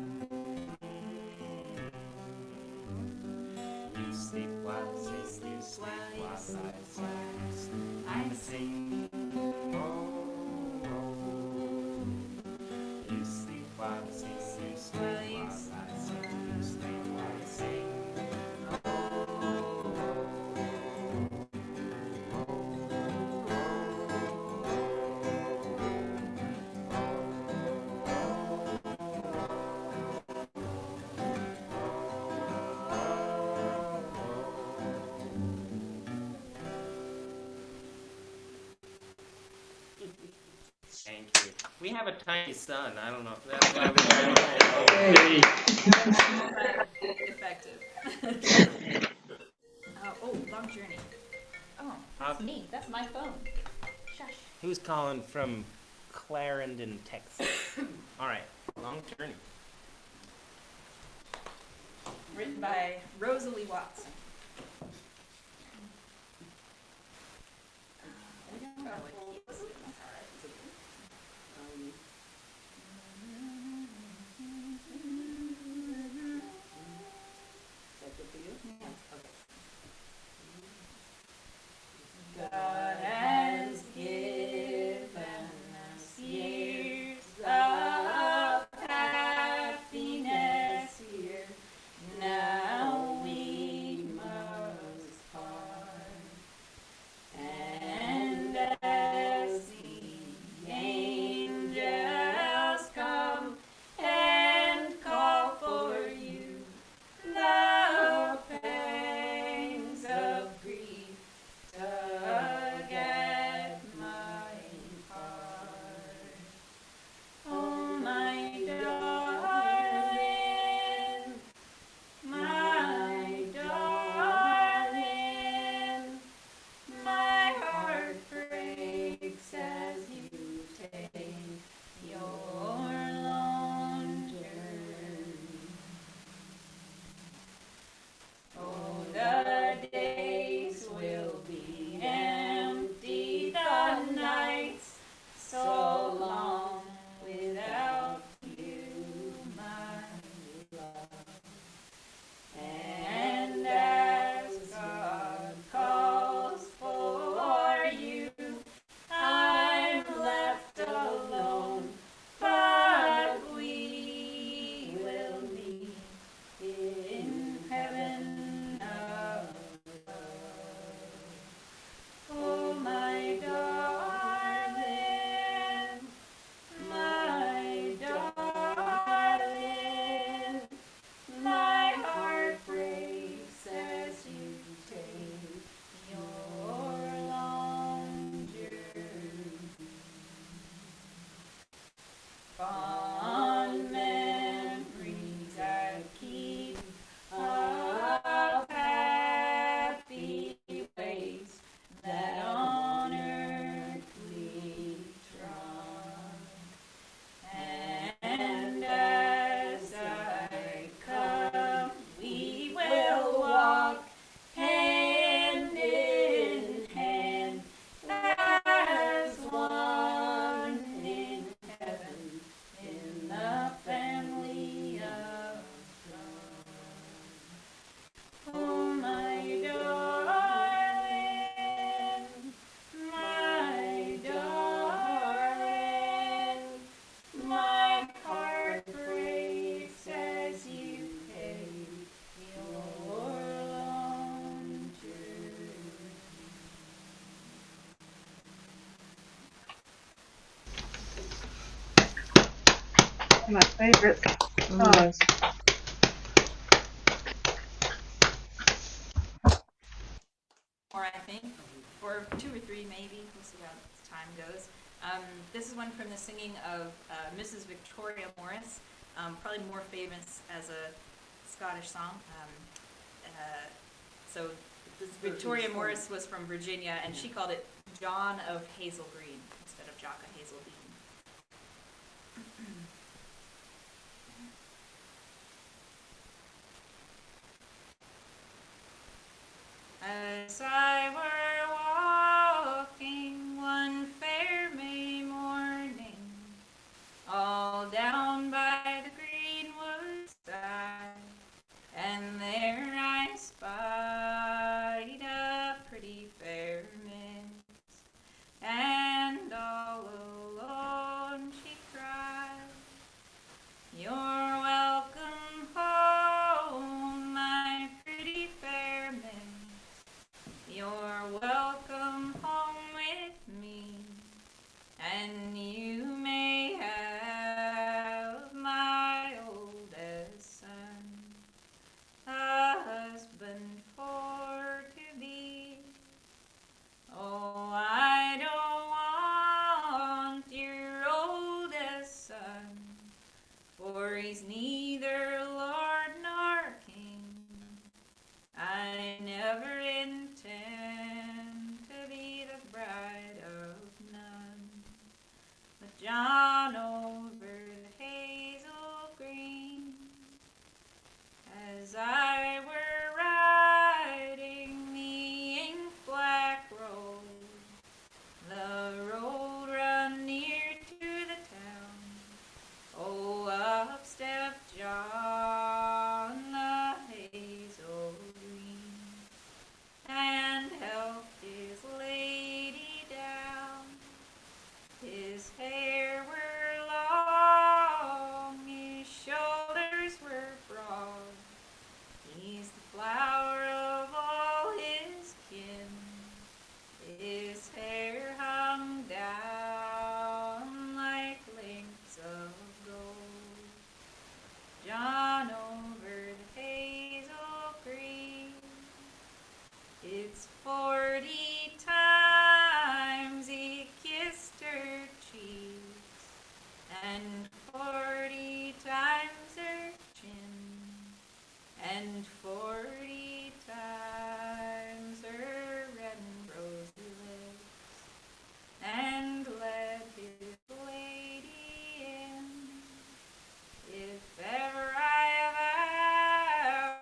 You sleep while I sing, you sleep while I sing, I sing. Oh, oh. You sleep while I sing, you sleep while I sing, you sleep while I sing. Thank you. We have a tiny son. I don't know. That's why we Effective. Oh, long journey. Oh, that's me. That's my phone. Shush. Who's calling from Clarendon, Texas? All right, long journey. Written by Rosalie Watson. God has given us years of happiness here. Now we must part. And as the angels come and call for you, the pangs of grief tug at my heart. Oh, my darling, my darling, my heart breaks as you take your long journey. Oh, the days will be empty, the nights so long without you, my love. And as God calls for you, I'm left alone, but we will meet in heaven above. Oh, my darling, my darling, my heart breaks as you take your long journey. Fond memories I keep of happy ways that on earthly trod. And as I come, we will walk hand in hand as one in heaven, in the family of God. Oh, my darling, my darling, my heart breaks as you take your long journey. My favorite songs. Or I think, or 2 or 3 maybe, we'll see how time goes. This is one from the singing of Mrs. Victoria Morris, probably more famous as a Scottish song. So this Victoria Morris was from Virginia, and she called it John of Hazel Green instead of Jock of Hazel Bean. As I were walking one fair May morning, all down by the greenwood side, and there I spied a pretty fair miss, and all alone she cried, "You're welcome home, my pretty fair miss. You're welcome home with me, and you may have my oldest son, a husband for to be. Oh, I don't want your oldest son, for he's neither lord nor king. I never intend to be the bride of none, but John over the hazel green, as I were riding the ink black road, the road run near to the town. Oh, up stepped John the hazel green, and helped his lady down. His hair were long, his shoulders were broad. He's the flower of all his kin. His hair hung down like links of gold. John over the hazel green. It's 40 times he kissed her cheeks, and 40 times her chin, and 40 times her red and rosy lips, and led his lady in. If ever I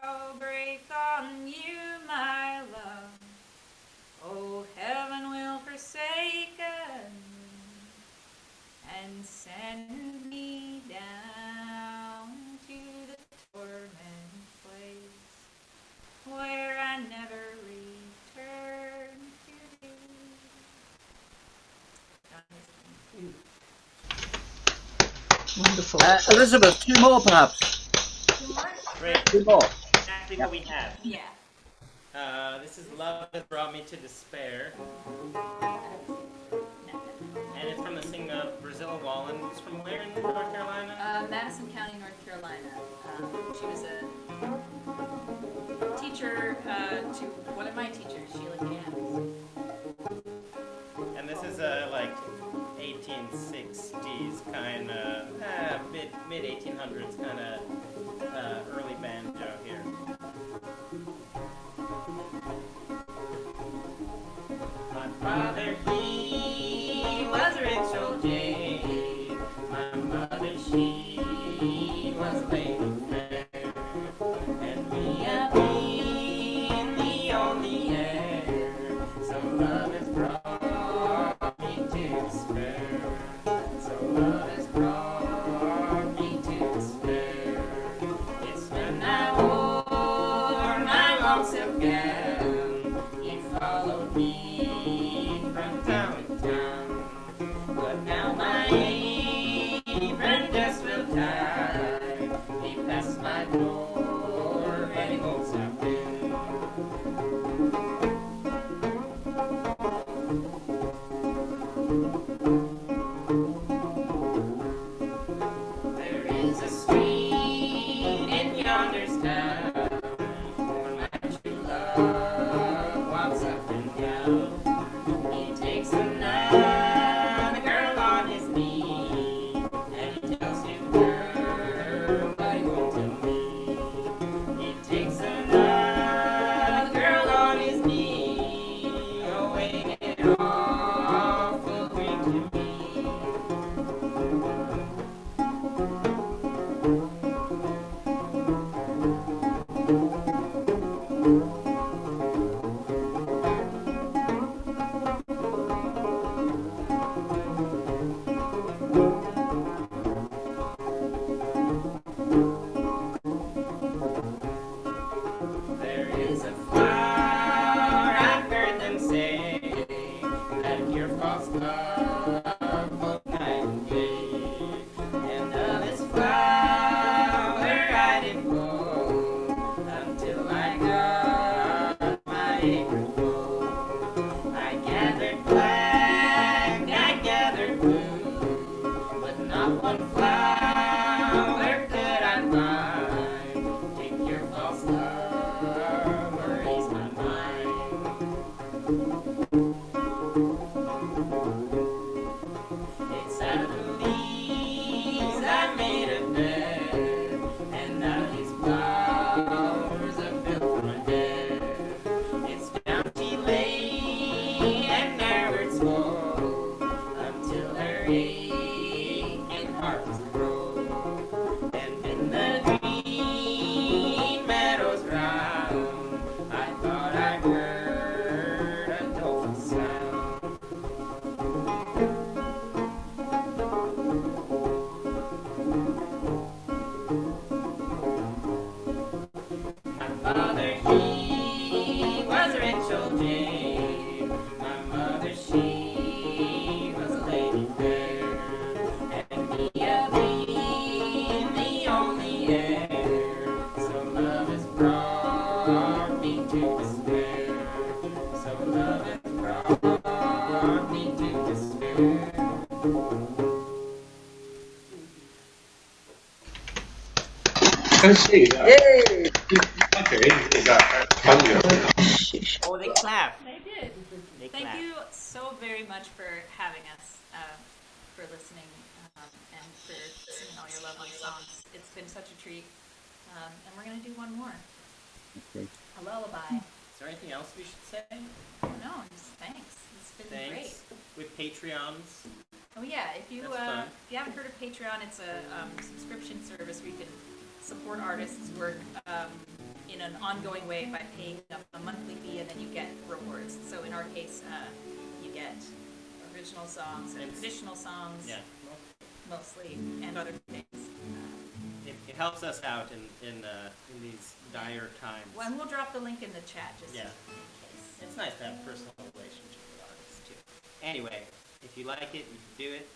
vow break on you, my love, oh, heaven will forsaken me, and send me down to the torment place, where I never return to be. Wonderful. Elizabeth, two more perhaps. Two more? Great. Two more. Exactly what we have. Yeah. This is Love Has Brought Me to Despair. And it's from the singer Brazil Wallen, who's from where in North Carolina? Madison County, North Carolina. She was a teacher to one of my teachers, Sheila Cans. And this is like 1860s kind of, mid 1800s kind of early banjo here. My father, he was a rich old jay. My mother, she was a lady fair. And we have been the only heir. So love has brought me to despair. So love has brought me to despair. It's when I wore my long silk gown, he followed me from town to town. But now my apron just will tie. He passed my door and he won't stop in. There is a street in yonder's town where my true love walks up and down. He takes another girl on his knee, and he tells you, girl, but he won't tell me. He takes another girl on his knee, oh, ain't it awful green to me? my apron full. I gathered black, I gathered blue, but not one flower could I find. Take your false love, worries my mind. It's out of the leaves I made a bed, and out of these flowers I built my bed. It's Bounty Lane, and now it's full, until her aching hearts grow. And in the green meadows round, I thought I heard a dolphin sound. My father, he was a rich old jade. My mother, she was a lady fair. And me a being the only heir. So love has brought me to despair. So love has brought me to despair. Can see that. Yay! Okay, is that funny? Oh, they clap. They did. They Thank clap. you so very much for having us, for listening, and for singing all your lovely songs. It's been such a treat. And we're going to do one more. Okay. A lullaby. Is there anything else we should say? No, just thanks. It's been great. Thanks. With Patreons. Oh yeah, if you That's fun. haven't heard of Patreon, it's a subscription service where you can support artists' work in an ongoing way by paying a monthly fee, and then you get rewards. So in our case, you get original songs and traditional songs, Yeah. mostly, and other things. It helps us out in these dire times. Well, and we'll drop the link in the chat just Yeah. in case. It's nice to have a personal relationship with artists too. Anyway, if you like it, you can do it.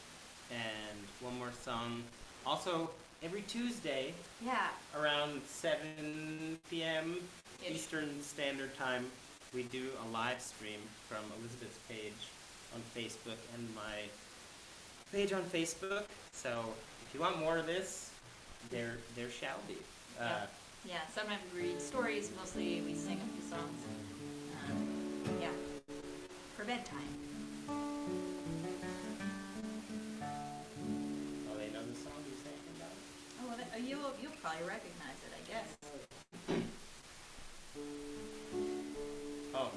And one more song. Also, every Tuesday, Yeah. around 7 p.m. Ish. Eastern Standard Time, we do a live stream from Elizabeth's page on Facebook and my page on Facebook. So if you want more of this, there shall be. Yeah, sometimes we read stories, mostly we sing a few songs. Yeah, for bedtime. Oh, they know the song you sang about? Oh, well, you'll probably recognize it, I guess. Oh.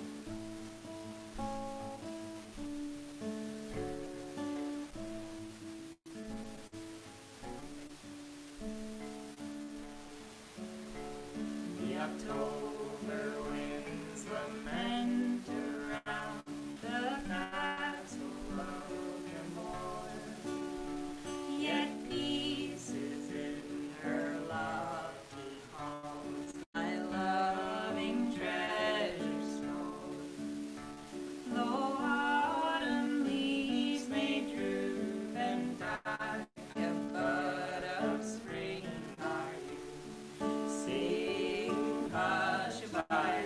The October winds lament around the castle of your morn. Yet peace is in her lofty halls, my loving treasure store. Though autumn leaves may droop and die, a bud of spring are you. Sing hush-a-bye,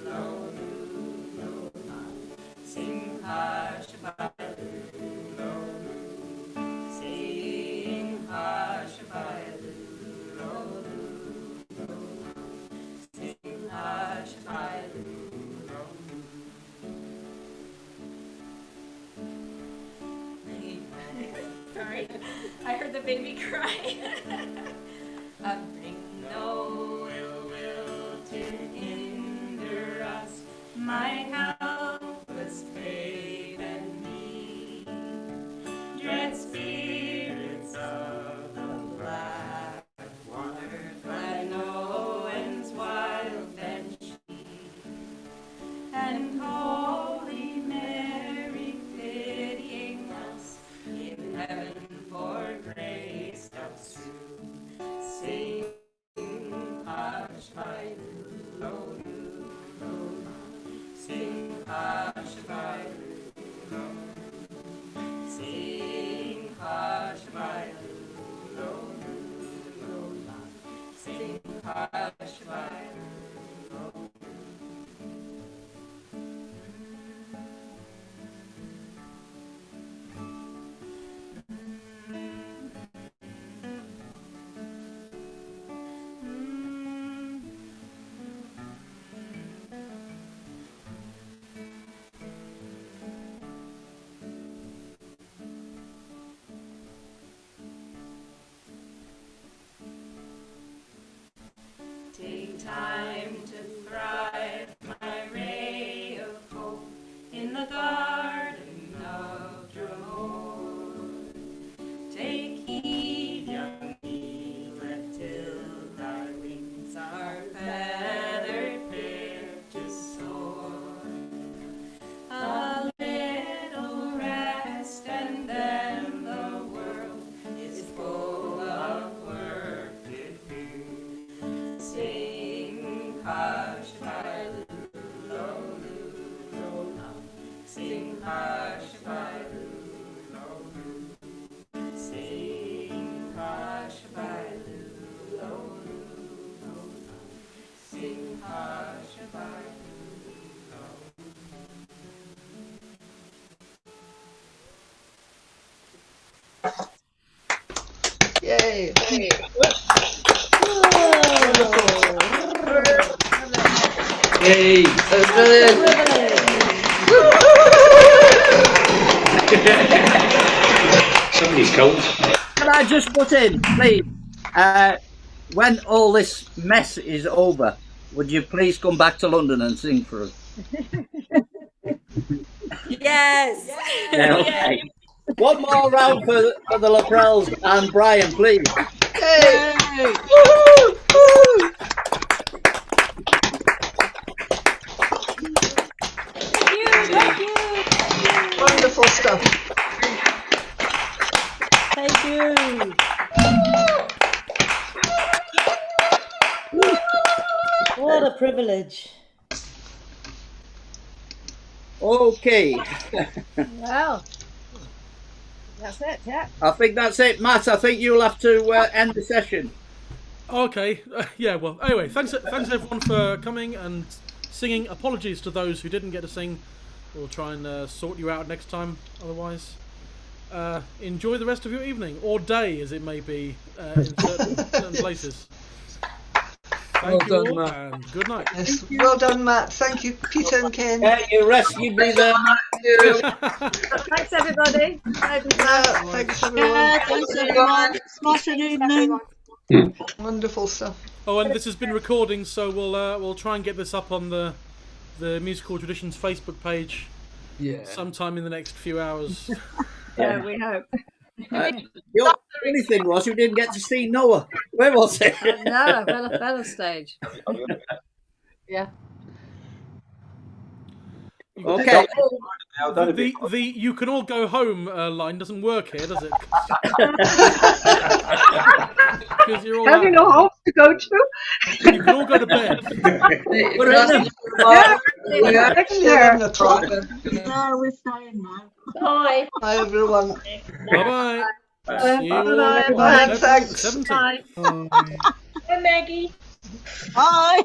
lo, lo, sing hush-a-bye, lo, sing hush-a-bye, lo, sing hush-a-bye, lo. Sorry, I heard the baby cry. Bring no ill will to hinder us, my helpless babe and me. Dread spirits of the black water, fly no ends wild and she. And Holy Mary pitying us, in heaven for grace doth sue. Sing hush-a-bye, lo, lo, sing hush-a-bye, lo, sing hush-a-bye, lo, lo, sing hush-a-bye, lo. time to thrive, my ray of hope in the garden of Dromore. Take heed, young eaglet, till thy wings are feathered, fit to soar. A little rest, and then the world is full of work to do. Sing hush by sing hush by sing hush by sing hush by Yay! Yay! Somebody's cold. Can I just put in, please? When all this mess is over, would you please come back to London and sing for us? Yes. Yeah, okay. One more round for the Laprels and Brian, please. Yay! Thank you. Wonderful stuff. Thank you. What a privilege. Okay. Well, that's it, yeah. I think that's it. Matt, I think you'll have to end the session. Okay, yeah, well, anyway, thanks everyone for coming and singing. Apologies to those who didn't get to sing. We'll try and sort you out next time, otherwise. Enjoy the rest of your evening, or day as it may be in certain places. Thank you all, and good night. Yes, well done, Matt. Thank you, Peter and Ken. Yeah, you rescued me there, Matt. Thanks, everybody. Thanks, everyone. Thanks, everyone. Smashing evening. Wonderful stuff. Oh, and this has been recording, so we'll try and get this up on the Musical Traditions Facebook page. Yeah. Sometime in the next few hours. Yeah, we hope. The only thing was you didn't get to see Noah. Where was it? No, Bella stage. Yeah. Okay. The you can all go home line doesn't work here, does it? Because you're all Have you no house to go to? You can all go to bed. No, we're staying now. Bye. Bye, everyone. Bye-bye. See you all Bye. on Bye. the Thanks. 17th. Bye, Maggie. Bye.